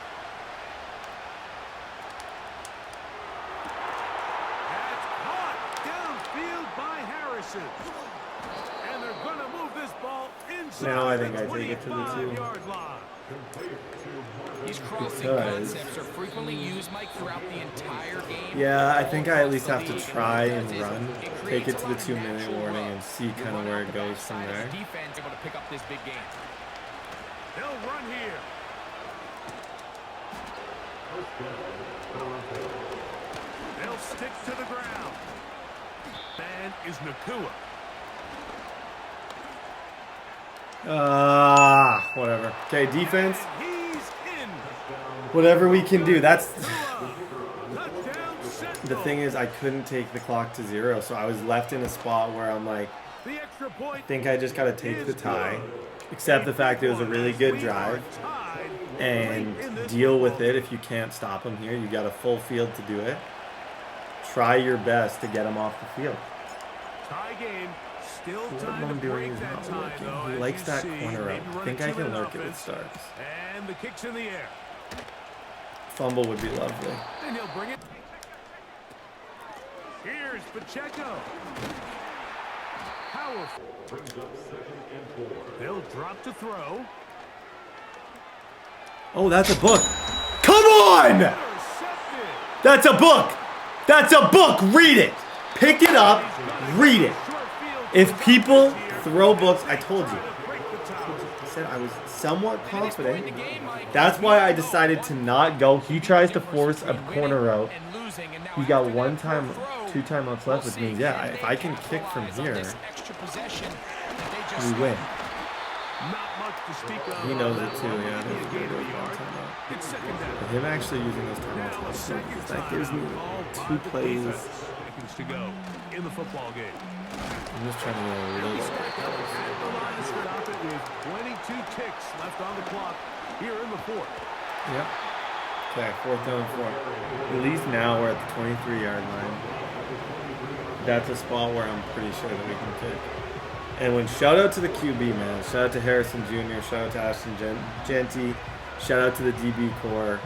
That's caught downfield by Harrison. And they're going to move this ball inside. Now I think I take it to the 25-yard line. These crossing concepts are frequently used, Mike, throughout the entire game. Yeah, I think I at least have to try and run, take it to the 2-minute warning, and see kind of where it goes from there. Defense able to pick up this big game. They'll run here. They'll stick to the ground. Man is Nakua. Whatever. Okay, defense. Whatever we can do. That's the thing is I couldn't take the clock to 0, so I was left in a spot where I'm like, I think I just got to take the tie, accept the fact it was a really good drive, and deal with it. If you can't stop them here, you got a full field to do it. Try your best to get them off the field. Tie game. Still What I'm doing is not working. He likes that corner up. I think I can lurk it with Starks. And the kick's in the air. Fumble would be lovely. And he'll bring it. Here's Pacheco. Powerful. They'll drop to throw. Oh, that's a book. Come on! That's a book. That's a book. Read it. Pick it up. Read it. If people throw books, I told you. I said I was somewhat confident. That's why I decided to not go. He tries to force a corner route. He's got 2 timeouts left, which means, yeah, if I can kick from here, we win. He knows it too, yeah. But him actually using those timeouts, that gives me 2 plays. To go in the football game. I'm just trying to go a little bit. Stop it with 22 ticks left on the clock here in the 4th. Yep. Okay, 4th down and 4. At least now we're at the 23-yard line. That's a spot where I'm pretty sure that we can kick. And when shout out to the QB, man. Shout out to Harrison Jr. Shout out to Ashton Genty. Shout out to the DB core.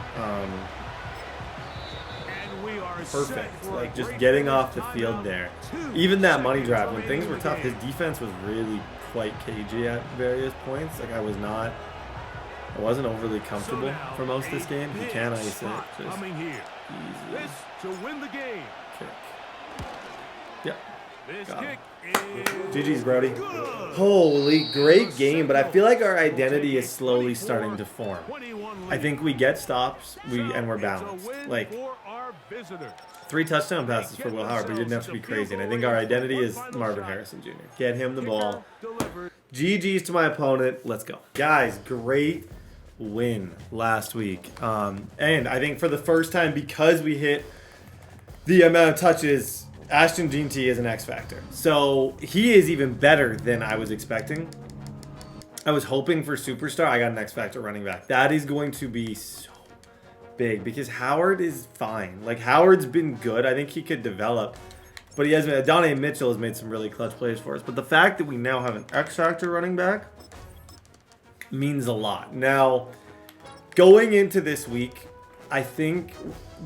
Perfect. Like just getting off the field there. Even that money drive, when things were tough, his defense was really quite cagey at various points. Like I wasn't overly comfortable for most of this game. He can ice it. Just easy. To win the game. Kick. Yep. Got him. GG's, Brody. Holy, great game, but I feel like our identity is slowly starting to form. I think we get stops, and we're balanced. Like 3 touchdown passes for Will Howard, but he didn't have to be crazy. And I think our identity is Marvin Harrison Jr. Get him the ball. GG's to my opponent. Let's go. Guys, great win last week. And I think for the first time, because we hit the amount of touches, Ashton Genty is an X factor. So he is even better than I was expecting. I was hoping for superstar. I got an X factor running back. That is going to be so big because Howard is fine. Like Howard's been good. I think he could develop. But he has been, Adonai Mitchell has made some really clutch plays for us. But the fact that we now have an X factor running back means a lot. Now, going into this week, I think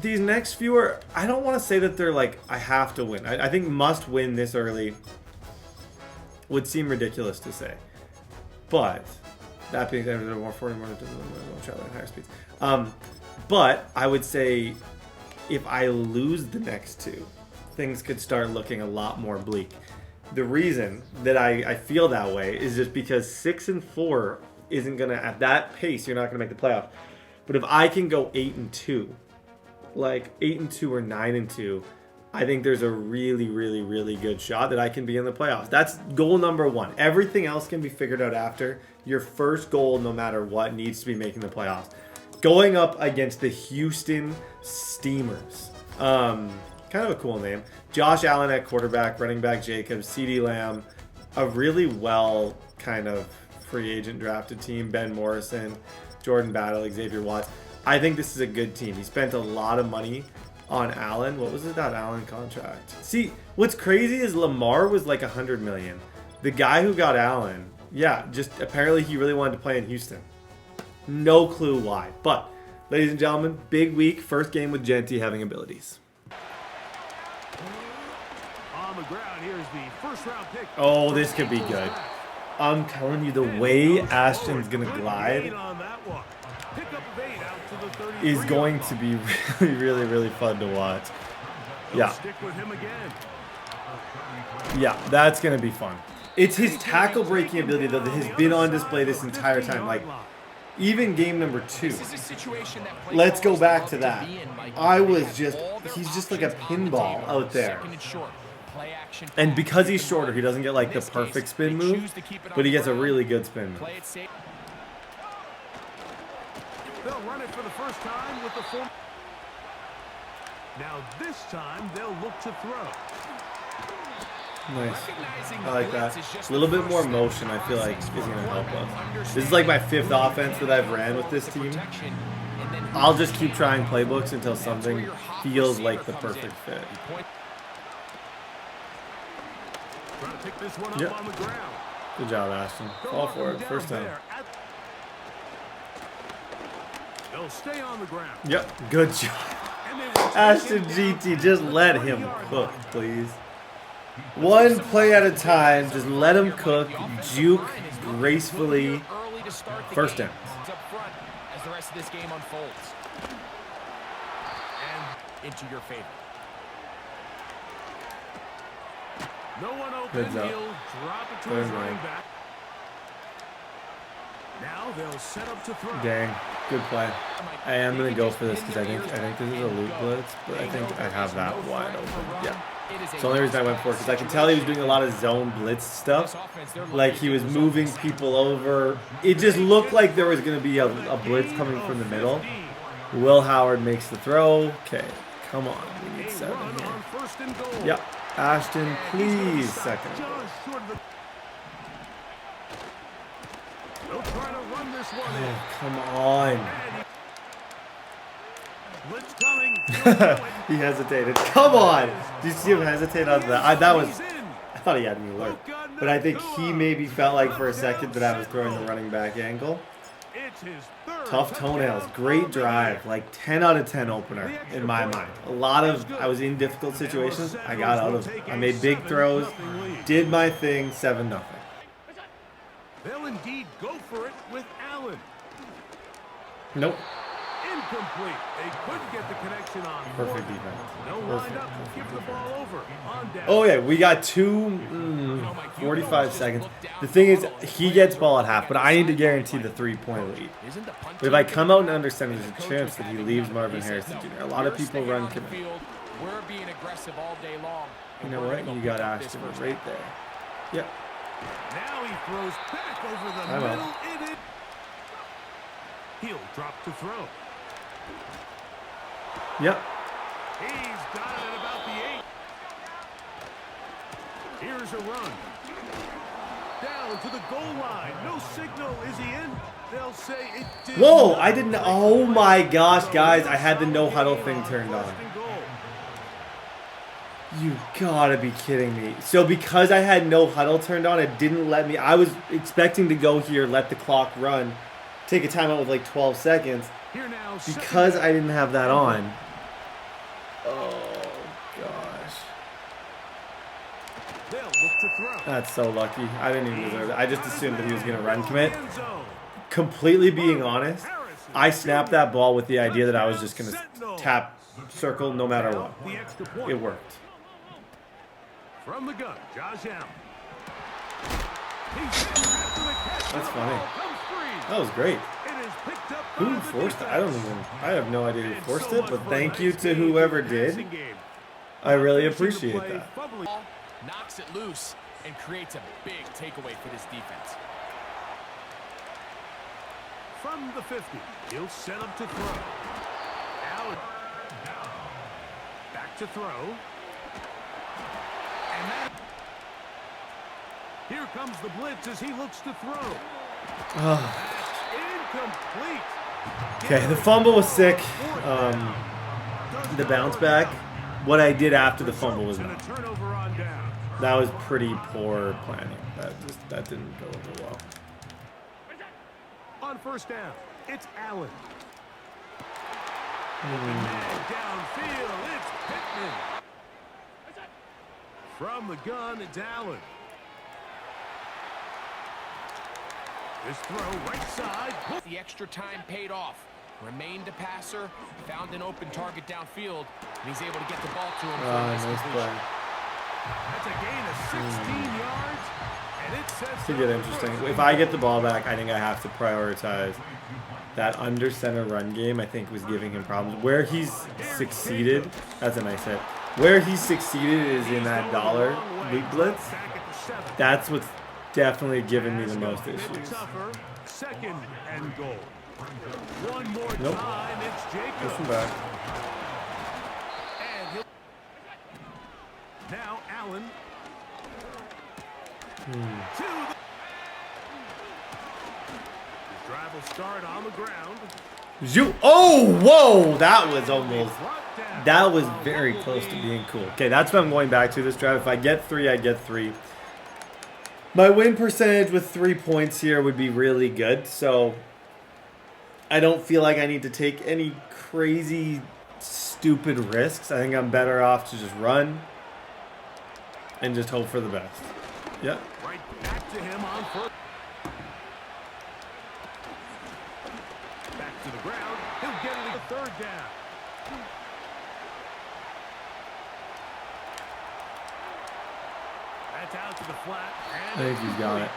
these next few are, I don't want to say that they're like, I have to win. I think must win this early would seem ridiculous to say. But, that being said, there are more 40 more higher speeds. But I would say if I lose the next 2, things could start looking a lot more bleak. The reason that I feel that way is just because 6-4 isn't going to, at that pace, you're not going to make the playoffs. But if I can go 8-2, like 8-2 or 9-2, I think there's a really, really, really good shot that I can be in the playoffs. That's goal number 1. Everything else can be figured out after. Your first goal, no matter what, needs to be making the playoffs. Going up against the Houston Steamers. Kind of a cool name. Josh Allen at quarterback, running back Jacobs, CeeDee Lamb. A really well kind of free agent drafted team. Ben Morrison, Jordan Battle, Xavier Watts. I think this is a good team. He spent a lot of money on Allen. What was that Allen contract? See, what's crazy is Lamar was like $100 million. The guy who got Allen, yeah, just apparently he really wanted to play in Houston. No clue why. But, ladies and gentlemen, big week. First game with Genty having abilities. On the ground, here's the first-round pick. Oh, this could be good. I'm telling you, the way Ashton's going to glide is going to be really, really, really fun to watch. Yeah. Yeah, that's going to be fun. It's his tackle breaking ability, though, that has been on display this entire time. Like, even game number 2. Let's go back to that. He's just like a pinball out there. And because he's shorter, he doesn't get like the perfect spin move, but he gets a really good spin move. They'll run it for the first time with the full. Now this time they'll look to throw. Nice. I like that. A little bit more motion, I feel like, is going to help us. This is like my 5th offense that I've ran with this team. I'll just keep trying playbooks until something feels like the perfect fit. Trying to pick this one up Yep. on the ground. Good job, Ashton. Fall for it. First time. They'll stay on the ground. Yep. Good job. Ashton GT, just let him cook, please. One play at a time. Just let him cook. Juke gracefully. First down. As the rest of this game unfolds. And into your favor. No one open. Heads up. He'll drop it to his running back. Now they'll set up to throw. Dang, good play. I am gonna go for this because I think this is a loop blitz, but I think I have that wide open. Yeah. It's the only reason I went for it because I could tell he was doing a lot of zone blitz stuff. Like he was moving people over. It just looked like there was gonna be a blitz coming from the middle. Will Howard makes the throw. Okay, come on, we need 7 here. Yep. Ashton, please, second. Oh, come on. He hesitated. Come on. Do you see him hesitate on that? I thought he had me alert. But I think he maybe felt like for a second that I was throwing the running back angle. Tough toenails. Great drive. Like 10 out of 10 opener in my mind. I was in difficult situations. I got out of it. I made big throws. Did my thing. 7-0. They'll indeed go for it with Allen. Nope. Incomplete. They couldn't get the connection on. Perfect defense. No wind up. Give the ball over. On down. Oh yeah, we got 45 seconds. The thing is, he gets ball at half, but I need to guarantee the 3-point lead. But if I come out and understand there's a chance that he leaves Marvin Harrison Jr. A lot of people run commit. We're being aggressive all day long. You know what? You got Ashton right there. Yep. Now he throws back over the middle. He'll drop to throw. Yep. He's got it at about the 8. Here's a run. Down to the goal line. No signal. Is he in? They'll say it did. Whoa, I didn't. Oh my gosh, guys. I had the no huddle thing turned on. You gotta be kidding me. So because I had no huddle turned on, it didn't let me. I was expecting to go here, let the clock run, take a timeout with like 12 seconds. Because I didn't have that on. Oh, gosh. That's so lucky. I didn't even deserve it. I just assumed that he was going to run commit. Completely being honest, I snapped that ball with the idea that I was just going to tap circle no matter what. It worked. From the gun, Josh Allen. That's funny. That was great. Who forced it? I have no idea who forced it, but thank you to whoever did. I really appreciate that. Knocks it loose and creates a big takeaway for this defense. From the 50, he'll set up to throw. Allen. Back to throw. And then here comes the blitz as he looks to throw. Incomplete. Okay, the fumble was sick. The bounce back. What I did after the fumble was not. That was pretty poor planning. That didn't go over well. On first down, it's Allen. Downfield, it's Pittman. From the gun, it's Allen. This throw right side. The extra time paid off. Remained a passer, found an open target downfield, and he's able to get the ball to him. Nice play. That's a gain of 16 yards, and it says To get interesting. If I get the ball back, I think I have to prioritize that under center run game. I think was giving him problems. Where he's succeeded, that's a nice hit. Where he's succeeded is in that dollar league blitz. That's what's definitely given me the most issues. Second and goal. One more Nope. time, it's Jacobs. Push him back. And now Allen. His drive will start on the ground. Oh, whoa! That was almost. That was very close to being cool. Okay, that's what I'm going back to this drive. If I get 3, I get 3. My win percentage with 3 points here would be really good. So I don't feel like I need to take any crazy, stupid risks. I think I'm better off to just run and just hope for the best. Yeah. Right back to him on first. Back to the ground. He'll get it a third down. That's out to the flat. I think he's got it.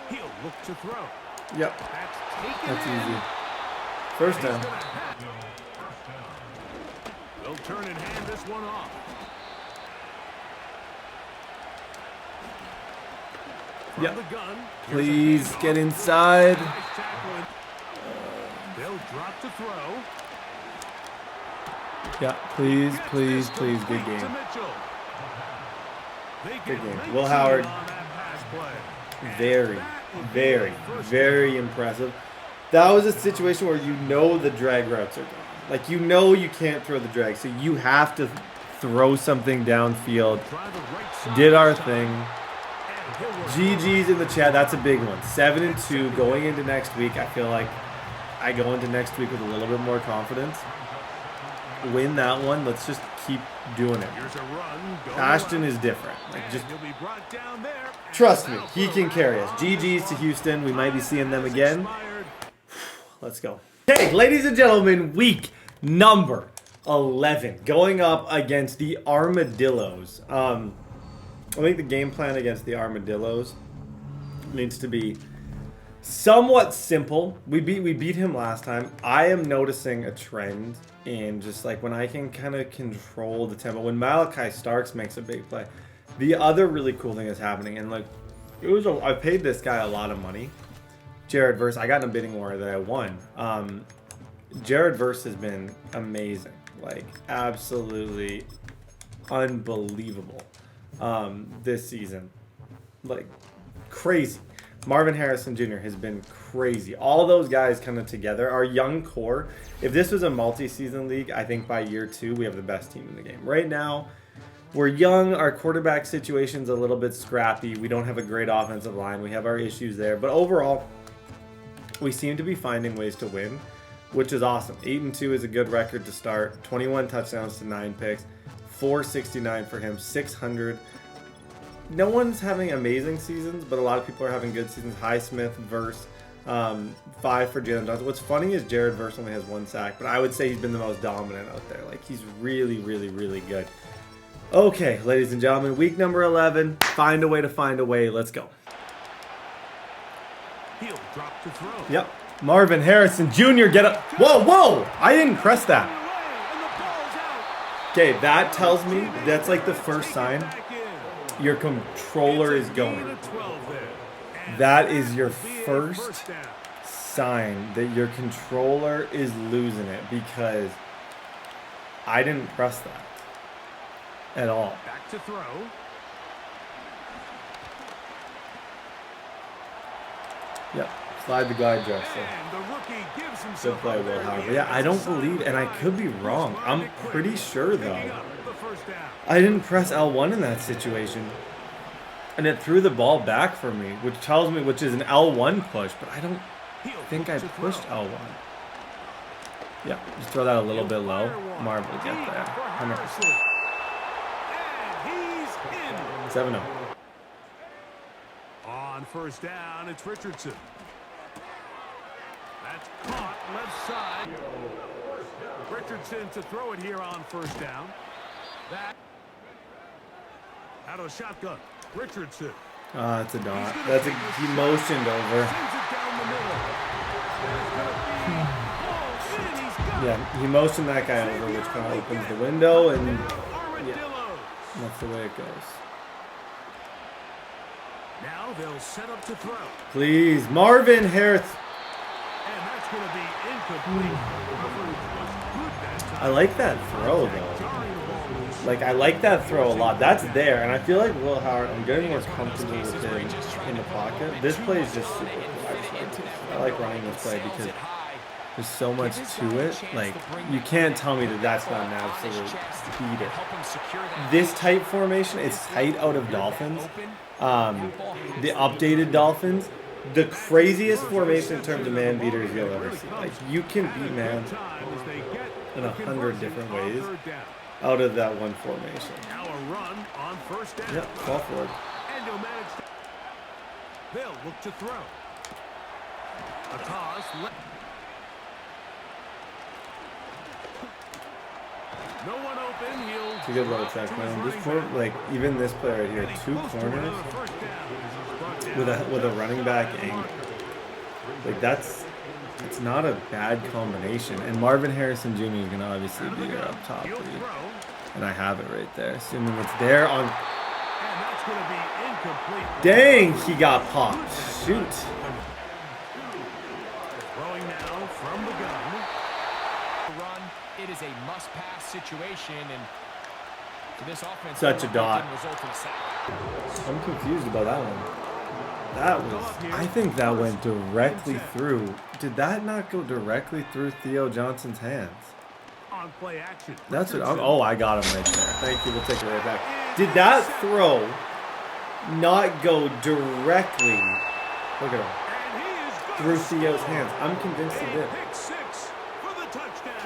He'll look to throw. Yep. That's easy. First down. They'll turn and hand this one off. Yep. Please get inside. They'll drop to throw. Yeah, please, please, please. Good game. Good game. Will Howard, very, very, very impressive. That was a situation where you know the drag routes are gone. Like, you know you can't throw the drag, so you have to throw something downfield. Did our thing. GG's in the chat. That's a big one. 7-2 going into next week. I feel like I go into next week with a little bit more confidence. Win that one. Let's just keep doing it. Ashton is different. Like, just trust me, he can carry us. GG's to Houston. We might be seeing them again. Let's go. Okay, ladies and gentlemen, week number 11 going up against the Armadillos. I think the game plan against the Armadillos needs to be somewhat simple. We beat him last time. I am noticing a trend in just like when I can kind of control the tempo. When Malachi Starks makes a big play, the other really cool thing is happening. And like, I paid this guy a lot of money. Jared Verse, I got in a bidding war that I won. Jared Verse has been amazing, like absolutely unbelievable this season, like crazy. Marvin Harrison Jr. has been crazy. All those guys kind of together. Our young core, if this was a multi-season league, I think by year 2, we have the best team in the game. Right now, we're young. Our quarterback situation's a little bit scrappy. We don't have a great offensive line. We have our issues there. But overall, we seem to be finding ways to win, which is awesome. 8-2 is a good record to start. 21 touchdowns to 9 picks. 469 for him. 600. No one's having amazing seasons, but a lot of people are having good seasons. Highsmith, Verse, 5 for Jalen Johnson. What's funny is Jared Verse only has 1 sack, but I would say he's been the most dominant out there. Like, he's really, really, really good. Okay, ladies and gentlemen, week number 11. Find a way to find a way. Let's go. He'll drop to throw. Yep. Marvin Harrison Jr. get up. Whoa, whoa! I didn't press that. Okay, that tells me that's like the first sign your controller is going. That is your first sign that your controller is losing it, because I didn't press that at all. Back to throw. Yep. Slide the guide dresser. And the rookie gives Good himself play, up Will there. Howard. But yeah, I don't believe, and I could be wrong. I'm pretty sure, though. Picking up the first down. I didn't press L1 in that situation. And it threw the ball back for me, which tells me, which is an L1 push, but I don't think I pushed L1. Yeah, just throw that a little bit low. Marv will get there. 100%. And he's in. 7-0. On first down, it's Richardson. That's caught left side. Richardson to throw it here on first down. That out of the shotgun. Richardson. It's a dot. That's a, he motioned over. Sends it down the middle. That's gonna be all in. He's got Yeah, he motioned that guy over, which kind of opens the window, and yeah, that's the way it goes. Now they'll set up to throw. Please, Marvin Harris. And that's going to be incomplete. Coverage was good that time. I like that throw, though. Like, I like that throw a lot. That's there, and I feel like Will Howard, I'm getting more comfortable with him in the pocket. This play is just super cool. I like running this play because there's so much to it. Like, you can't tell me that that's not an absolute beater. This tight formation is tight out of Dolphins. The updated Dolphins, the craziest formation in terms of man beaters you'll ever see. Like, you can beat man in 100 different ways out of that one formation. Now a run on first down. Yep, call for it. And he'll manage to. They'll look to throw. A toss. No one open. He'll. It's a good little check, man. This corner, like even this play right here, 2 corners with a running back angle. Like it's not a bad combination. And Marvin Harrison Jr. is gonna obviously be your up top lead. And I have it right there, assuming it's there on. And that's going to be incomplete. Dang, he got popped. Shoot. Throwing now from the gun. Run. It is a must-pass situation, and for this offense, Such a dot. result in a sack. I'm confused about that one. That was, I think that went directly through. Did that not go directly through Theo Johnson's hands? On play action. That's what. Oh, I got him right there. Thank you. We'll take it right back. Did that throw not go directly? Look at him. Through Theo's hands. I'm convinced it did.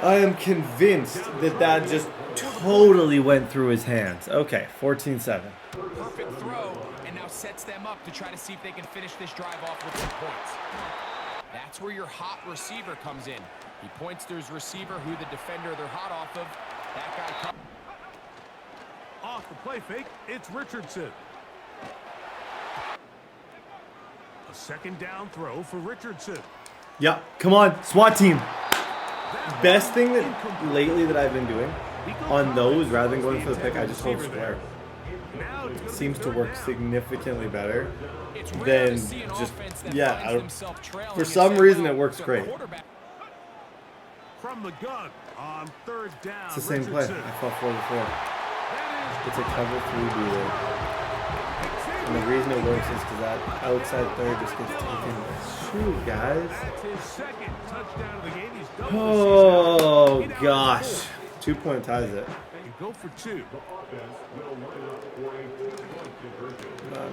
I am convinced that that just totally went through his hands. Okay, 14-7. Perfect throw, and now sets them up to try to see if they can finish this drive off with some points. That's where your hot receiver comes in. He points to his receiver, who the defender they're hot off of. That guy comes. Off the play fake, it's Richardson. A second down throw for Richardson. Yeah, come on, SWAT team. Best thing that lately that I've been doing on those, rather than going for the pick, I just hold square. Seems to work significantly better than just, yeah, for some reason it works great. From the gun on third down. It's the same play. I fell 4-4. It's a cover 3 beater. And the reason it works is because that outside third just gets taken. Shoot, guys. Oh, gosh. 2-point ties it. Go for 2.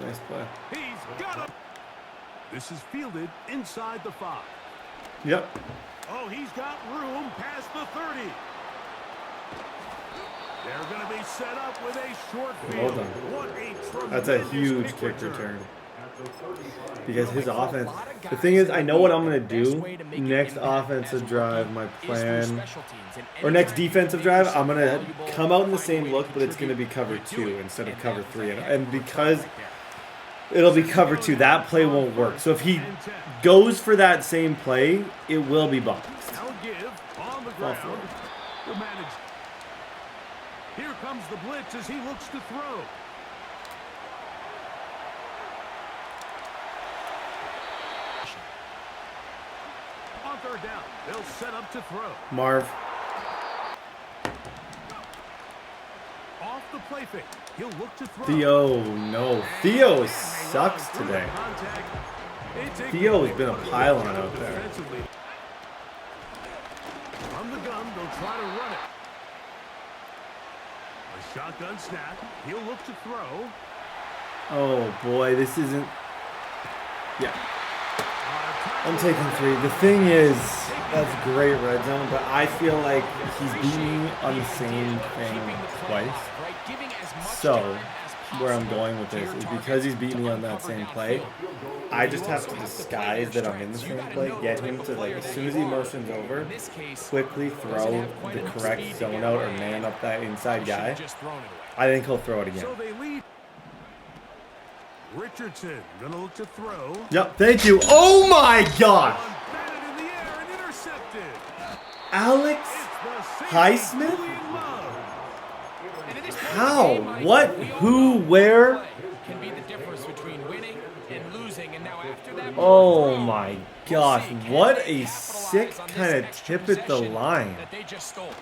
Nice play. He's got him. This is fielded inside the 5. Yep. Oh, he's got room past the 30. They're going to be set up with a short field. Well done. That's a huge kick return. Because his offense, the thing is, I know what I'm going to do. Next offensive drive, my plan, or next defensive drive, I'm going to come out in the same look, but it's going to be cover 2 instead of cover 3. And because it'll be cover 2, that play won't work. So if he goes for that same play, it will be boxed. On the ground. Here comes the blitz as he looks to throw. On third down, they'll set up to throw. Marv. Off the play fake, he'll look to throw. Theo, no. Theo sucks today. Theo has been a pylon out there. From the gun, they'll try to run it. A shotgun snap. He'll look to throw. Oh boy, this isn't. Yeah. I'm taking 3. The thing is, that's great red zone, but I feel like he's beating me on the same thing twice. So, where I'm going with this is because he's beating me on that same play, I just have to disguise that I'm in the same play, get him to, like, as soon as he motions over, quickly throw the correct zone out or man up that inside guy. I think he'll throw it again. So they lead. Richardson gonna look to throw. Yep, thank you. Oh my gosh! Batted in the air and intercepted. Alex Highsmith? How? What? Who? Where? Can be the difference between winning and losing, and now after that, Oh my gosh, what a sick kind of tip at the line. that they just stole.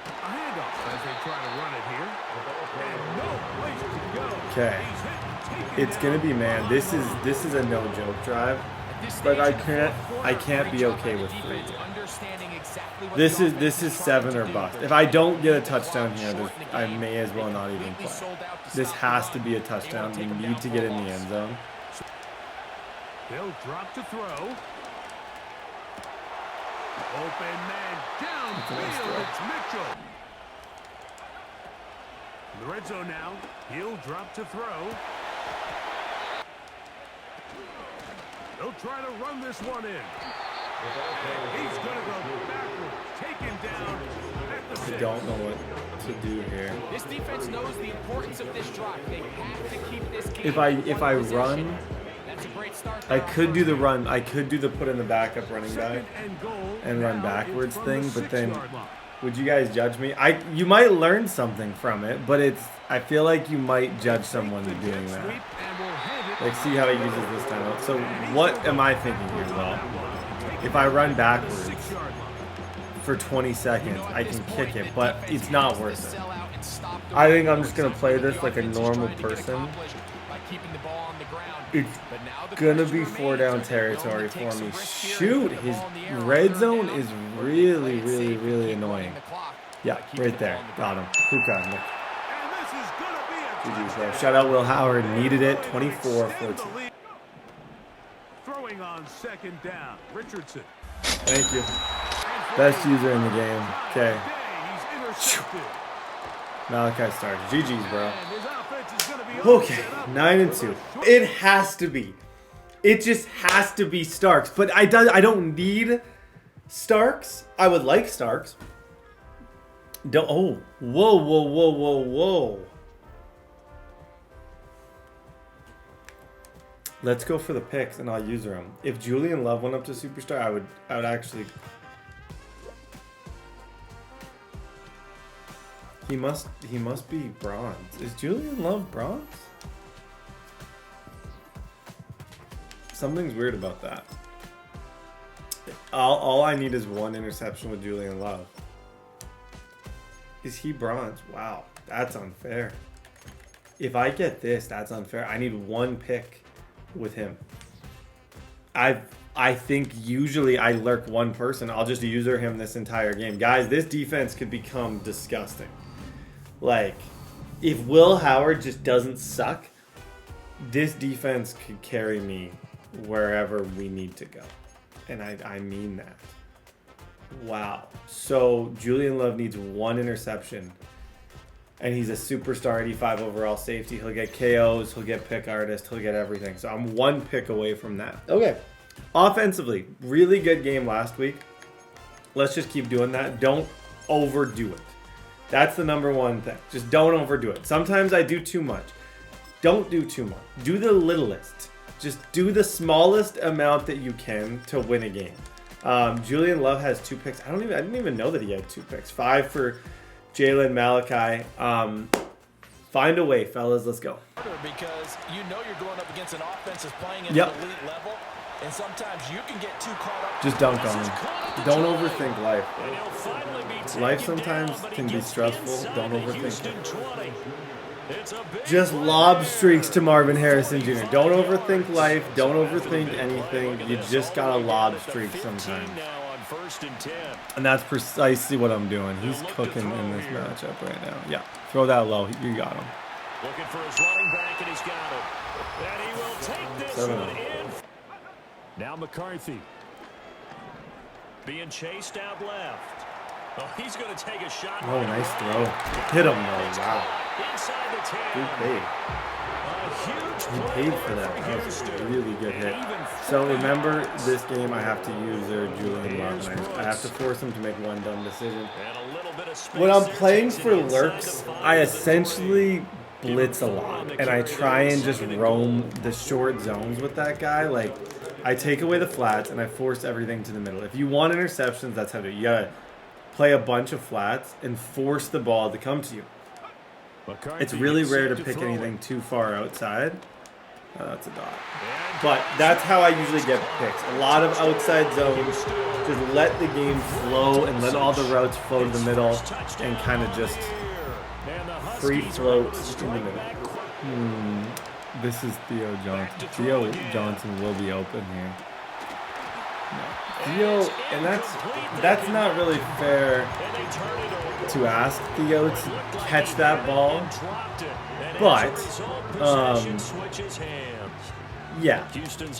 A handoff as they try to run it here. And no place to go. Okay. It's gonna be, man, this is a no joke drive. Like I can't be okay with 3. This is 7 or bust. If I don't get a touchdown here, I may as well not even play. This has to be a touchdown. We need to get in the end zone. They'll drop to throw. Open man downfield. It's Mitchell. In the red zone now. He'll drop to throw. They'll try to run this one in. And he's going to go backwards. Taken down at the 6. I don't know what to do here. This defense knows the importance of this drive. They have to keep this game. If I run, That's a great start. I could do the run. I could do the put in the backup running back and run backwards thing, but then would you guys judge me? You might learn something from it, but I feel like you might judge someone doing that. Like, see how he uses this time. So what am I thinking here? Well, if I run backwards for 20 seconds, I can kick it, but it's not worth it. I think I'm just gonna play this like a normal person. It's gonna be 4 down territory for me. Shoot, his red zone is really, really, really annoying. Yeah, right there. Got him. Puka. GG's, bro. Shout out Will Howard. Needed it. 24-14. Throwing on second down. Richardson. Thank you. Best user in the game. Okay. Malachi started. GG's, bro. Okay, 9-2. It has to be. It just has to be Starks. But I don't need Starks. I would like Starks. Oh, whoa. Let's go for the picks, and I'll use them. If Julian Love went up to superstar, I would actually. He must be bronze. Is Julian Love bronze? Something's weird about that. All I need is 1 interception with Julian Love. Is he bronze? Wow, that's unfair. If I get this, that's unfair. I need 1 pick with him. I think usually I lurk 1 person. I'll just user him this entire game. Guys, this defense could become disgusting. Like, if Will Howard just doesn't suck, this defense could carry me wherever we need to go. And I mean that. Wow. So Julian Love needs 1 interception. And he's a superstar 85 overall safety. He'll get KOs, he'll get pick artist, he'll get everything. So I'm 1 pick away from that. Okay. Offensively, really good game last week. Let's just keep doing that. Don't overdo it. That's the number 1 thing. Just don't overdo it. Sometimes I do too much. Don't do too much. Do the littlest. Just do the smallest amount that you can to win a game. Julian Love has 2 picks. I didn't even know that he had 2 picks. 5 for Jalen, Malachi. Find a way, fellas. Let's go. Because you know you're going up against an offense that's playing at an elite level, and sometimes you can get too caught up. Just dunk on him. Don't overthink life. Life sometimes can be stressful. Don't overthink it. Just lob streaks to Marvin Harrison Jr. Don't overthink life. Don't overthink anything. You just gotta lob streak sometimes. And that's precisely what I'm doing. He's cooking in this matchup right now. Yeah, throw that low. You got him. Looking for his running back, and he's got it. And he will take this one in. Now McCarthy. Being chased out left. Oh, he's going to take a shot. Oh, nice throw. Hit him, though. Wow. Inside the 10. Good paid. He paid for that. That was a really good hit. So remember, this game I have to use their Julian Love. I have to force him to make one dumb decision. When I'm playing for lurks, I essentially blitz a lot. And I try and just roam the short zones with that guy. Like, I take away the flats and I force everything to the middle. If you want interceptions, that's how to do it. You gotta play a bunch of flats and force the ball to come to you. It's really rare to pick anything too far outside. Oh, that's a dot. But that's how I usually get picks. A lot of outside zones. Just let the game flow and let all the routes flow to the middle and kind of just free float in the middle. This is Theo Johnson. Theo Johnson will be open here. Theo, and that's not really fair to ask Theo to catch that ball, but yeah,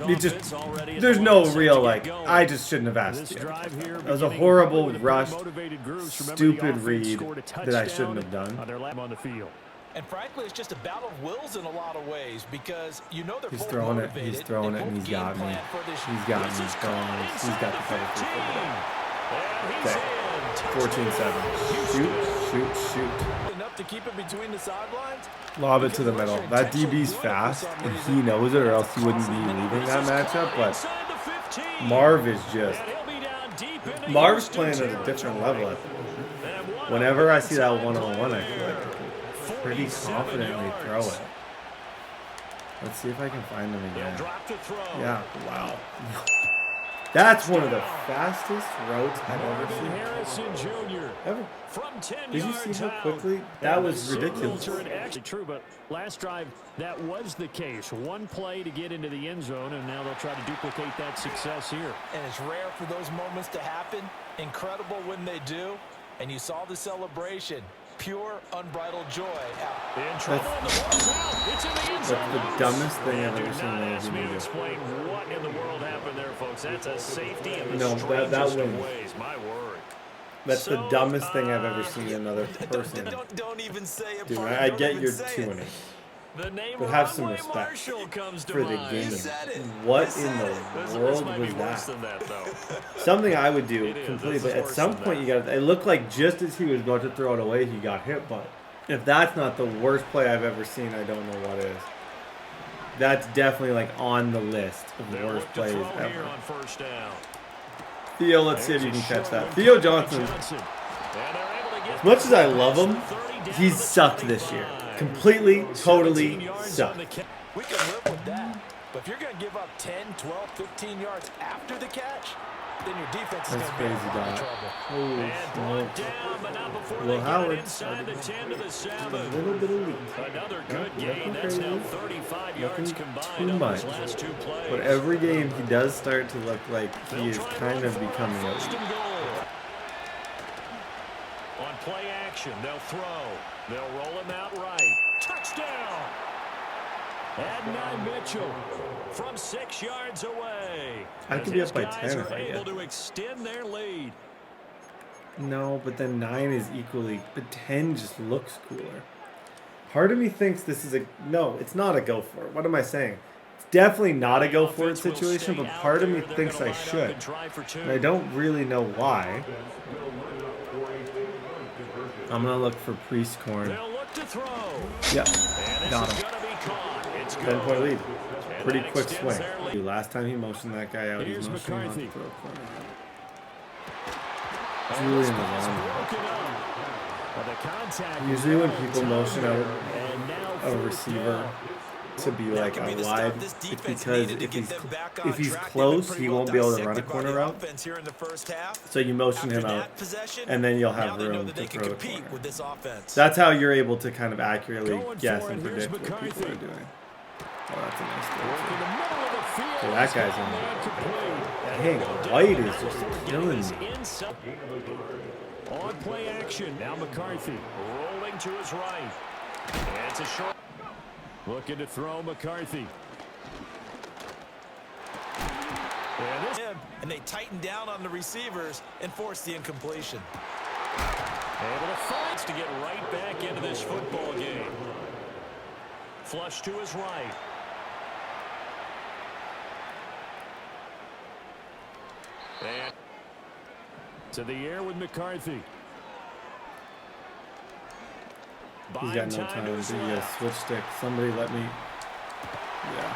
it just there's no real like I just shouldn't have asked you. That was a horrible rush, stupid read that I shouldn't have done. And frankly, it's just a battle of wills in a lot of ways because you know they're He's both throwing it. motivated. He's throwing it, and he's got me. He's got me. He's got the cover 3 for okay. 14-7. Shoot. Enough to keep it between the sidelines. Lob it to the middle. That DB's fast, and he knows it, or else he wouldn't be leaving that matchup. But Marv is just Marv's playing at a different level. I think. Whenever I see that one-on-one, I feel like pretty confidently throw it. Let's see if I can find him again. Yeah, wow. That's one of the fastest routes I've ever seen. Harrison Jr. Ever. From 10 Did you see how quickly? That was ridiculous. Actually true, but last drive, that was the case. One play to get into the end zone, and now they'll try to duplicate that success here. And it's rare for those moments to happen. Incredible when they do. And you saw the celebration. Pure, unbridled joy. That's the dumbest thing I've ever seen in a video. Explain what in the world happened there, folks. That's a safety in the no, that wins. Ways. My word. That's the dumbest thing I've ever seen another person. Don't even say it. Dude, I get you're 2-8. But have some respect for the game. What in the world was that? Something I would do completely, but at some point you got. It looked like just as he was about to throw it away, he got hit. But if that's not the worst play I've ever seen, I don't know what is. That's definitely like on the list of the worst plays ever. Theo, let's see if you can catch that. Theo Johnson. As much as I love him, he's sucked this year. Completely, totally sucked. We can live with that. But if you're going to give up 10, 12, 15 yards after the catch, then your defense is going to be in trouble. Holy smokes. Will Howard started a little bit of lead. Another good game. That's now 35 yards combined too much. Last 2 plays. But every game he does start to look like he is kind of becoming a lead. On play action, they'll throw. They'll roll him out right. Touchdown! Adonai Mitchell from 6 yards away. I could be up by 10 if I able get. to extend their lead. No, but then 9 is equally. But 10 just looks cooler. Part of me thinks this is a. No, it's not a go for it. What am I saying? It's definitely not a go for it situation, but part of me thinks I should. And I don't really know why. I'm going to look for Priest Corn. Yep, got him. 10-point lead. Pretty quick swing. Last time he motioned that guy out, he's motioning on the throw corner. Julian was on. Usually when people motion out a receiver, to be like a wide. It's because if he's close, he won't be able to run a corner route. So you motion him out, and then you'll have room to throw the corner. That's how you're able to kind of accurately guess and predict what people are doing. Oh, that's a nice goal. So that guy's in there. Dang, White is just killing me. On play action. Now McCarthy rolling to his right. And it's a short. Looking to throw McCarthy. And they tighten down on the receivers and force the incompletion. Able to fight to get right back into this football game. Flush to his right. And to the air with McCarthy. He's got no time. Switch stick. Somebody let me. Yeah.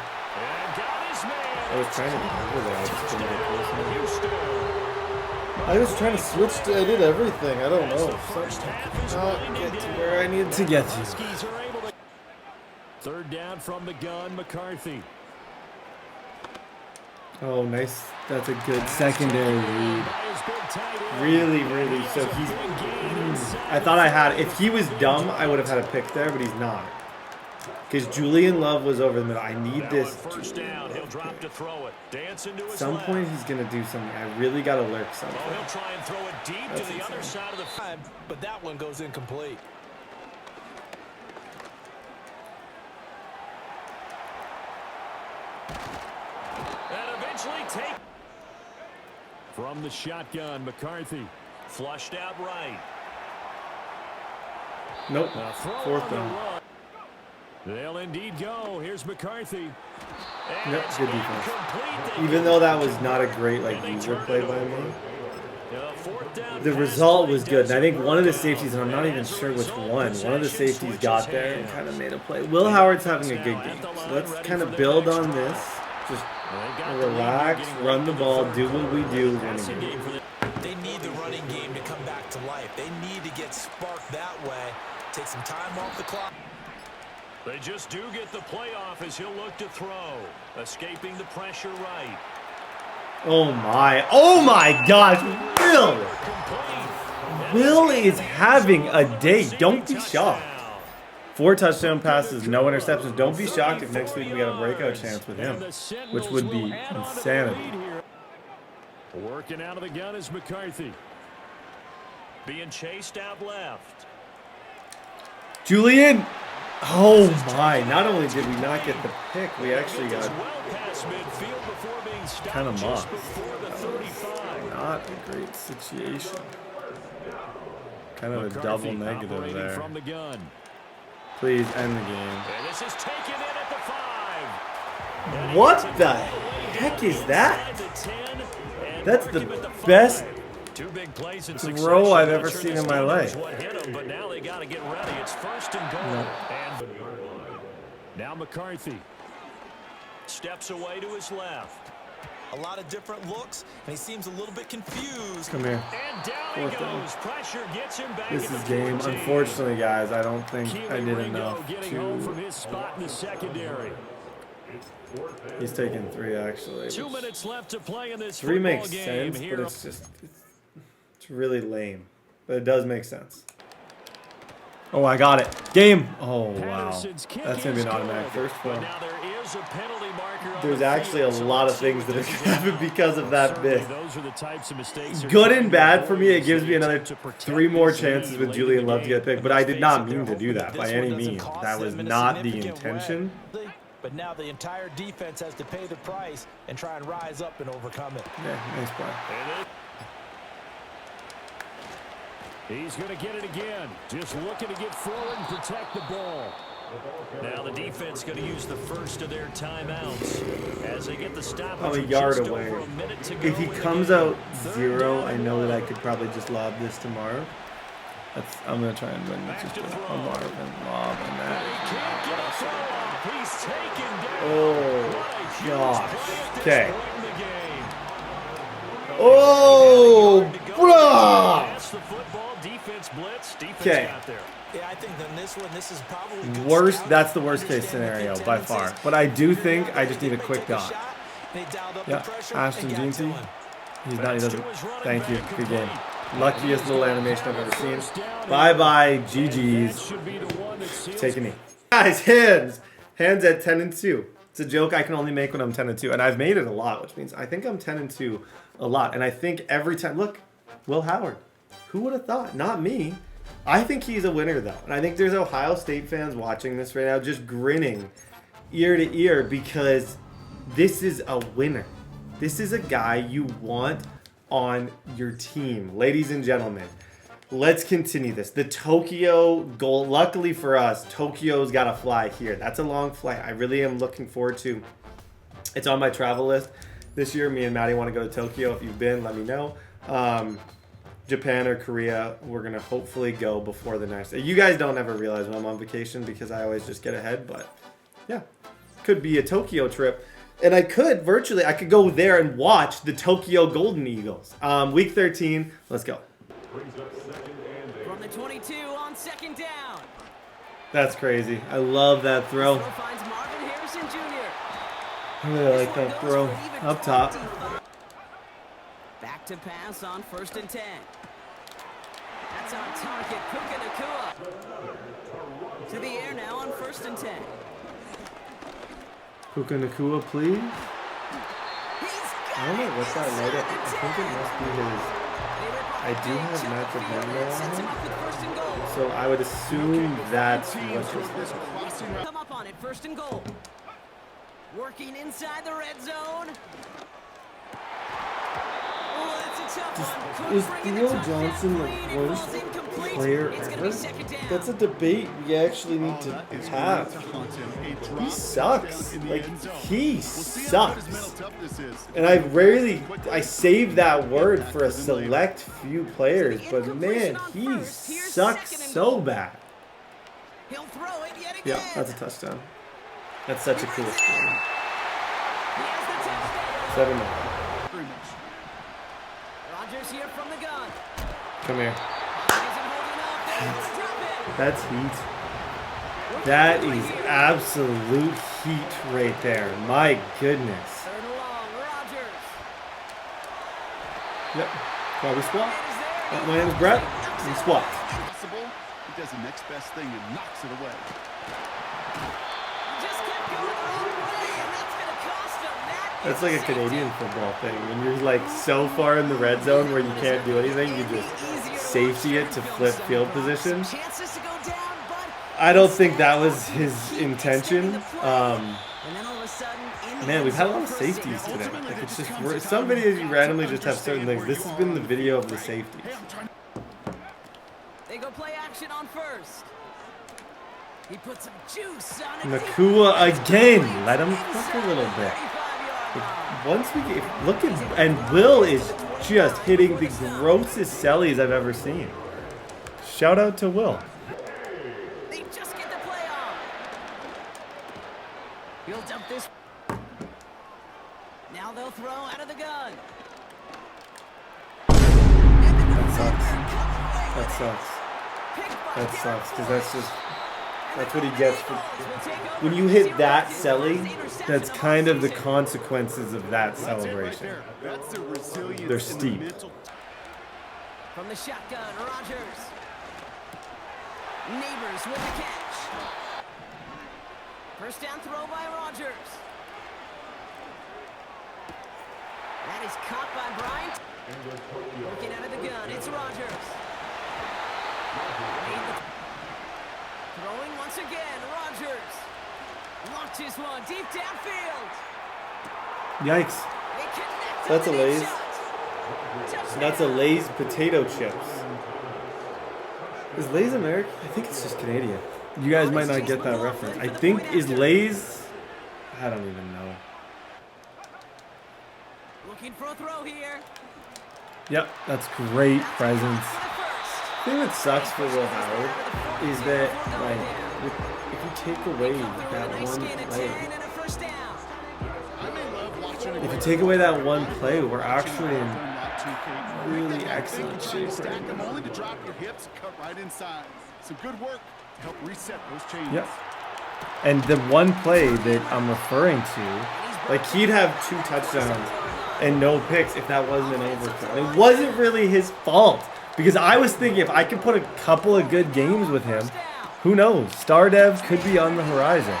I was trying to get over there. I just couldn't get close enough. I was trying to switch. I did everything. I don't know. Not get to where I needed to get to. Third down from the gun, McCarthy. Oh, nice. That's a good secondary read. Really, really. So he's. I thought I had. If he was dumb, I would have had a pick there, but he's not. Because Julian Love was over the middle. I need this. First down, he'll drop to throw it. Dance into his some point he's gonna do something. I really gotta lurk something. He'll try and throw it deep to the other side of the field, but that one goes incomplete. And eventually take from the shotgun. McCarthy flushed out right. Nope. Fourth down. They'll indeed go. Here's McCarthy. Yep, good defense. Even though that was not a great user play by me, the result was good. And I think one of the safeties, and I'm not even sure which one of the safeties got there and kind of made a play. Will Howard's having a good game. So let's kind of build on this. Just relax, run the ball, do what we do. They need the running game to come back to life. They need to get sparked that way. Take some time off the clock. They just do get the playoff as he'll look to throw. Escaping the pressure right. Oh my gosh, Will is having a day. Don't be shocked. 4 touchdown passes, no interceptions. Don't be shocked if next week we got a breakout chance with him, which would be insanity. Working out of the gun is McCarthy. Being chased out left. Julian. Oh my, not only did we not get the pick, we actually got kind of mocked. Not a great situation. Kind of a double negative there. Please end the game. What the heck is that? That's the best throw I've ever seen in my life. But now they got to get ready. It's first and goal. And now McCarthy steps away to his left. A lot of different looks, and he seems a little bit confused. Come here. And down he goes. Pressure gets him back. This is game. Unfortunately, guys, I don't think I did enough getting home from his spot in the secondary. He's taking 3 actually. 2 minutes left to play in this 3 makes game sense, here. but it's really lame. But it does make sense. Oh, I got it. Game. Oh, wow. That's going to be an automatic first one. There's actually a lot of things that have happened because of that miss. Good and bad for me. It gives me another 3 more chances with Julian Love to get picked. But I did not mean to do that by any means. That was not the intention. But now the entire defense has to pay the price and try and rise up and overcome it. Yeah, nice play. He's going to get it again. Just looking to get forward and protect the ball. Now the defense going to use the first of their timeouts as they get the stop. I'm a yard away. If he comes out 0, I know that I could probably just lob this to Marv. I'm going to try and win this. Just a Marv and lob and that. Oh, gosh. Okay. Oh, bruh. Okay. Yeah, I think in this one, this is probably good Worst. scouting. That's the worst case scenario by far. But I do think I just need a quick dot. Yeah, Ashton Jeanty. He's not. He doesn't. Thank you. Good game. Luckiest little animation I've ever seen. Bye bye. GG's. Take a knee. Guys, hands at 10-2. It's a joke I can only make when I'm 10-2, and I've made it a lot, which means I think I'm 10-2 a lot. And I think every time, look, Will Howard. Who would have thought? Not me. I think he's a winner though, and I think there's Ohio State fans watching this right now, just grinning ear to ear because this is a winner. This is a guy you want on your team, ladies and gentlemen. Let's continue this. The Tokyo goal. Luckily for us, Tokyo's got to fly here. That's a long flight. I really am looking forward to. It's on my travel list this year. Me and Maddie want to go to Tokyo. If you've been, let me know. Japan or Korea, we're gonna hopefully go before the next. You guys don't ever realize when I'm on vacation because I always just get ahead. But yeah, could be a Tokyo trip. And I could go there and watch the Tokyo Golden Eagles. Week 13, let's go. From the 22 on second down. That's crazy. I love that throw. Finds Marvin Harrison Jr. I really like that throw up top. Back to pass on 1st and 10. That's on target. Puka Nacua. To the air now on 1st and 10. Puka Nacua, please. I don't know what that light up. I think it must be his. I do have matchup window on him, so I would assume that's what this is. Come up on it, 1st and goal. Working inside the red zone. Is Theo Johnson the worst player ever? That's a debate we actually need to have. He sucks. Like, he sucks. And I save that word for a select few players, but man, he sucks so bad. Yeah, that's a touchdown. That's such a cool score. 7-0. Here from the gun. Come here. That's heat. That is absolute heat right there. My goodness. Third and long, Rodgers. Yep. Probably squat. My name is Brett. And squat. He does the next best thing and knocks it away. Just kept going the wrong way, and that's going to cost him. That's like a Canadian football thing. When you're like so far in the red zone where you can't do anything, you just safety it to flip field position. I don't think that was his intention. Man, we've had a lot of safeties today. Like, it's just some videos you randomly just have certain things. This has been the video of the safeties. They go play action on 1st. He puts some juice on it. Nacua again. Let him cook a little bit. Once we get and Will is just hitting the grossest sellies I've ever seen. Shout out to Will. They just get the play on. He'll dump this. Now they'll throw out of the gun. That sucks because that's what he gets for when you hit that selly. That's kind of the consequences of that celebration. They're steep. From the shotgun, Rodgers. Neighbors with the catch. First down throw by Rodgers. That is caught by Bryant. Working out of the gun, it's Rodgers. Throwing once again, Rodgers. Launches one deep downfield. Yikes. That's a Lay's. That's a Lay's potato chips. Is Lay's American? I think it's just Canadian. You guys might not get that reference. I think is Lay's. I don't even know. Looking for a throw here. Yep, that's great presence. The thing that sucks for Will Howard is that, like, if you take away that one play, if you take away that one play, we're actually in really excellent shape right now. Some good work to help reset those changes. Yep. And the one play that I'm referring to, like he'd have 2 touchdowns and no picks if that wasn't an overthrow. It wasn't really his fault because I was thinking if I could put a couple of good games with him, who knows? Star Dev could be on the horizon.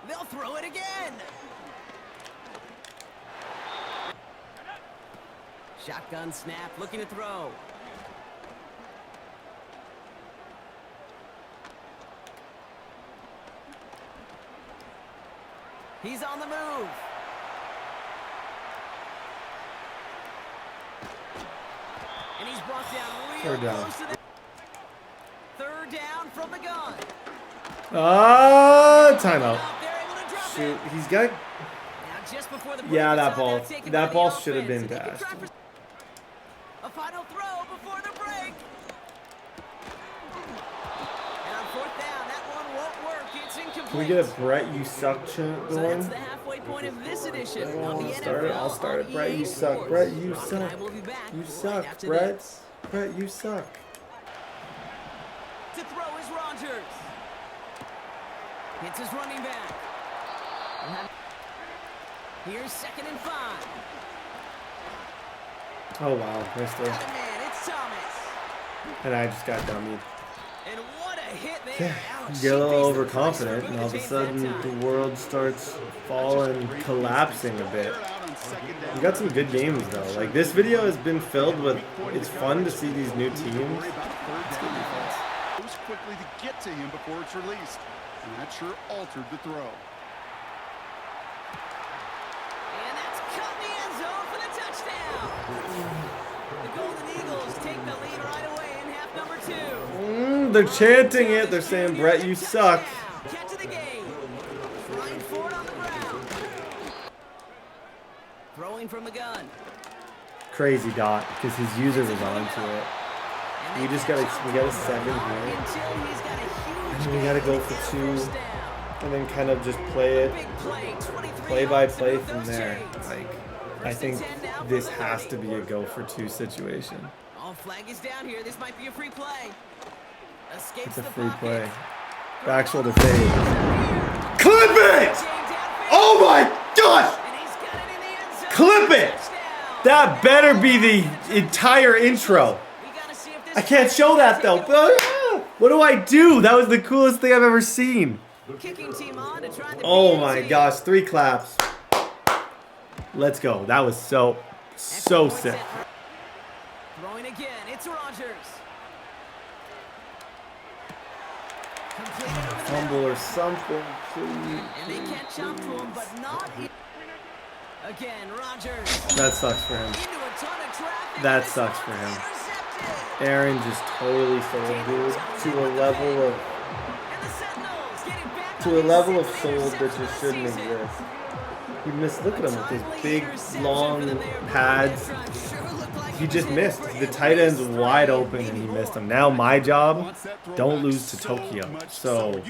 They'll throw it again. Shotgun snap, looking to throw. He's on the move. And he's brought down real close to the 3rd down from the gun. Timeout. Shoot, he's got. Yeah, that ball should have been passed. A final throw before the break. And on 4th down, that one won't work. It's incomplete. Can we get a Brett, you suck chant going? So that's the halfway point of this edition of the NFL. I'll start it. Brett, you suck. Brett, you suck. You suck, Brett. Brett, you suck. To throw is Rodgers. Hits his running back. Here's 2nd and 5. Oh wow, missed it. It's Thomas. And I just got dummied. And what a hit there. You get a little overconfident, and all of a sudden the world starts falling, collapsing a bit. We got some good games though. Like this video has been filled with. It's fun to see these new teams. It's good defense. Moves quickly to get to him before it's released, and that sure altered the throw. And that's cut in the end zone for the touchdown. The Golden Eagles take the lead right away in half number 2. They're chanting it. They're saying, Brett, you suck. Catch of the game. Ryan Ford on the ground. Throwing from the gun. Crazy dot because his user was onto it. We got a 7 here. And we got to go for 2. And then kind of just play it play by play from there. Like, I think this has to be a go for 2 situation. All flag is down here. This might be a free play. It's a free play. Back shoulder fade. Clip it! Oh my gosh! Clip it! That better be the entire intro. I can't show that though. What do I do? That was the coolest thing I've ever seen. Oh my gosh, 3 claps. Let's go. That was so sick. Throwing again, it's Rodgers. Fumble or something, please. And they can't jump to him, but not again, Rodgers. That sucks for him. That sucks for him. Aaron just totally sold, dude, to a level of soul that just shouldn't exist. He missed. Look at him with his big, long pads. He just missed. The tight end's wide open and he missed him. Now my job, don't lose to Tokyo. So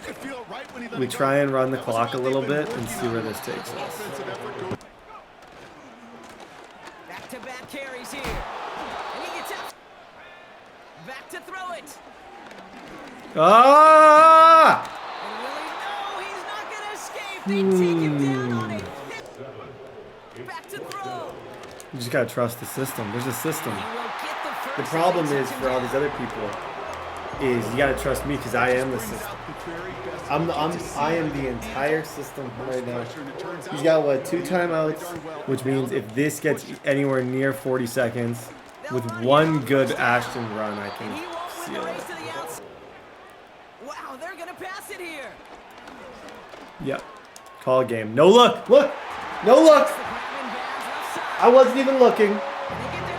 we try and run the clock a little bit and see where this takes us. Back-to-back carries here. And he gets out. Back to throw it. Ah! And Willie, no, he's not going to escape. They take him down on it. Back to throw. You just gotta trust the system. There's a system. The problem is for all these other people is you gotta trust me because I am the system. I am the entire system right now. He's got what, 2 timeouts, which means if this gets anywhere near 40 seconds, with 1 good Ashton run, I can seal it. Wow, they're gonna pass it here. Yep. Call game. No look. Look. No look. I wasn't even looking.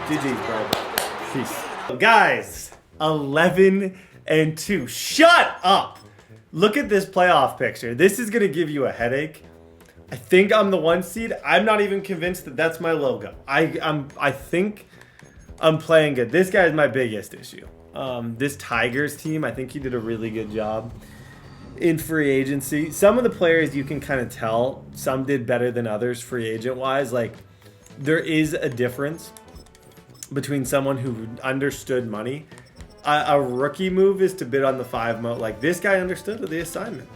GG's, bro. Peace. Guys, 11-2. Shut up. Look at this playoff picture. This is going to give you a headache. I think I'm the 1 seed. I'm not even convinced that that's my logo. I think I'm playing good. This guy is my biggest issue. This Tigers team, I think he did a really good job in free agency. Some of the players you can kind of tell, some did better than others free agent wise. Like, there is a difference between someone who understood money. a rookie move is to bid on the 5 mode. Like, this guy understood the assignment.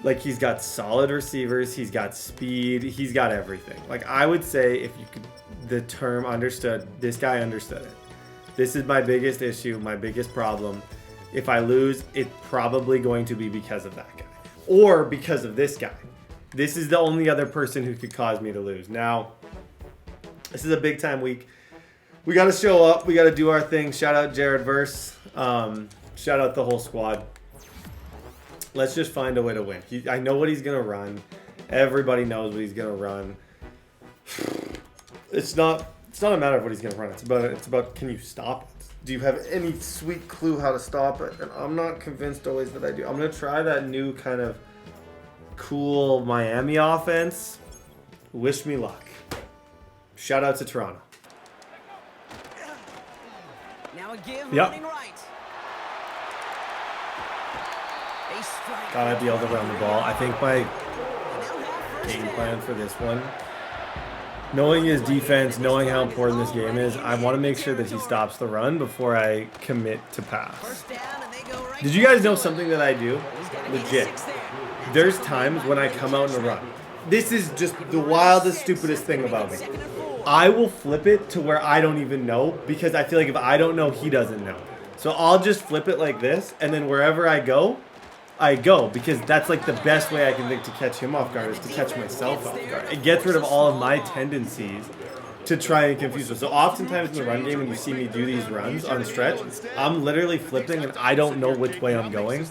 Like, he's got solid receivers, he's got speed, he's got everything. Like, I would say if you could, the term understood, this guy understood it. This is my biggest issue, my biggest problem. If I lose, it's probably going to be because of that guy. Or because of this guy. This is the only other person who could cause me to lose. Now, this is a big time week. We got to show up. We got to do our thing. Shout out Jared Verse. Shout out the whole squad. Let's just find a way to win. I know what he's going to run. Everybody knows what he's going to run. It's not a matter of what he's going to run. It's about can you stop it? Do you have any sweet clue how to stop it? And I'm not convinced always that I do. I'm going to try that new kind of cool Miami offense. Wish me luck. Shout out to Toronto. Now a give Yep. running right. A strike. Gotta be able to run the ball. I think my They'll have first game down. plan for this one, knowing his defense, knowing how important this game is, I want to make sure that he stops the run before I commit to pass. First down, and they go right Did you guys know to it. something that I do? He's gotta get Legit. 6 there. There's times when I come out in a run. This is just the wildest, stupidest thing about me. Second and 4. I will flip it to where I don't even know because I feel like if I don't know, he doesn't know. So I'll just flip it like this, and then wherever I go because that's like the best way I can think to catch him off guard is to catch myself off guard. It gets rid of all of my tendencies to try and confuse him. So oftentimes in the run game when you see me do these runs on stretch, I'm literally flipping and I don't know which way I'm going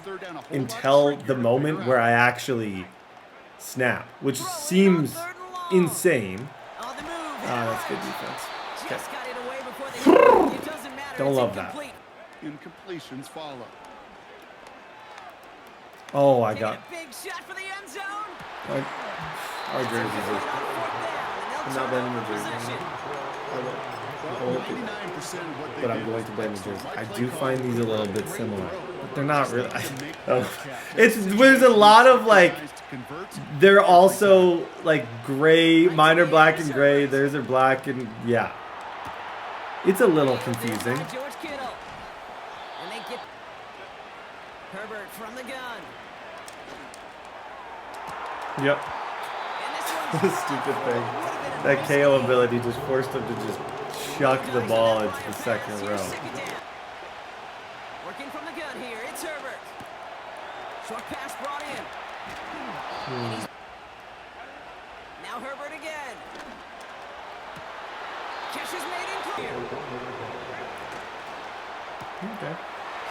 until the moment where I actually snap, which seems insane. On the move. That's good defense. Okay. Just got it away before they it doesn't matter. Don't It's love that. incomplete. Incompletions follow. Oh, I Taking got a big shot for the end zone. our jerseys are. I'm not betting the jersey. But I'm going to blame the jersey. I do find these a little bit similar, but they're not really. There's a lot of like. They're also like gray. Mine are black and gray. Theirs are black and yeah. It's a little confusing. George Kittle. And they get Herbert from the gun. Yep. And this The one's stupid thing. That KO ability just forced him to just chuck the ball into the second row. second down. Working from the gun here. It's Herbert. Short pass brought in. Now Herbert again. Catch is made in clear. Okay.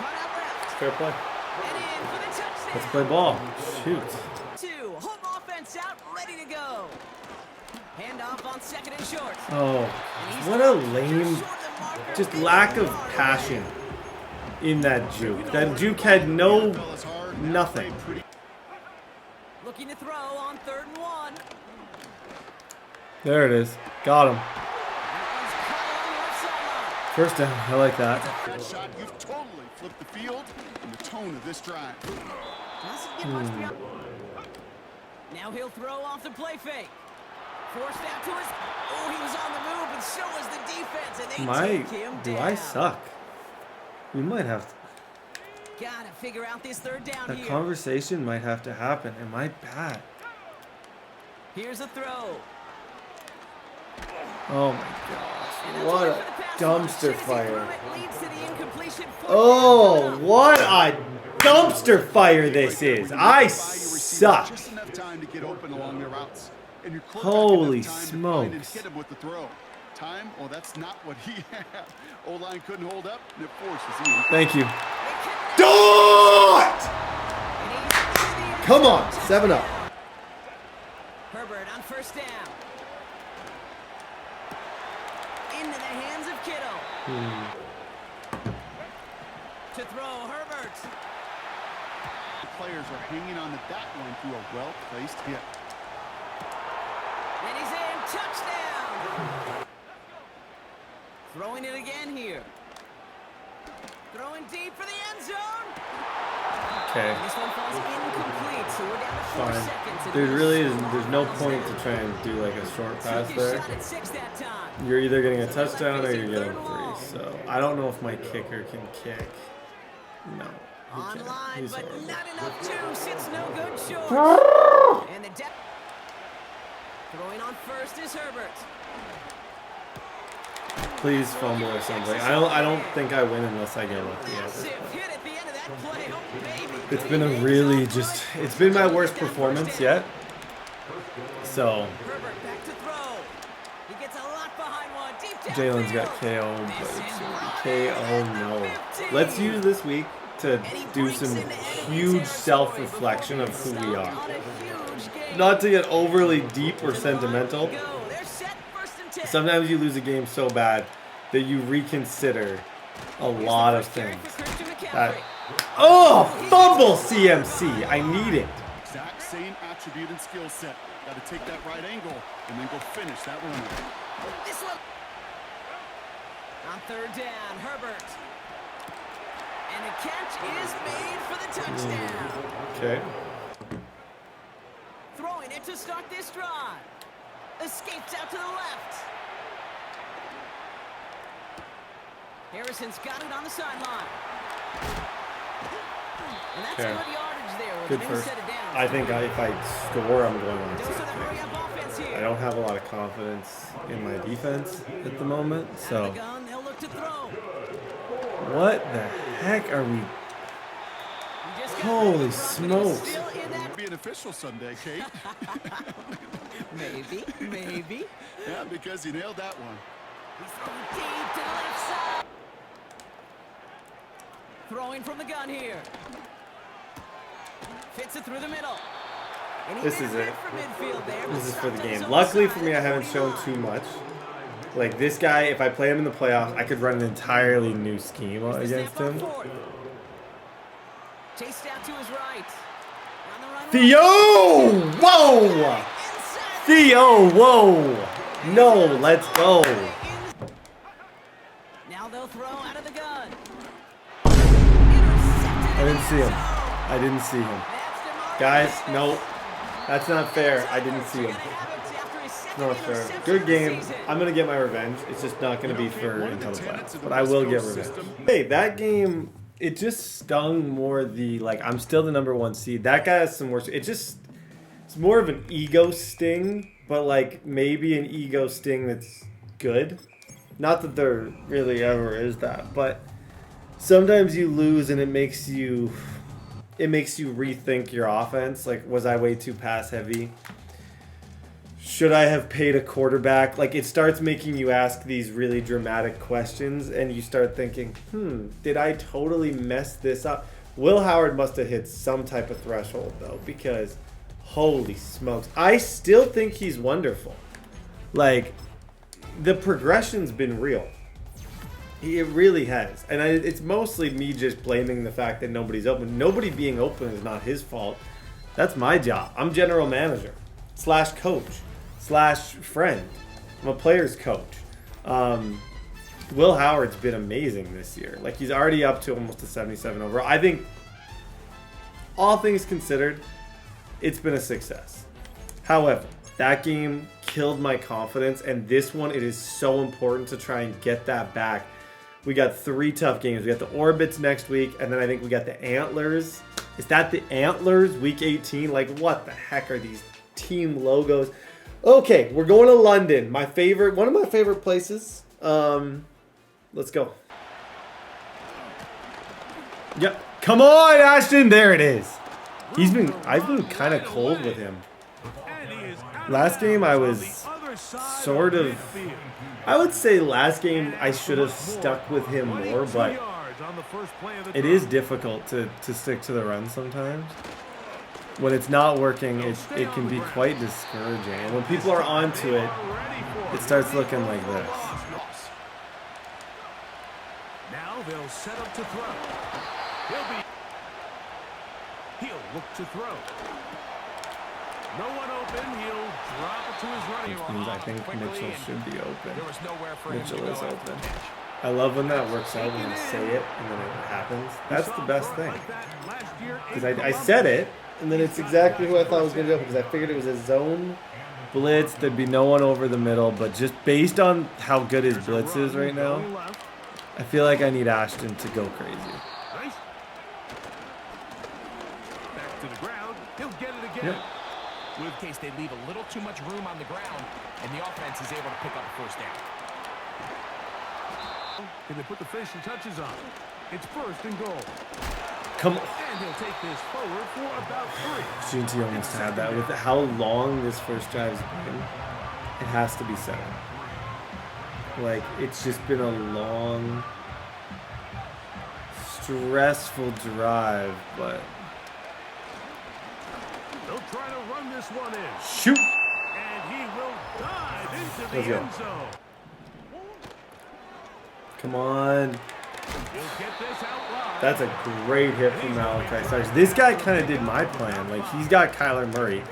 Cut out left. Fair play. And in for the touchdown. Let's play ball. Shoot. 2. Home offense out, ready to go. Handoff on second and short. Oh, what a lame, just lack of passion in that juke. That juke had nothing. Looking to throw on 3rd and 1. There it is. Got him. That First down. I like that. That shot, you've totally flipped the field and the tone of this drive. one's cut on the doesn't get much beyond. Now he'll throw off the play fake. Forced out to his. Oh, he was on the move, and so was the defense, and they take him Do down. I suck? We might have to. Gotta figure out this 3rd down That here. conversation might have to happen. Am I bad? Here's a throw. Oh my gosh. What a dumpster fire. Leads to the incompletion. Oh, what a dumpster fire this is. I suck. Just enough time to get open along their routes. And your Holy quarterback didn't have time to find and smokes. hit him with the throw. Time? Well, that's not what he had. O-line couldn't hold up, and it forces him. Thank you. Do it! Come on, 7 up. Herbert on 1st down. Into the hands of Kittle. To throw, Herbert. The players are hanging on to that one through a well-placed hit. And he's in. Touchdown. Throwing it again here. Throwing deep for the end zone. Okay. This one falls incomplete. So we're down to 4 Fine. seconds. and There it is really so is. There's hard no to point say. to try and do like a short pass Took his there. shot at 6 that time. You're either getting a touchdown or you're getting 3. So I don't know if my kicker can kick. No. He can't. Online, He's but horrible. not enough juice. It's no good short. And the throwing on first is Herbert. Please fumble or something. I don't think I win unless I get lucky. Massive hit at the end of that play. Oh, baby. It's been a really it's been my worst performance yet. So Herbert back to throw. He gets a lot behind one. Deep Jalen's got KO, but KO no. Let's use this week to do some huge self-reflection of who we are. Not to get overly deep or sentimental. Sometimes you lose a game so bad that you reconsider a lot of things. Oh, fumble CMC. I need it. Exact same attribute and skill set. Got to take that right angle and then go finish that runner. This one. On 3rd down, Herbert. And a catch is made for the touchdown. Okay. Throwing it to start this drive. Escapes out to the left. Harrison's got it on the sideline. And that's Okay. good yardage there. With Good an first. instead of down. I think if I score, I'm going on Those are the hurry-up offense here. I don't have a lot of confidence in my defense at the moment, Out of so the gun, they'll look to throw. what the heck are we? He just got Holy rid of it, smokes. still in that- Be an official someday, Kate. Maybe. Yeah, because you nailed that one. He's throwing deep to the left side. Throwing from the gun here. Fits it through the middle. And he This made is a it. run for midfield there, This but is for the stopped on his game. own Luckily side for me, I at the haven't shown 49. too much. Like this guy, if I play him in the playoffs, I could run an entirely new scheme Here's the against snap on him. 4th. Chased out to his right. On the run Theo! Whoa! inside. Theo! Whoa! No, let's go. Now they'll throw out of the gun. I didn't see him. I didn't see him. Guys, no. That's not fair. I didn't see him. Not fair. Good game. I'm going to get my revenge. It's just not going to be for until the playoffs. But I will get revenge. Hey, that game, it just stung more the, like, I'm still the #1 seed. That guy has some worse. It's more of an ego sting, but, like, maybe an ego sting that's good. Not that there really ever is that, but sometimes you lose and it makes you rethink your offense. Like, was I way too pass heavy? Should I have paid a quarterback? Like, it starts making you ask these really dramatic questions and you start thinking, did I totally mess this up? Will Howard must have hit some type of threshold though, because holy smokes. I still think he's wonderful. Like, the progression's been real. It really has. And it's mostly me just blaming the fact that nobody's open. Nobody being open is not his fault. That's my job. I'm general manager / coach / friend. I'm a player's coach. Will Howard's been amazing this year. Like, he's already up to almost a 77 overall. I think, all things considered, it's been a success. However, that game killed my confidence, and this one, it is so important to try and get that back. We got 3 tough games. We got the Orbits next week, and then I think we got the Antlers. Is that the Antlers, week 18? Like, what the heck are these team logos? Okay, we're going to London. One of my favorite places. Let's go. Yep. Come on, Ashton. There it is. I've been kind of cold with him. Last game I was sort of, I would say last game I should have stuck with him more, but it is difficult to stick to the run sometimes. When it's not working, it can be quite discouraging. And when people are onto it, it starts looking like this. Now they'll set up to throw. He'll look to throw. No one open. He'll drop it to his running Which means I think Quickly, Mitchell and should be open. There was nowhere for him Mitchell to go is after open. the catch. I love when that works out, when you say it and then it happens. That's the best thing. Because I said it, And then it's exactly who I thought was going to do it because I figured it was a zone blitz. There'd be no one over the middle, but just based on how good his blitz is right now, I feel like I need Ashton to go crazy. Back to the ground. He'll get it again. Yep. In case they leave a little too much room on the ground, and the offense is able to pick up a first down. Can they put the finishing touches on? It's first and goal. Come on. And he'll take this forward for about 3. GNT almost had that. With how long this first drive's been, it has to be 7. Like, it's just been a long, stressful drive, but... They'll try to run this one in. Shoot! And he will dive into the Let's go. end zone. Come on. He'll get this out wide. That's a great hit from Malachi Starks. This guy kind of did my plan. Like, he's got Kyler Murray,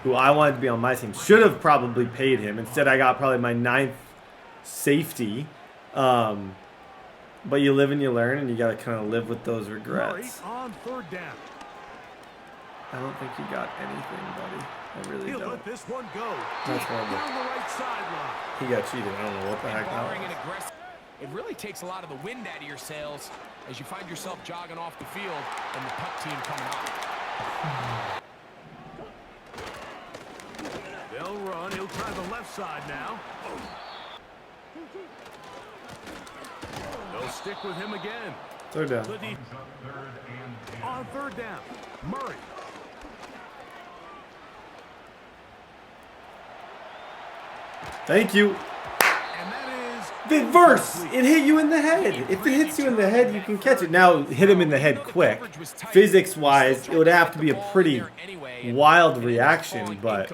who I wanted to be on my team. Should have probably paid him. Instead, I got probably my 9th safety. But you live and you learn, and you got to kind of live with those regrets. Murray on 3rd down. I don't think you got anything, buddy. I really He'll don't. let this one go. That's horrible. Down the right sideline. He got cheated. I don't know what the heck that Barring an was. aggressive, it really takes a lot of the wind out of your sails as you find yourself jogging off the field and the punt team coming up. They'll run. He'll try the left side now. They'll stick with him again. 3rd down. On 3rd down, Murray. Thank you. And that is The verse. It hit you in the head. If it hits you in the head, you can catch it. Now, hit him in the head quick. Physics-wise, it would have to be a pretty wild reaction, but...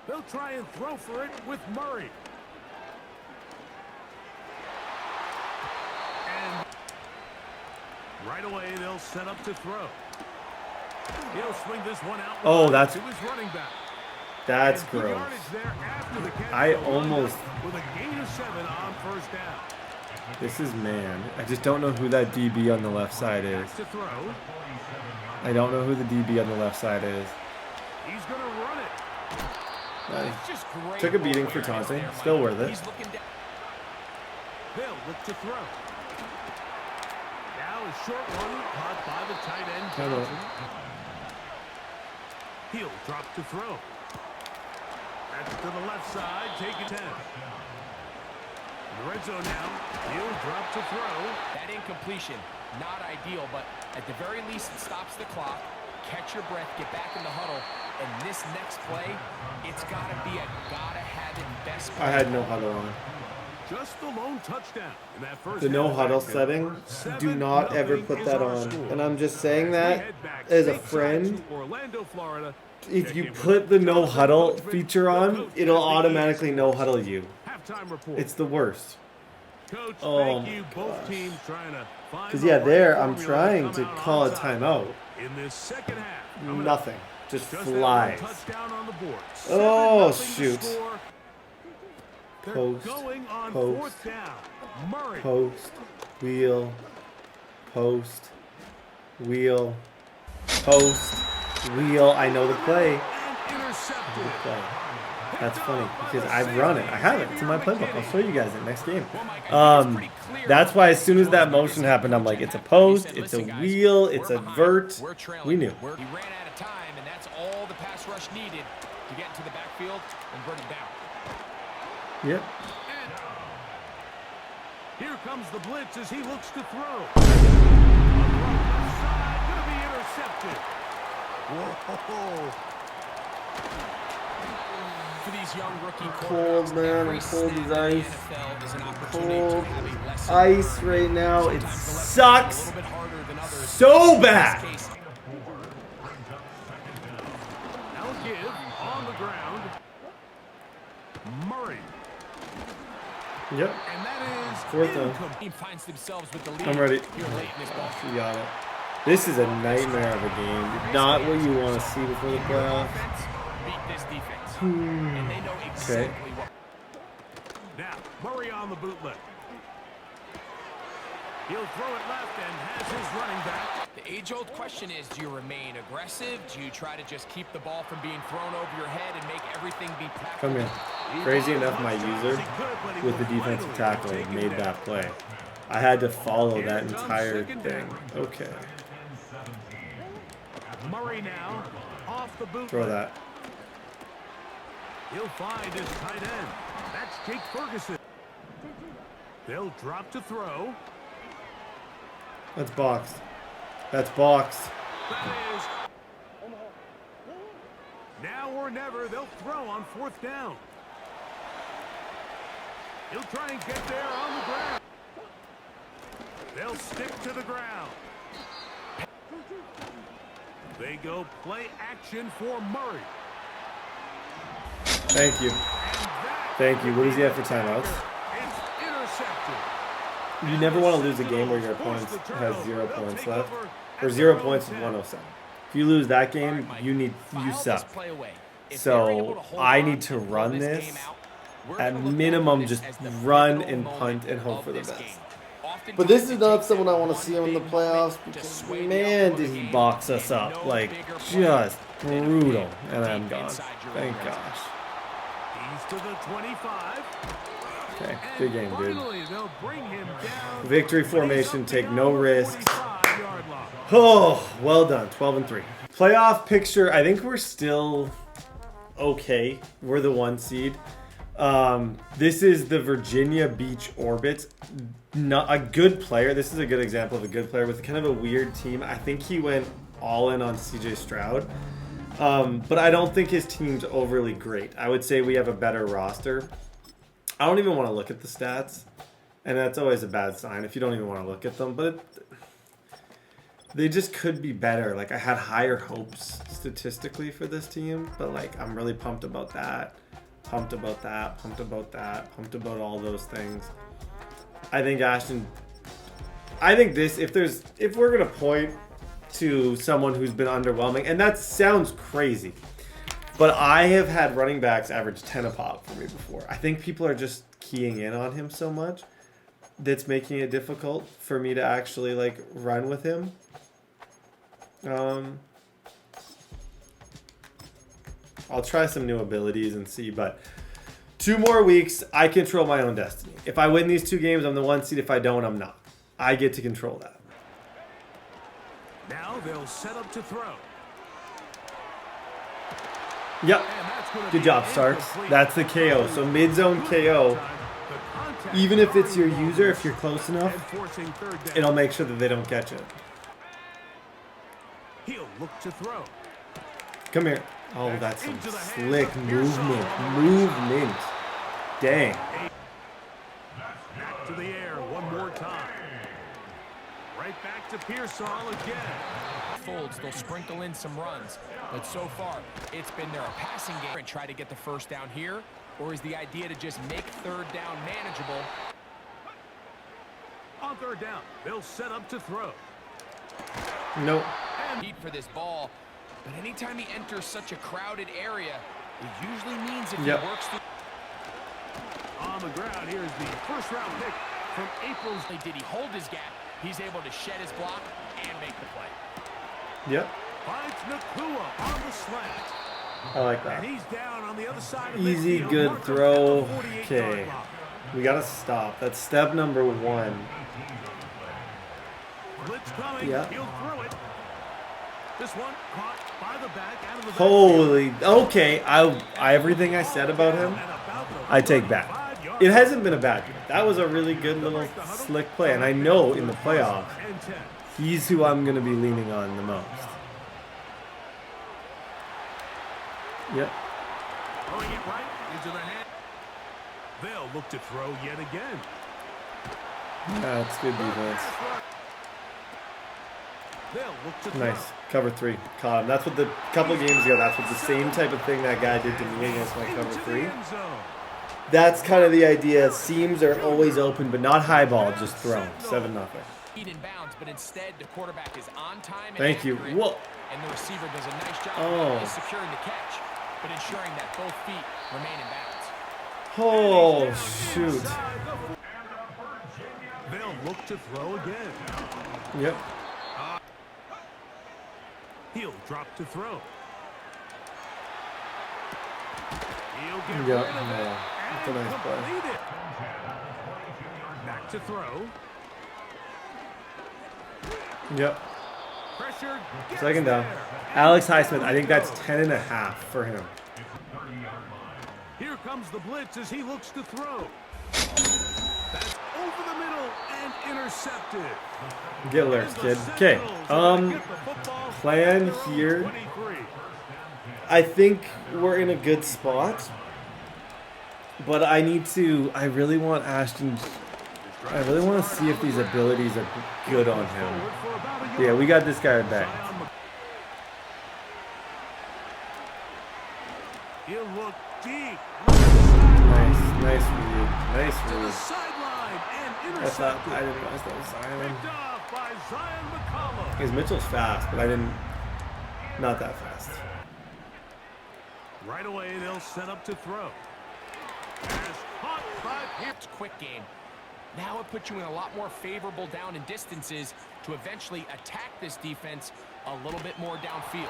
They'll try and throw for it with Murray. And right away, they'll set up to throw. He'll swing this one out. Oh, that's... to his running back. That's And good gross. yardage there after the catch I by almost... with a gain of 7 on 1st down. This is man. I just don't know who that DB on the left side is. To throw. I don't know who the DB on the left side is. He's going to run it. It's just great Took a beating for ball taunting. there, Still Mike. worth it. He's looking down. Bill look to throw. Now a short one caught by the tight end Johnson. He'll drop to throw. That's to the left side, take it 10. In the red zone now, he'll drop to throw. That incompletion, not ideal, but at the very least it stops the clock. Catch your breath, get back in the huddle, and this next play, it's got to be a gotta-have-it best play. I had no huddle on. Just the lone touchdown in that first The no half huddle action. setting, do not ever 7-0 put is that our on. score. And I'm just saying As we that head back as a stateside friend. to Orlando, Florida. If you put the no huddle feature on, it'll automatically no huddle you. Halftime report. It's the worst. Coach, Oh thank you. Both teams trying to find Because the yeah, right there I'm formula to trying come to out call a on top. timeout. In this second half, coming up, Nothing. Just just that one flies. touchdown on the board. Oh, 7-0 to shoot. score. They're Post, going on post, 4th down. Murray. Post, wheel, post, wheel, post, wheel. I know the play. And intercepted. The play. That's funny because I've run it. I have it. It's in my playbook. I'll show you guys it next game. That's why as soon as that motion happened, I'm like, it's a post, it's a wheel, it's a vert. We knew. He ran out of time, and that's all the pass rush needed to get into the backfield and bring him down. Yep. And here comes the blitz as he looks to throw. Left side, going to be intercepted. Whoa. For these young rookie Cold, quarterbacks, man. every I'm cold snap as in the ice. NFL is an opportunity Cold to have a lesson ice learned. right now. It Sometimes the lesson is a sucks little bit harder than others. so In this bad. case, Now give on the ground. Murray. Yep. And that is 4th down. incomplete. team finds themselves with the lead I'm ready. here late in this ball. You got it. This is a nightmare of a game. Not what you want to see before the Your playoffs. offense beat this defense. And they know exactly what. Now, Murray on the bootleg. He'll throw it left and has his running back. The age-old question is, do you remain aggressive? Do you try to just keep the ball from being thrown over your head and make everything be tackled? Come here. Crazy enough, my user with the defensive tackle made that play. I had to follow that entire thing. Okay. Murray now off the boot. Throw that. He'll find his tight end. That's Jake Ferguson. They'll drop to throw. That's boxed. That's boxed. That is. Now or never, they'll throw on 4th down. He'll try and get there on the ground. They'll stick to the ground. They go play action for Murray. Thank you. Thank you. What does he have for timeouts? It's intercepted. You never want to lose a game where your opponent has 0 points left. Or 0 points with 107. If you lose that game, you suck. So I need to run this. At minimum, just run and punt and hope for the best. But this is not someone I want to see in the playoffs because, man, did he box us up. Like, just brutal. And I'm gone. Thank gosh. He's to the 25. Okay, good game, dude. Victory formation, take no risks. Oh, well done. 12-3. Playoff picture, I think we're still okay. We're the 1 seed. This is the Virginia Beach Orbits. Not a good player. This is a good example of a good player with kind of a weird team. I think he went all in on CJ Stroud. But I don't think his team's overly great. I would say we have a better roster. I don't even want to look at the stats. And that's always a bad sign if you don't even want to look at them. But they just could be better. Like, I had higher hopes statistically for this team. But, like, I'm really pumped about that. Pumped about that. Pumped about that. Pumped about all those things. I think Ashton... I think this... If we're going to point to someone who's been underwhelming... And that sounds crazy. But I have had running backs average 10 a pop for me before. I think people are just keying in on him so much that's making it difficult for me to actually, like, run with him. I'll try some new abilities and see, but 2 more weeks, I control my own destiny. If I win these 2 games, I'm the 1 seed. If I don't, I'm not. I get to control that. Now they'll set up to throw. Yep. Good job, Starks. That's the KO. So mid-zone KO. Even if it's your user, if you're close enough, it'll make sure that they don't catch it. He'll look to throw. Come here. Oh, that's some slick movement. Movement. Dang. Back to the air one more time. Right back to Pearsall again. Folds, they'll sprinkle in some runs. But so far, it's been their passing game and try to get the first down here. Or is the idea to just make 3rd down manageable? On 3rd down, they'll set up to throw. Nope. Need for this ball. But anytime he enters such a crowded area, it usually means if he works through... On the ground, here's the 1st round pick from April's. Did he hold his gap? He's able to shed his block and make the play. Yep. Finds Nakua on the slant. I like that. And he's down on the other side of Easy, good throw. Okay. We got to stop. That's step number 1. Blitz coming. Yeah. He'll throw it. This one caught by the back out of the Holy. Okay. I everything I said about him, I take back. It hasn't been a bad game. That was a really good little slick play. And I know in the playoffs, he's who I'm going to be leaning on the most. Yep. Throwing it right into the hand. They'll look to throw yet again. That's good defense. They'll look to throw. Nice. Cover 3. Caught him. That's what the couple games ago, that's what the same type of thing that guy did to me against my cover 3. That's kind of the idea. Seams are always open, but not high ball, just thrown. 7-0. Inbounds, but instead the quarterback is on time. Thank you. Whoa. And the receiver does a nice job of securing the catch, but ensuring that both feet remain in bounds. Oh, shoot. They'll look to throw again. Yep. He'll drop to throw. He'll get Yeah, rid of it that's a and nice play. complete it. Back to throw. Yep. Pressure gets Second down. there. Alex Highsmith, I think that's 10.5 for him. Here comes the blitz as he looks to throw. That's over the middle and intercepted. Get alerts, kid. Okay. Plan here. I think we're in a good spot. But I really want Ashton. I really want to see if these abilities are good on him. Yeah, we got this guy back. He'll look deep. Nice read. Nice To the read. sideline and I intercepted. didn't realize that was Zion. Picked off by Zion McCollum. Because Mitchell's fast, but I didn't. Not that fast. Right away, they'll set up to throw. As caught by him. It's a quick game. Now it puts you in a lot more favorable down and distances to eventually attack this defense a little bit more downfield.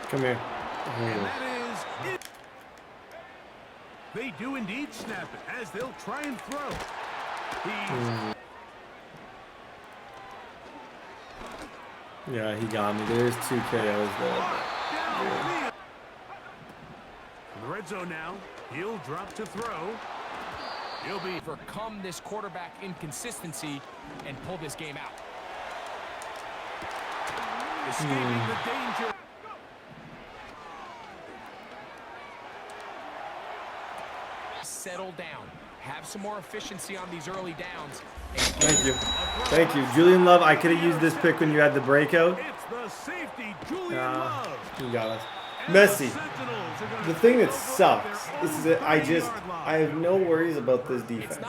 Come here. And that is it. They do indeed snap it as they'll try and throw. Yeah, he got me. There's 2 KOs there. Yeah. In the red zone now. He'll drop to throw. He'll be Overcome this quarterback inconsistency and pull this game out. escaping the danger. Settle down. Have some more efficiency on these early downs. Thank you. Thank you. Julian Love, I could have used this pick when you had the breakout. It's the safety, Julian Love. You got us. Messi. The thing that sucks is that I have no worries about this defense.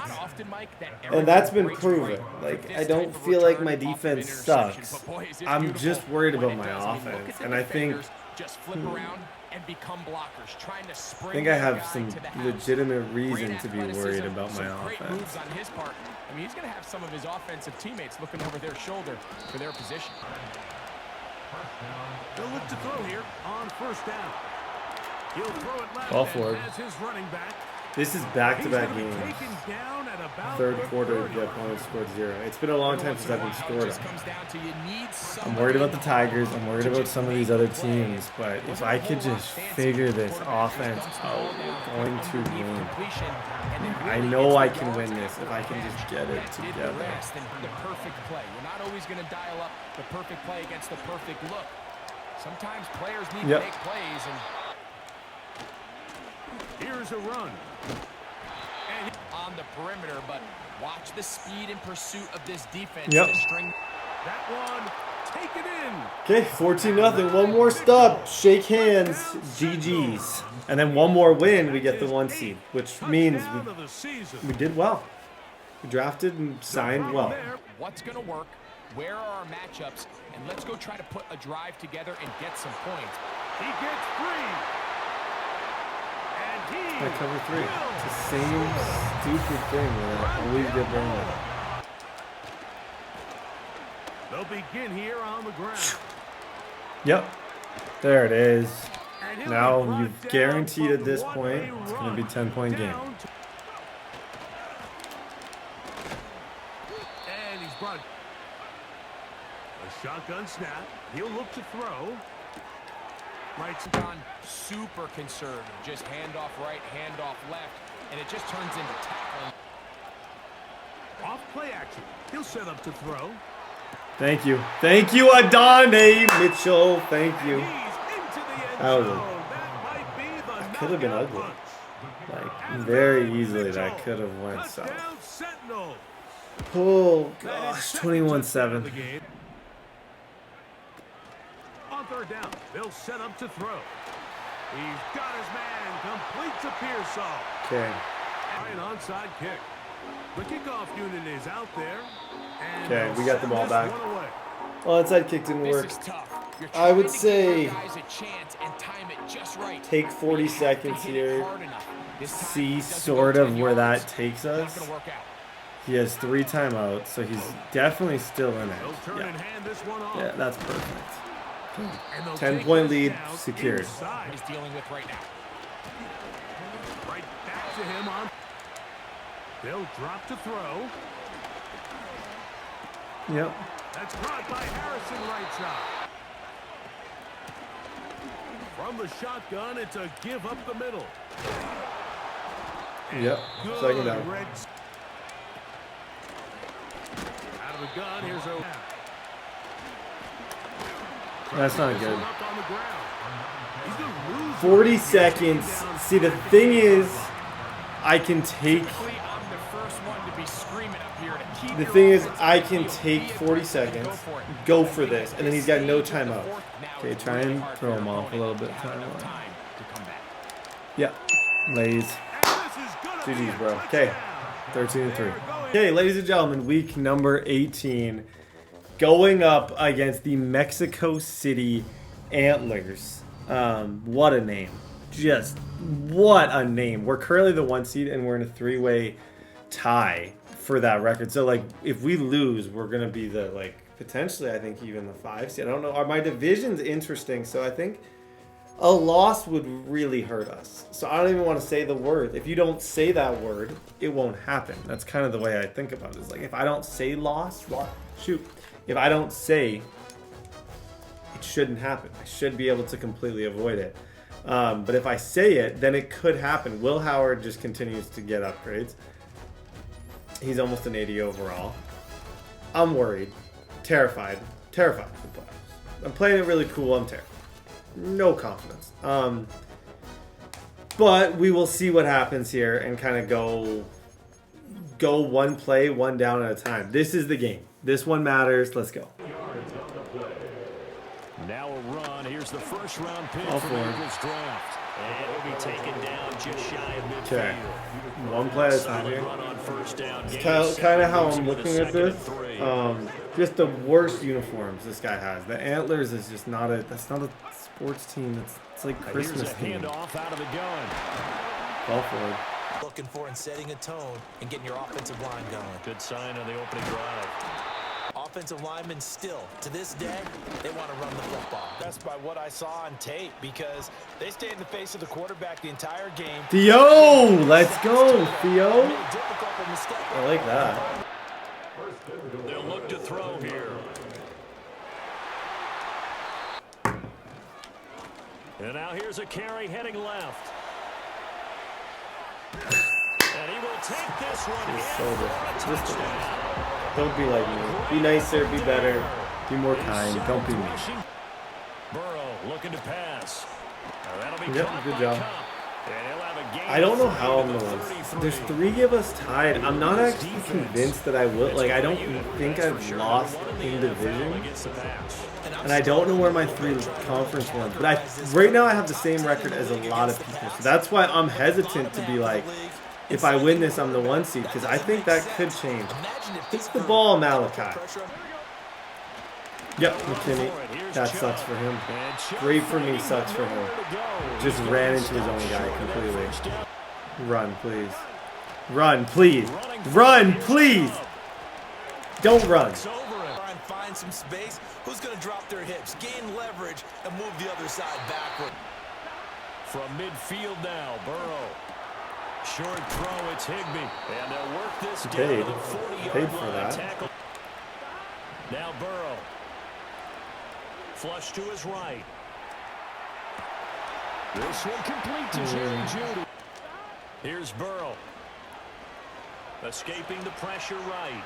And that's been proven. Like, I don't feel like my defense sucks. I'm just worried about my offense. And I think and become blockers, trying to spring. I think I have some legitimate reason to be worried about my offense. Moves on his part. I mean, he's going to have some of his offensive teammates looking over their shoulder for their position. They'll look to throw here on first down. He'll throw it left Ball forward. as his running back. This is back-to-back He's gonna be games. taken down at about Third the quarter, 30. the opponent scored 0. It's been a long time since I've been scored on. Comes down to you need I'm worried about the Tigers. I'm worried about some of these other teams. But if I could just figure this offense out, we're going to win. I know I can win this if I can just get it together. The perfect play. You're not always going to dial up the perfect play against the perfect look. Sometimes players need to make plays. And here's a run. And on the perimeter, but watch the speed and pursuit of this defense. Yep. To string that one, take it in. Okay, 14-0. One more stop. Shake hands. GG's. And then one more win, we get the 1 seed, which means we did well. We drafted and signed well. What's going to work? Where are our matchups? And let's go try to put a drive together and get some points. He gets free. And he I cover 3. It's the same stupid thing that I always get wrong. They'll begin here on the ground. Yep. There it is. Now you've guaranteed at this point it's going to be a 10-point game. And he's brought a shotgun snap. He'll look to throw. Right's gone super conservative. Just handoff right, handoff left, and it just turns into tackling. Off play action. He'll set up to throw. Thank you. Thank you, Adonai Mitchell. Thank you. That could have been ugly. Like, very easily that could have went south. Oh, gosh. 21-7. On third down, they'll set up to throw. He's got his man. Completes a Pearsall. Okay. An onside kick. The kickoff unit is out there. Okay, we got the ball back. Well, onside kick didn't work. I would say take 40 seconds here. See sort of where that takes us. He has 3 timeouts, so he's definitely still in it. They'll turn and hand this one off. Yeah, that's perfect. And they'll 10-point take this lead down secured. inside. He's dealing with right now. Right back to him on. They'll drop to throw. Yep. That's caught by Harrison right side. From the shotgun, it's a give up the middle. Yep. Second down. Reds. Out of the gun, here's a. That's not good. Up on the ground. He's gonna lose 40 seconds. See, the thing is, I can take. I'm the first one to be screaming up here to keep The your thing is, offense I on the can field. take Be 40 aggressive and seconds, for it. go for this, and then he's got no timeout. Now Okay, it's try really and hard throw for him your off a little bit. opponent to have enough Timeout. time to come back. Yeah, Lays. GG's, bro. Okay, 13-3. Okay, ladies and gentlemen, week number 18, going up against the Mexico City Antlers. What a name! Just what a name. We're currently the 1 seed, and we're in a 3-way tie for that record. So, like, if we lose, we're gonna be the potentially, I think, even the 5 seed. I don't know. My division's interesting, so I think a loss would really hurt us. So I don't even want to say the word. If you don't say that word, it won't happen. That's kind of the way I think about it. It's like, if I don't say loss, if I don't say, it shouldn't happen. I should be able to completely avoid it. But if I say it, then it could happen. Will Howard just continues to get upgrades. He's almost an 80 overall. I'm worried. Terrified for the playoffs. I'm playing it really cool. I'm terrified. No confidence. But we will see what happens here and kind of go one play, one down at a time. This is the game. This one matters. Let's go. Now a run. Here's the first round pick All from for Eagles draft. And he'll be taken down just shy of midfield. Okay. One play at a time here. Run on first down. It's kind of how I'm looking at this. Just the worst uniforms this guy has. The Antlers is just not a. That's not a sports team. It's like Christmas Here's a theme. handoff out of the gun. Ball forward. Looking for and setting a tone and getting your offensive line going. Good sign on the opening drive. Offensive linemen still, to this day, they want to run the football. That's by what I saw on tape because they stayed in the face of the quarterback the entire game. Theo, let's go, Theo. I like that. They'll look to throw here. And now here's a carry heading left. And he will take this one in for a touchdown. Don't be like me. Be nicer, be better, be more kind. Don't be me. Burrow looking to pass. That'll be Yep, good job. I don't know how I'm the one. There's 3 of us tied. I'm not actually convinced that I will. Like, I don't think I've lost in division. And I don't know where my 3 conference ones. But right now I have the same record as a lot of people. So that's why I'm hesitant to be like, if I win this, I'm the 1 seed. Because I think that could change. It's the ball, Malachi. Yep, McKinney. That sucks for him. Great for me, sucks for him. Just ran into his own guy completely. Run, please. Run, please. Run, please. Don't run. Find some space. Who's going to drop their hips, gain leverage, and move the other side backward? From midfield now, Burrow. Short throw, it's Higbee. And they'll work this down to the 40-yard line. Tackle. Now Burrow. Flush to his right. This one complete to Jerry Jeudy. Here's Burrow. Escaping the pressure right.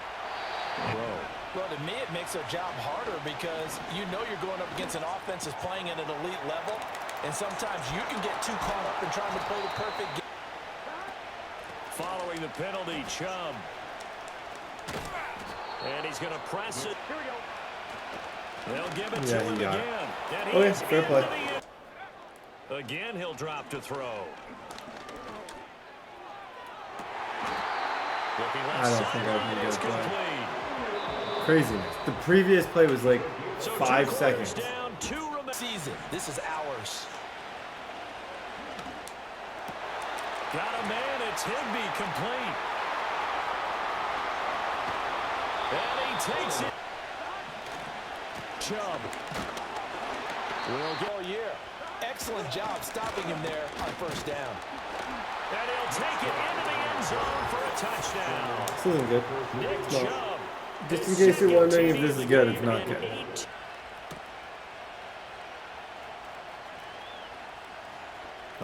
Burrow. Well, to me, it makes our job harder because you know you're going up against an offense that's playing at an elite level, and sometimes you can get too caught up in trying to play the perfect game. Following the penalty, Chubb. And he's going to press it. They'll give it to him again. Okay, fair play. Again, he'll drop to throw. I don't think I can get a play. Craziness. The previous play was like 5 seconds. Season. This is ours. Got a man. It's Higbee complete. takes it. Chubb will go year. Excellent job stopping him there on first down. And he'll take it into the end zone for a touchdown. This isn't good. Nick No. Chubb. Just in case you're wondering if this is good, it's not good.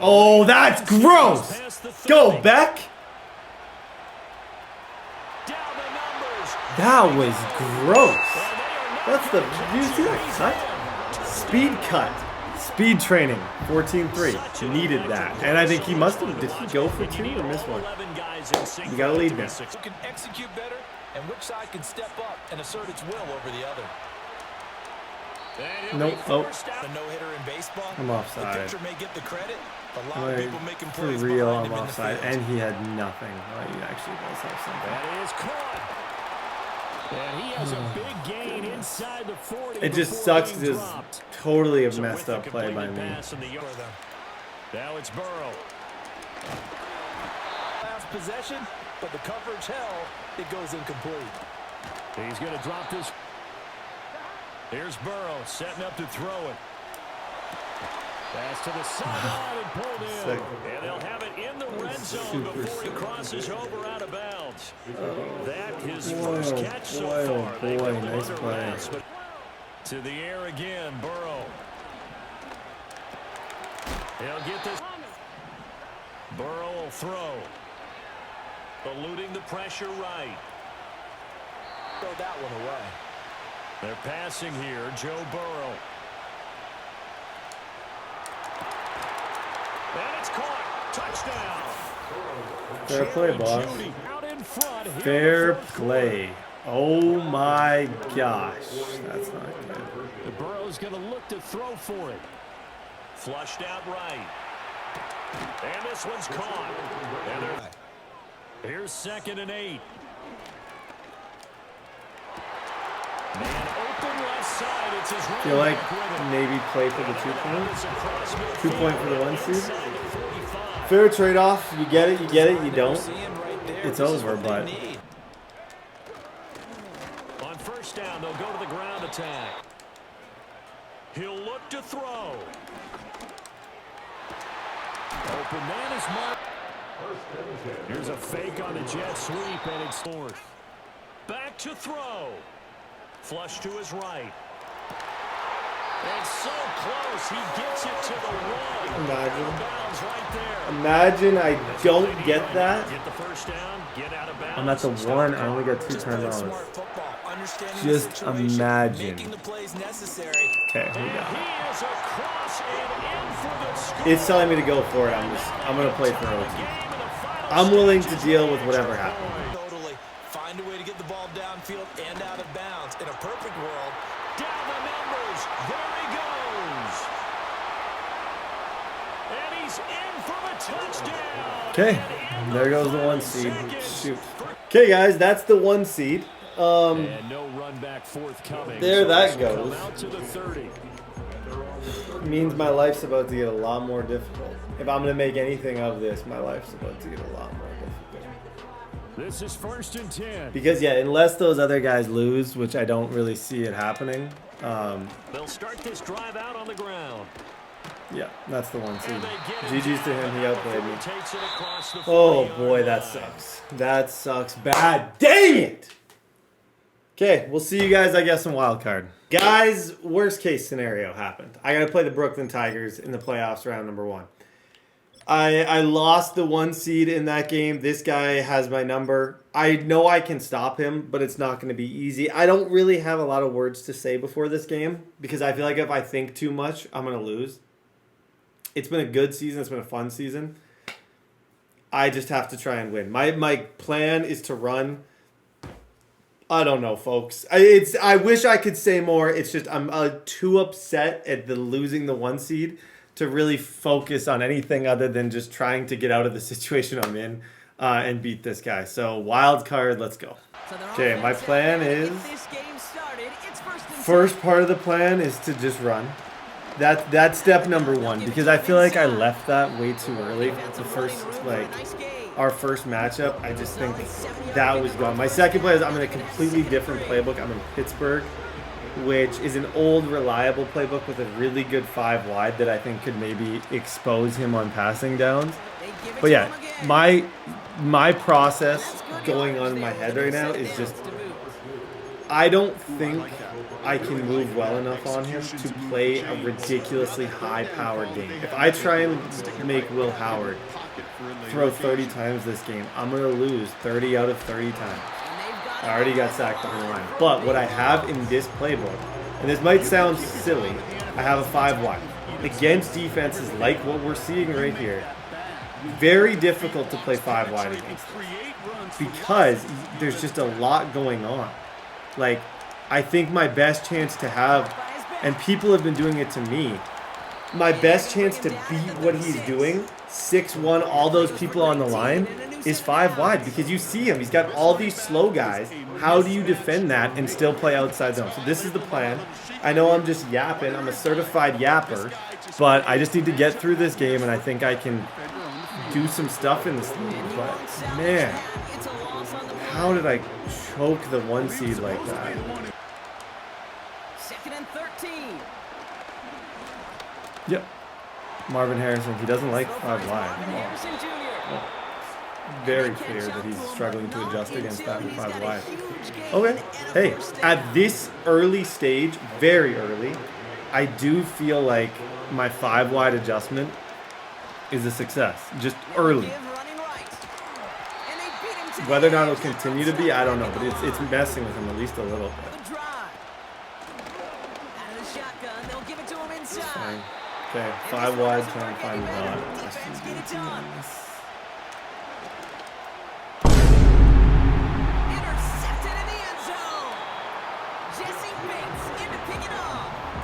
Oh, that's gross! Go, Beck! That was gross. That's the... Do you see that cut? Speed cut. Speed training. 14-3. Needed that. And I think he must have... Did he go for 2 or miss 1? You gotta lead now. Who can execute better and which side can step up and assert its will over the other. Nope. Oh. A no-hitter in baseball. I'm offside. The pitcher may get the credit. A lot of Like, people making for plays real, behind I'm him in the offside. field. And he had nothing. Oh, he actually does have something. That is caught. And he has a big gain inside the 40. It just sucks. This is totally a messed up play by me. Now it's Burrow. Last possession, but the coverage held. It goes incomplete. He's going to drop this. Here's Burrow setting up to throw it. Pass to the sideline and pulled in. And they'll have it in the red zone before he crosses over out of bounds. That his first catch so far. Boy, nice play. To the air again, Burrow. He'll get this. Burrow will throw. Eluding the pressure right. Throw that one away. They're passing here, Joe Burrow. And it's caught. Touchdown. Fair play, boss. Out in front. Fair play. Oh my gosh. That's not good. The Burrow's going to look to throw for it. Flushed out right. And this one's caught. And here's 2nd and 8. Man open left side. It's his Feel like maybe play for the 2 point? 2 point for the 1 seed? Fair trade-off. You get it, you don't. It's over, but... On first down, they'll go to the ground attack. He'll look to throw. Open man is marked. Here's a fake on the jet sweep, and it's 4th. Back to throw. Flush to his right. And so close, he gets it to the 1. Imagine. Right there. Imagine I don't get that. Get the first down, get out of bounds. I'm at the 1. I only got 2 turnovers. Just imagine. Okay, we got it. It's telling me to go for it. I'm gonna play for OT. I'm willing to deal with whatever happens. Totally. Find a way to get the ball downfield and out of bounds. In a perfect world. Down the numbers. There he goes. And he's in for a touchdown. Okay, there goes the 1 seed. Shoot. Okay, guys, that's the 1 seed. And no run back forthcoming. There that goes. Out to the 30. Means my life's about to get a lot more difficult. If I'm gonna make anything of this, my life's about to get a lot more difficult. This is 1st and 10. Because yeah, unless those other guys lose, which I don't really see it happening. They'll start this drive out on the ground. Yeah, that's the 1 seed. GG's to him, he outplayed me. Oh boy, that sucks. That sucks bad. Dang it! Okay, we'll see you guys, I guess, in wild card. Guys, worst case scenario happened. I got to play the Brooklyn Tigers in the playoffs round number 1. I lost the 1 seed in that game. This guy has my number. I know I can stop him, but it's not going to be easy. I don't really have a lot of words to say before this game because I feel like if I think too much, I'm going to lose. It's been a good season. It's been a fun season. I just have to try and win. My plan is to run. I don't know, folks. I wish I could say more. It's just I'm too upset at losing the 1 seed to really focus on anything other than just trying to get out of the situation I'm in and beat this guy. So wild card, let's go. Okay, my plan is first part of the plan is to just run. That's step number 1 because I feel like I left that way too early. The first our first matchup, I just think that was gone. My second play is I'm in a completely different playbook. I'm in Pittsburgh, which is an old, reliable playbook with a really good 5 wide that I think could maybe expose him on passing downs. But yeah, my process going on in my head right now is just, I don't think I can move well enough on him to play a ridiculously high-powered game. If I try and make Will Howard throw 30 times this game, I'm going to lose 30 out of 30 times. I already got sacked on the line. But what I have in this playbook, and this might sound silly, I have a 5 wide. Against defenses like what we're seeing right here, very difficult to play 5 wide against them because there's just a lot going on. Like, I think my best chance to have, and people have been doing it to me, my best chance to beat what he's doing, 6'1", all those people on the line, is 5 wide because you see him. He's got all these slow guys. How do you defend that and still play outside zone? So this is the plan. I know I'm just yapping. I'm a certified yapper, but I just need to get through this game, and I think I can do some stuff in this league. But, man, how did I choke the 1 seed like that? 2nd and 13. Yep. Marvin Harrison, he doesn't like 5 wide. Oh. Very clear that he's struggling to adjust against that in 5 wide. Okay. Hey, at this early stage, very early, I do feel like my 5 wide adjustment is a success. Just early. Whether or not it'll continue to be, I don't know, but it's messing with him at least a little bit. Fine. Okay, 5 wide, trying to find the dot.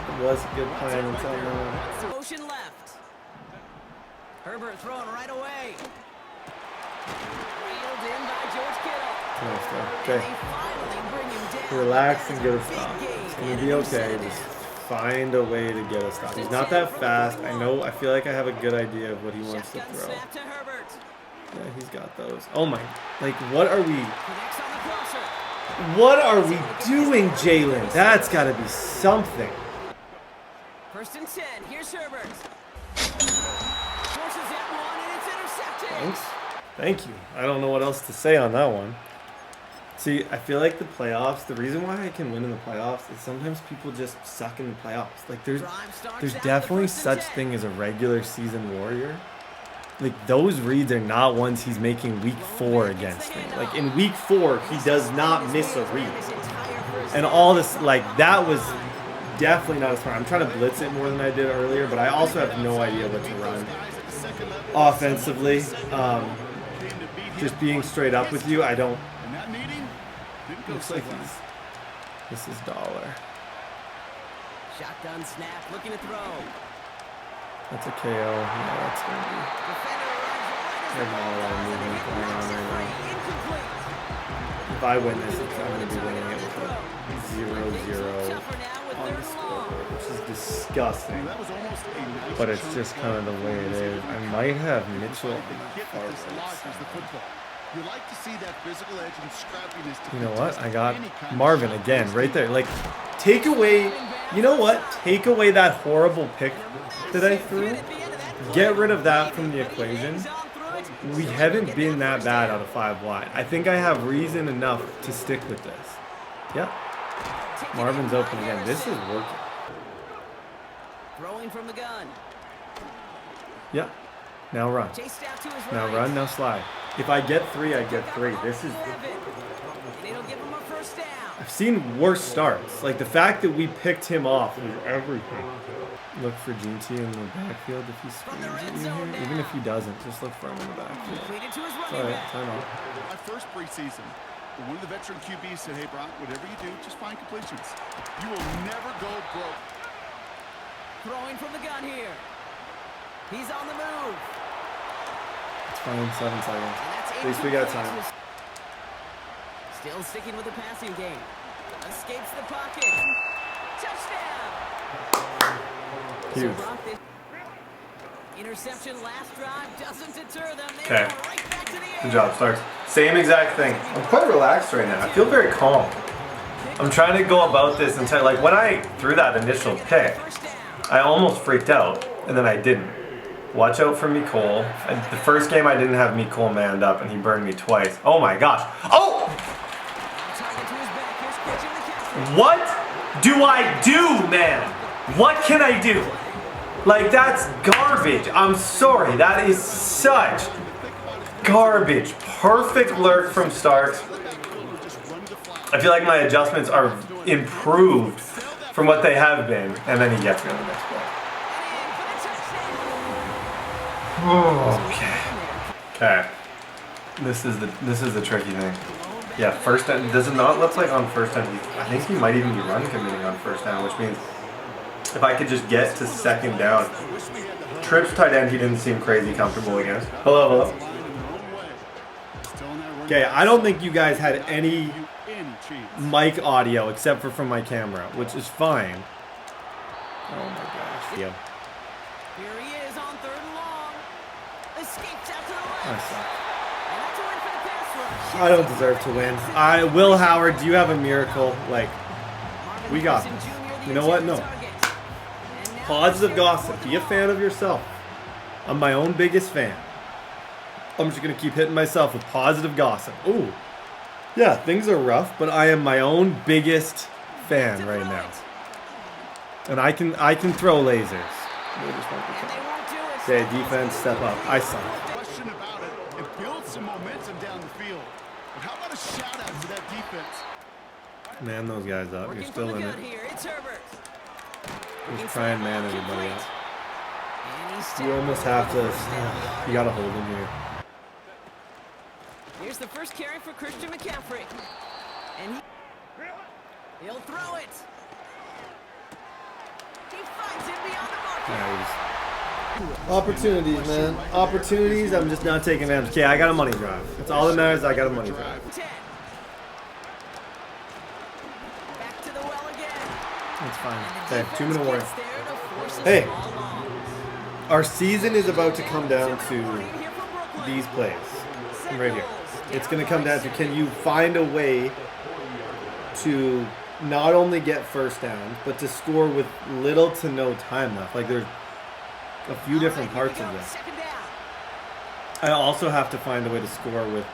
It was a good plan until now. Motion left. Herbert throwing right away. Reeled in by George Kittle. Okay. Relax and get a stop. It's going to be okay. Just find a way to get a stop. He's not that fast. I feel like I have a good idea of what he wants to throw. Yeah, he's got those. Oh my. Like, what are we doing, Jalen? That's got to be something. 1st and 10. Here's Herbert. Forces it one, and it's intercepted. Thanks. Thank you. I don't know what else to say on that one. See, I feel like the playoffs, the reason why I can win in the playoffs is sometimes people just suck in the playoffs. Like, there's definitely such thing as a regular season warrior. Like, those reads are not ones he's making week 4 against me. Like, in week 4, he does not miss a read. And all this, like, that was definitely not as smart. I'm trying to blitz it more than I did earlier, but I also have no idea what to run offensively. Just being straight up with you, I don't. Looks like this is dollar. Shotgun snap, looking to throw. That's a KO. Yeah, that's going to be. There's not a lot of movement going on right now. If I win this, I'm going to be winning it with a 0-0 on the scoreboard, which is disgusting. But it's just kind of the way it is. I might have Mitchell on the far right. You like to see that physical edge and scrappiness. You know what? I got Marvin again right there. Like, take away, you know what? Take away that horrible pick that I threw. Get rid of that from the equation. We haven't been that bad out of 5 wide. I think I have reason enough to stick with this. Yep. Marvin's open again. This is working. Throwing from the gun. Yep. Now run. Now run, now slide. If I get 3, I get 3. This is... I've seen worse starts. Like, the fact that we picked him off was everything. Look for GT in the backfield if he screams at you here. Even if he doesn't, just look for him in the backfield. Alright, time out. My first preseason, one of the veteran QBs said, hey, Brock, whatever you do, just find completions. You will never go broke. Throwing from the gun here. He's on the move. It's fine, 7 seconds. At least we got time. Still sticking with the passing game. Escapes the pocket. Touchdown. Huge. Interception last drive doesn't deter them. They Okay. go right back to the air. Good job, Starks. Same exact thing. I'm quite relaxed right now. I feel very calm. I'm trying to go about this and like when I threw that initial pick, I almost freaked out, and then I didn't. Watch out for Mecole. The first game I didn't have Mecole manned up, and he burned me twice. Oh my gosh. Oh! What do I do, man? What can I do? Like, that's garbage. I'm sorry. That is such garbage. Perfect lurk from Starks. I feel like my adjustments are improved from what they have been, and then he gets me on the next play. Okay. Okay. This is the tricky thing. Yeah, first down. Does it not look like on first down? I think he might even be run committing on first down, which means if I could just get to second down. Trips tight end, he didn't seem crazy comfortable against. Hello. Okay, I don't think you guys had any mic audio except for from my camera, which is fine. Oh my gosh. Yeah. Here he is on 3rd and long. Escapes out to the left. And that's a win for the pass rush. I don't deserve to win. Will Howard, do you have a miracle? Like, we got this. You know what? No. Positive gossip. Be a fan of yourself. I'm my own biggest fan. I'm just going to keep hitting myself with positive gossip. Ooh. Yeah, things are rough, but I am my own biggest fan right now. And I can throw lasers. Okay, defense, step up. I suck. Question about it. It builds some momentum down the field. But how about a shout out to that defense? Man those guys up. You're still in it. It's Herbert. Just try and man everybody up. You almost have to. You gotta hold him here. Here's the first carry for Christian McCaffrey. And he'll throw it. He finds it beyond the mark. Opportunities, man. Opportunities. I'm just not taking advantage. Okay, I got a money drive. That's all that matters. I got a money drive. Back to the well again. That's fine. Okay, 2-minute warning. Hey, our season is about to come down to these plays. Right here. It's going to come down to, can you find a way to not only get first down, but to score with little to no time left. Like, there's a few different parts of this. I also have to find a way to score with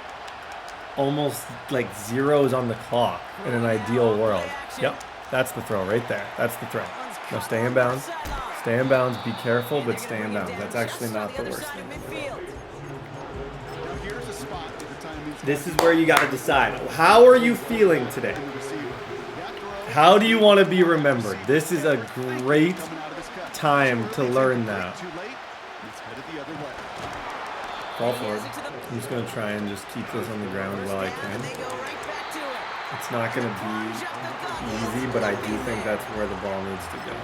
almost like zeros on the clock in an ideal world. Yep, that's the throw right there. That's the throw. Now stay in bounds. Stay in bounds. Be careful, but stay in bounds. That's actually not the worst thing. This is where you got to decide. How are you feeling today? How do you want to be remembered? This is a great time to learn that. Fall forward. I'm just going to try and just keep this on the ground while I can. It's not going to be easy, but I do think that's where the ball needs to go.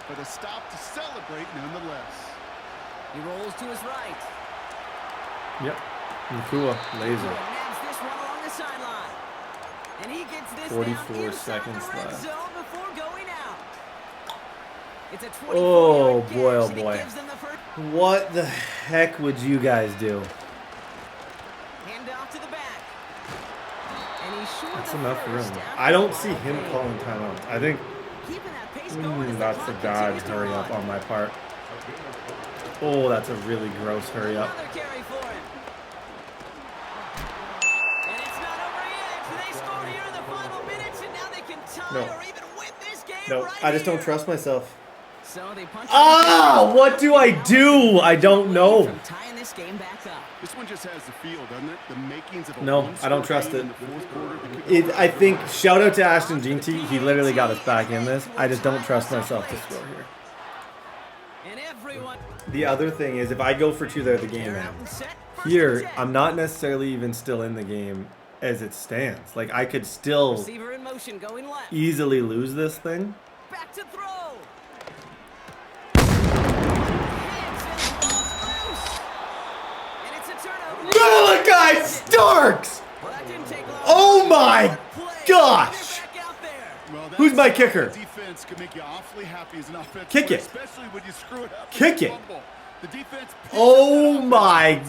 But a stop to celebrate nonetheless. He rolls to his right. Yep. Nakua, laser. 44 seconds left. Oh boy, oh boy. What the heck would you guys do? That's enough room. I don't see him calling timeout. I think that's a dodge hurry up on my part. Oh, that's a really gross hurry up. No, I just don't trust myself. What do I do? I don't know. This one just has the feel, doesn't it? The makings of a no, I don't trust it. I think, shout out to Ashton Ginty. He literally got us back in this. I just don't trust myself to score here. The other thing is, if I go for 2 there, the game ends. Here, I'm not necessarily even still in the game as it stands. Like, I could still easily lose this thing. Back to throw. Malachi Starks! Oh my gosh! Who's my kicker? Kick it. Kick it. The defense oh my.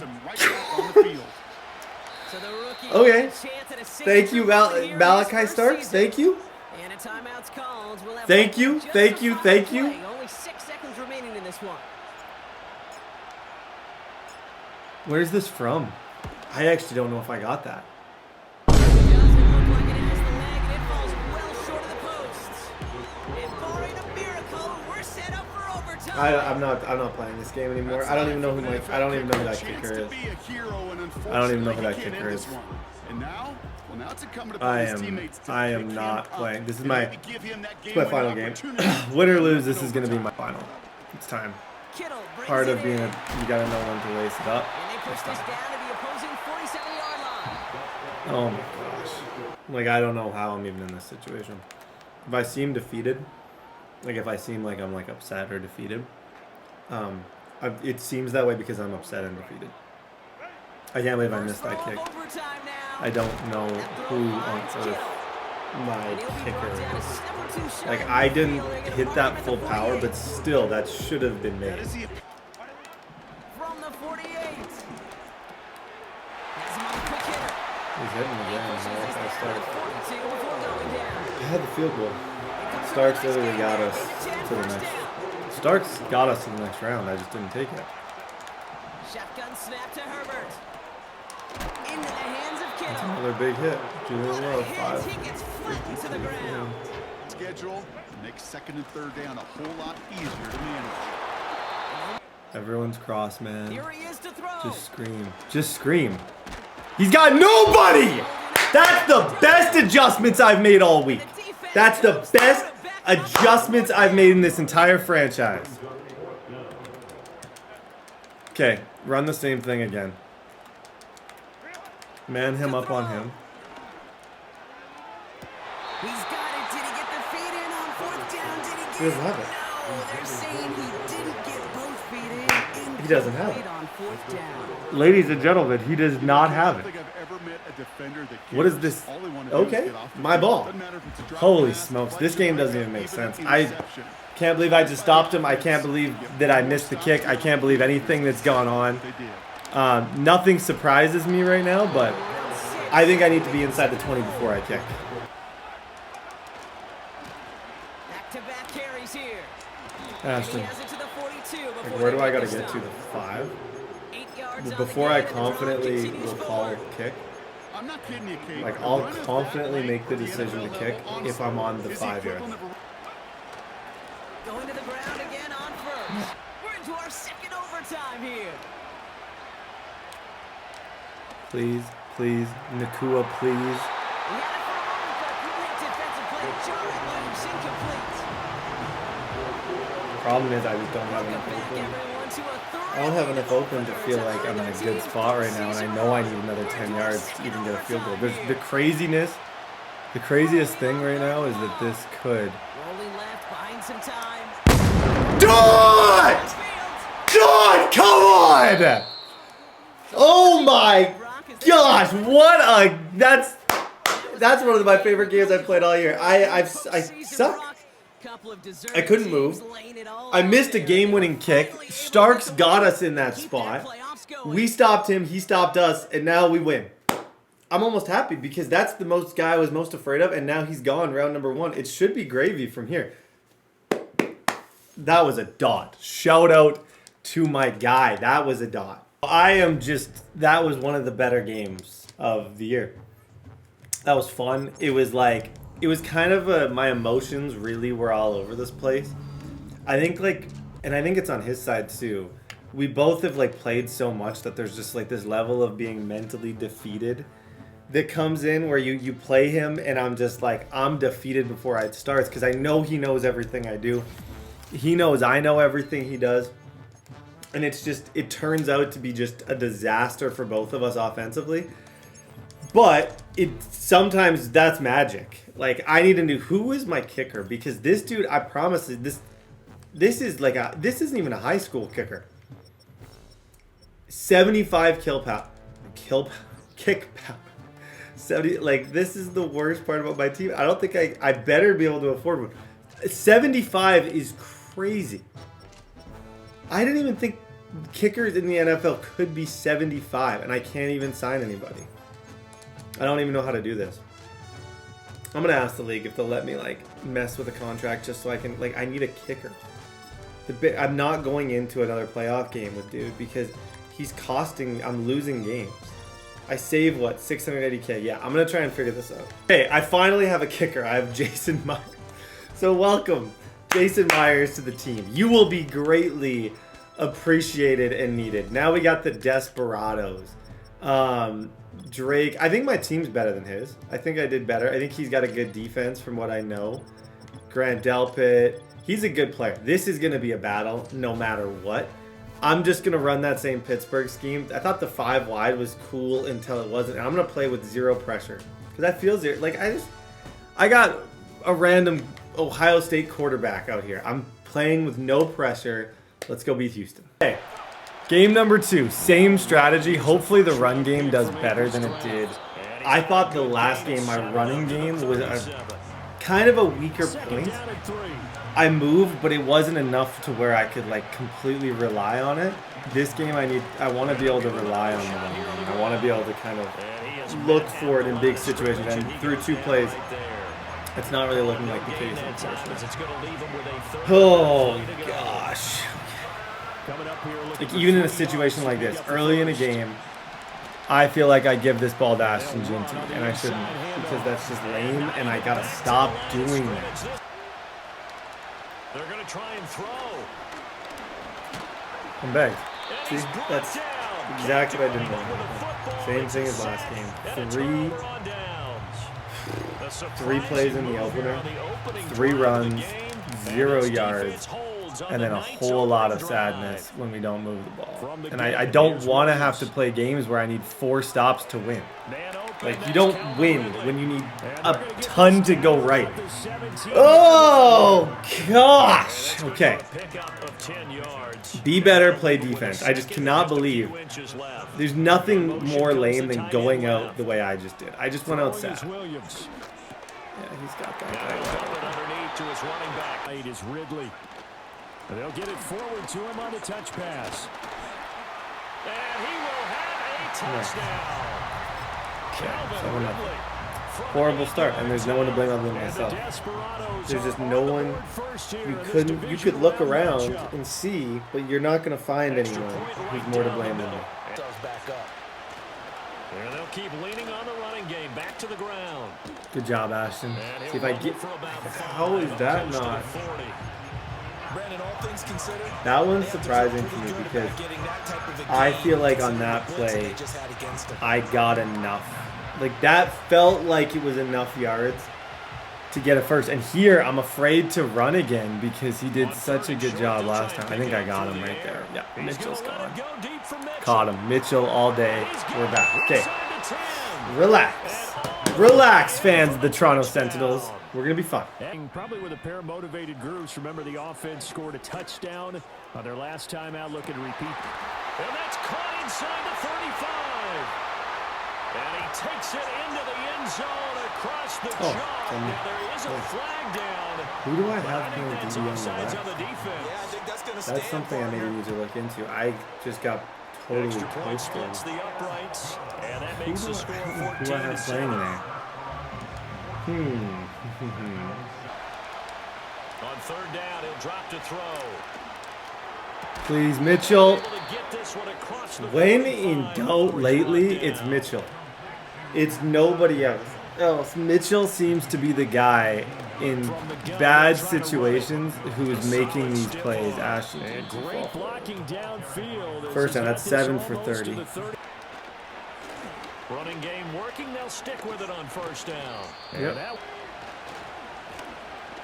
Okay. Thank you, Malachi Starks. Thank you. And a timeout's called. We'll have Thank you. Thank you. Thank you. Only 6 seconds remaining in this one. Where's this from? I actually don't know if I got that. Doesn't look like it has the leg, and it falls well short of the posts. And barring a miracle, we're set up for overtime. I'm not playing this game anymore. I don't even know who that kicker is. I don't even know who that kicker is. I am not playing. This is my final game. Win or lose, this is gonna be my final. It's time. Part of being you gotta know when to lace it up. Oh my gosh. Like, I don't know how I'm even in this situation. If I seem defeated, like if I seem like I'm like upset or defeated, it seems that way because I'm upset and defeated. I can't believe I missed that kick. I don't know who on earth my kicker is. Like, I didn't hit that full power, but still, that should have been made. From the 48. He's hitting again. I had the field goal. Starks literally got us to the next. Starks got us to the next round. I just didn't take it. Shotgun snap to Herbert. Into the hands of Kittle. That's another big hit. Julian Lowe, 5. He gets flattened to the ground. Schedule makes second and third down a whole lot easier to manage. Everyone's cross, man. Here he is to throw. Just scream. Just scream. He's got nobody! That's the best adjustments I've made all week. That's the best adjustments I've made in this entire franchise. Okay, run the same thing again. Man him up on him. He's got it. Did he get the feet in on 4th down? Did he get He doesn't have it. No, they're saying he didn't get both feet in. He doesn't have it. On 4th down. Ladies and gentlemen, he does not have it. What is this? Okay, my ball. Holy smokes, this game doesn't even make sense. I can't believe I just stopped him. I can't believe that I missed the kick. I can't believe anything that's gone on. Nothing surprises me right now, but I think I need to be inside the 20 before I kick. Back-to-back carries here. Ashton, He has it to the 42 like, where do I gotta get to? The 5? 8 yards Before I confidently will call a kick. I'm not kidding you, Kate. Like, I'll confidently make the decision to kick if I'm on the 5 yards. Going to the ground again on 1st. We're into our second overtime here. Please, please, Nakua, please. He had it for a moment, but a great defensive play. Jarrett Williams incomplete. Problem is, I just don't have enough open. I don't have enough open to feel like I'm in a good spot right now, and I know I need another 10 yards to even get a field goal. There's the craziest thing right now is that this could. Rolling left, buying some time. Dot! Dot! Come on! Oh my gosh! What a that's one of my favorite games I've played all year. I suck. I couldn't move. I missed a game-winning kick. Starks got us in that spot. We stopped him, he stopped us, and now we win. I'm almost happy because that's the guy I was most afraid of, and now he's gone, round number 1. It should be gravy from here. That was a dot. Shout out to my guy. That was a dot. That was one of the better games of the year. That was fun. It was kind of my emotions really were all over this place. I think and I think it's on his side too. We both have played so much that there's just this level of being mentally defeated that comes in where you play him and I'm just I'm defeated before it starts because I know he knows everything I do. He knows I know everything he does. And it turns out to be just a disaster for both of us offensively. But sometimes that's magic. I need to know who is my kicker because this dude, I promise this isn't even a high school kicker. 75 kick power. 70 this is the worst part about my team. I don't think I better be able to afford one. 75 is crazy. I didn't even think kickers in the NFL could be 75, and I can't even sign anybody. I don't even know how to do this. I'm gonna ask the league if they'll let me like mess with a contract just so I can I need a kicker. I'm not going into another playoff game with dude because he's costing. I'm losing games. I save what 680k. Yeah, I'm gonna try and figure this out. Hey, I finally have a kicker. I have Jason Myers. So welcome, Jason Myers, to the team. You will be greatly appreciated and needed. Now we got the Desperados. Drake, I think my team's better than his. I think I did better. I think he's got a good defense from what I know. Grant Delpit, he's a good player. This is going to be a battle no matter what. I'm just going to run that same Pittsburgh scheme. I thought the 5 wide was cool until it wasn't. And I'm going to play with 0 pressure. Because that feels like I got a random Ohio State quarterback out here. I'm playing with no pressure. Let's go beat Houston. Okay. Game number 2, same strategy. Hopefully the run game does better than it did. I thought the last game, my running game, was kind of a weaker point. I moved, but it wasn't enough to where I could completely rely on it. This game, I want to be able to rely on the run game. I want to be able to kind of look for it in big situations. And through 2 plays, it's not really looking like the case. Oh gosh. Even in a situation like this, early in a game, I feel like I give this ball to Ashton Ginty, and I shouldn't, because that's just lame, and I gotta stop doing that. They're gonna try and throw. I'm back. See, that's exactly what I didn't want. Same thing as last game. Three plays in the opener, 3 runs, 0 yards. And then a whole lot of sadness when we don't move the ball. And I don't want to have to play games where I need 4 stops to win. You don't win when you need a ton to go right. Oh, gosh. Okay. Be better, play defense. I just cannot believe there's nothing more lame than going out the way I just did. I just went out sad. Yeah, he's got that guy. It is Ridley. They'll get it forward to him on the touch pass. And he will have a touchdown. Calvin Ridley. Horrible start, and there's no one to blame other than myself. There's just no one. You could look around and see, but you're not going to find anyone who's more to blame than me. And they'll keep leaning on the running game. Back to the ground. Good job, Ashton. See if I get. How is that not? That one's surprising to me because I feel like on that play, I got enough. That felt like it was enough yards to get a first. And here, I'm afraid to run again because he did such a good job last time. I think I got him right there. Yeah, Mitchell's gone. Caught him. Mitchell all day. We're back. Okay. Relax. Relax, fans of the Toronto Sentinels. We're going to be fine. And probably with a pair of motivated groups. Remember, the offense scored a touchdown on their last time out. Looking to repeat. And that's caught inside the 35. And he takes it into the end zone across the jaw. There is a flag down. Who do I have playing DB on the left? That's something I maybe need to look into. I just got totally posted. Who do I have playing there? On 3rd down, he'll drop to throw. Please, Mitchell. When in doubt lately, it's Mitchell. It's nobody else. Mitchell seems to be the guy in bad situations who is making these plays. Ashton. First down, that's 7 for 30. Running game working, they'll stick with it on 1st down. Yep.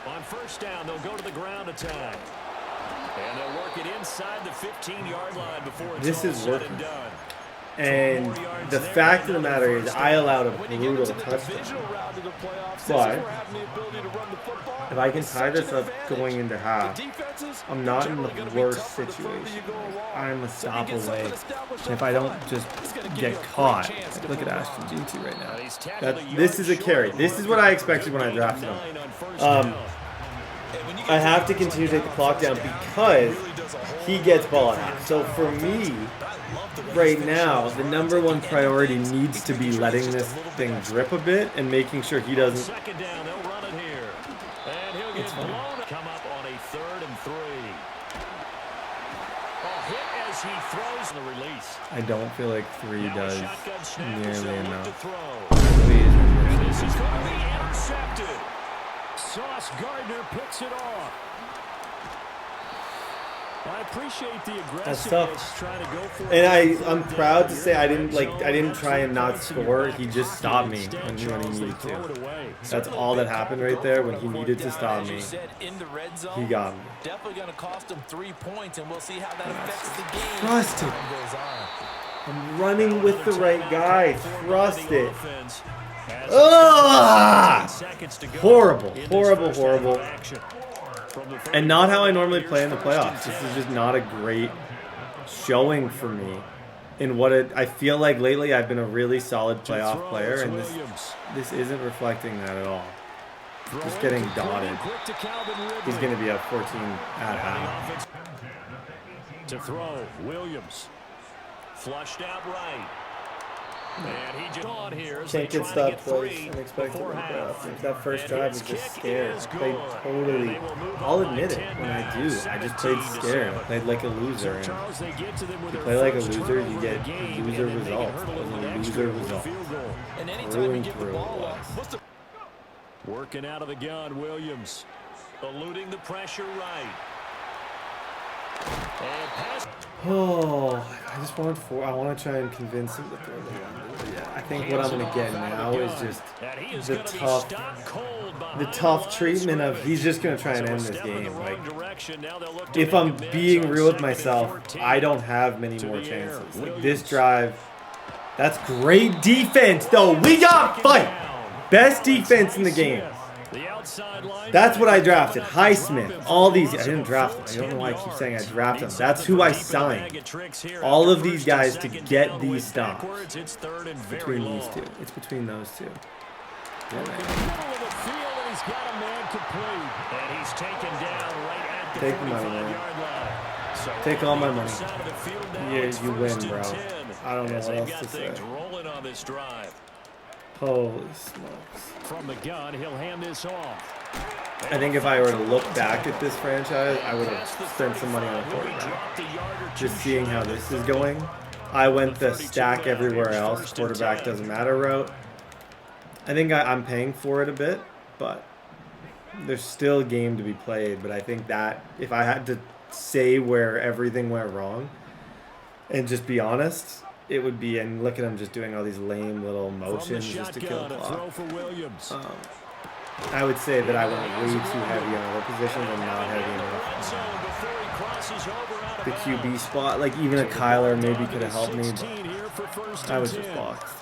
On 1st down, they'll go to the ground attack. And they'll work it inside the 15-yard line before it's all said and done. And the fact of the matter is I allowed a brutal touchdown. But if I can tie this up going into half, I'm not in the worst situation. I'm a stop away. And if I don't just get caught, look at Ashton Ginty right now. This is a carry. This is what I expected when I drafted him. I have to continue to take the clock down because he gets ball half. So for me, right now, the #1 priority needs to be letting this thing drip a bit and making sure he doesn't. Second down, they'll run it here. And he'll get blown. Come up on a 3rd and 3. Hit as he throws the release. I don't feel like 3 does nearly enough. Please. This is going to be intercepted. Sauce Gardner picks it off. I appreciate the aggressiveness trying to go for it. And I'm proud to say I didn't try and not score. He just stopped me when he needed to. That's all that happened right there. When he needed to stop me, he got me. Definitely going to cost him 3 points, and we'll see how that affects the game. Trust it. I'm running with the right guy. Trust it. Ugh! Horrible, horrible, horrible. And not how I normally play in the playoffs. This is just not a great showing for me. In what I feel like lately, I've been a really solid playoff player, and this isn't reflecting that at all. Just getting dotted. He's going to be up 14 at half. To throw, Williams. Flushed out right. And he just on here. Can't get stopped twice unexpected in the playoffs. That first drive was just scared. I played totally. I'll admit it when I do. I just played scared. I played like a loser. And if you play like a loser, you get loser results. Loser results. Through and through. Working out of the gun, Williams. Eluding the pressure right. And pass. Oh, I just want 4. I want to try and convince him to throw the one. Yeah, I think what I'm going to get now is just the tough treatment of he's just going to try and end this game. Like, if I'm being real with myself, I don't have many more chances. Like, this drive, that's great defense, though. We got fight. Best defense in the game. That's what I drafted. Highsmith. All these. I didn't draft them. I don't know why I keep saying I drafted them. That's who I signed. All of these guys to get these stops. Between these two. It's between those two. Take the money, man. Take all my money. Yeah, you win, bro. I don't know what else to say. Holy smokes. From the gun, he'll hand this off. I think if I were to look back at this franchise, I would have spent some money on a quarterback. Just seeing how this is going. I went the stack everywhere else, quarterback doesn't matter route. I think I'm paying for it a bit, but there's still a game to be played. But I think that if I had to say where everything went wrong and just be honest, it would be, and look at him just doing all these lame little motions just to kill the clock. I would say that I went way too heavy on other positions and not heavy enough. The QB spot, like even a Kyler maybe could have helped me, but I was just boxed.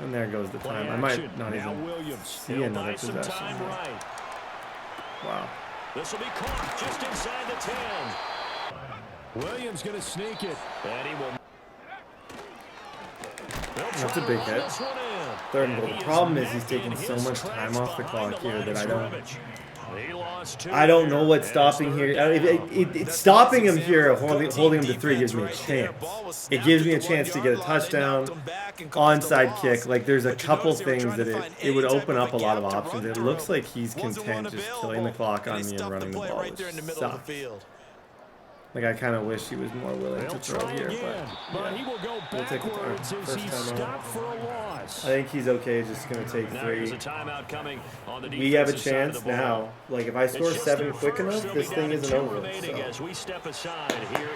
And there goes the time. I might not even see another possession. Wow. This will be caught just inside the 10. Williams going to sneak it, and he will. That's a big hit. 3rd and goal. The problem is he's taking so much time off the clock here that I don't know what's stopping here. It's stopping him here, holding him to 3 gives me a chance. It gives me a chance to get a touchdown, onside kick. Like there's a couple things that it would open up a lot of options. It looks like he's content just killing the clock on me and running the ball, which sucks. Like, I kind of wish he was more willing to throw here, but yeah, we'll take the first time out. I think he's okay, just going to take 3. We have a chance now. Like, if I score 7 quick enough, this thing isn't over. So,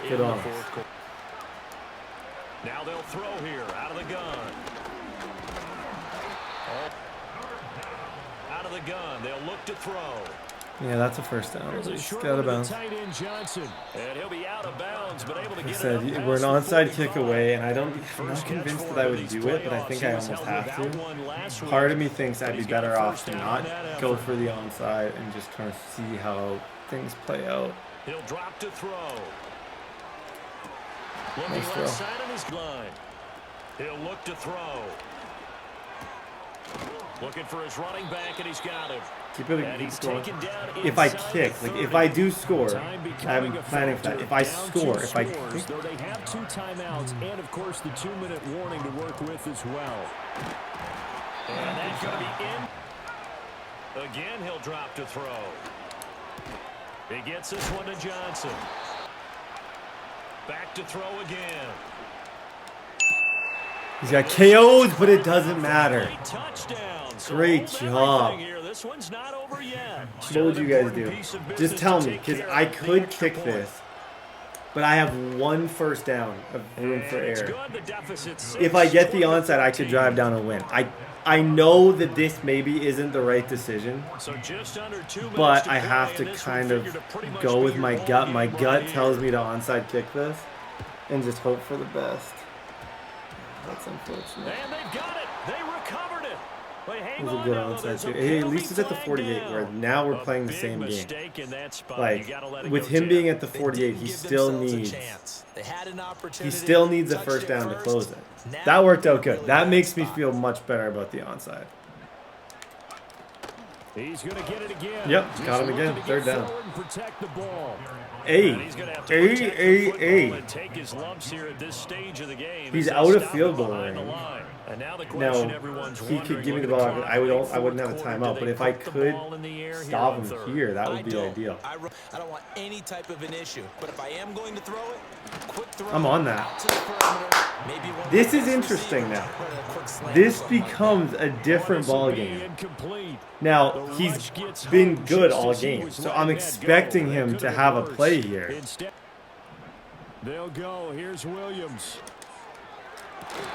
good on us. Now they'll throw here, out of the gun. Out of the gun, they'll look to throw. Yeah, that's a first down. He's got out of bounds. And he'll be out of bounds, but able to get said, we're an onside kick away, and I'm not convinced that I would do it, but I think I almost have to. Part of me thinks I'd be better off to not go for the onside and just kind of see how things play out. He'll drop to throw. Nice throw. He'll look to throw. Looking for his running back, and he's got him. Keep it And he's taken down if I inside kick, the like if I do score, 30. I'm planning for that. If I score, if I kick, though they have 2 timeouts and of course the 2-minute warning to work with as well. And that's going to be in. Again, he'll drop to throw. He gets this one to Johnson. Back to throw again. he's got KOs, but it doesn't matter. Great job. This one's not over yet. What would you guys do? Just tell me, because I could kick this, but I have 1 first down of room for error. If I get the onside, I could drive down and win. I know that this maybe isn't the right decision, but I have to kind of go with my gut. My gut tells me to onside kick this and just hope for the best. That's unfortunate. And they've got it. They recovered it. It was a good onside too. Hey, at least it's at the 48, where now we're playing the same game. Like, with him being at the 48, he still needs a first down to close it. That worked out good. That makes me feel much better about the onside. He's going to get it again. Yep, got him again. 3rd down. He's out of field goal range. Now, he could give me the ball. I wouldn't have a timeout, but if I could stop him here, that would be ideal. I don't want any type of an issue, but if I am going to throw it, quick throw. I'm on that. This is interesting now. This becomes a different ball game. Now, he's been good all game, so I'm expecting him to have a play here. They'll go. Here's Williams.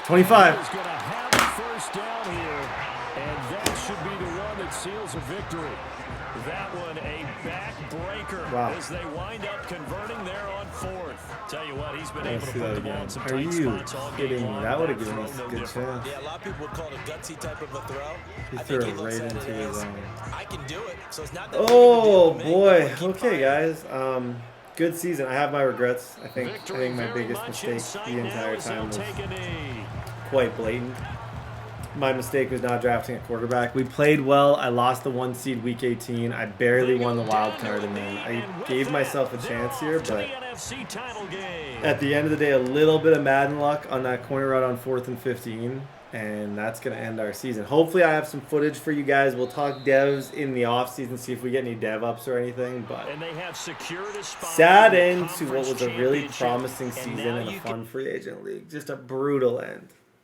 25. He's going to have a first down here, and that should be the one that seals a victory. That one a backbreaker as they wind up converting there on 4th. Tell you what, he's been able to put the ball in some tight spots all game long. That would have given us a good chance. Yeah, a lot of people would call it a gutsy type of a throw. He threw it right into his own. I can do it, so it's not that Oh boy. Okay, guys. Good season. I have my regrets. I think my biggest mistake the entire time was quite blatant. My mistake was not drafting a quarterback. We played well. I lost the 1 seed week 18. I barely won the wild card, and then I gave myself a chance here, but at the end of the day, a little bit of Madden luck on that corner route on 4th and 15. And that's going to end our season. Hopefully I have some footage for you guys. We'll talk devs in the offseason, see if we get any dev ups or anything. But sad end to what was a really promising season and a fun free agent league. Just a brutal end.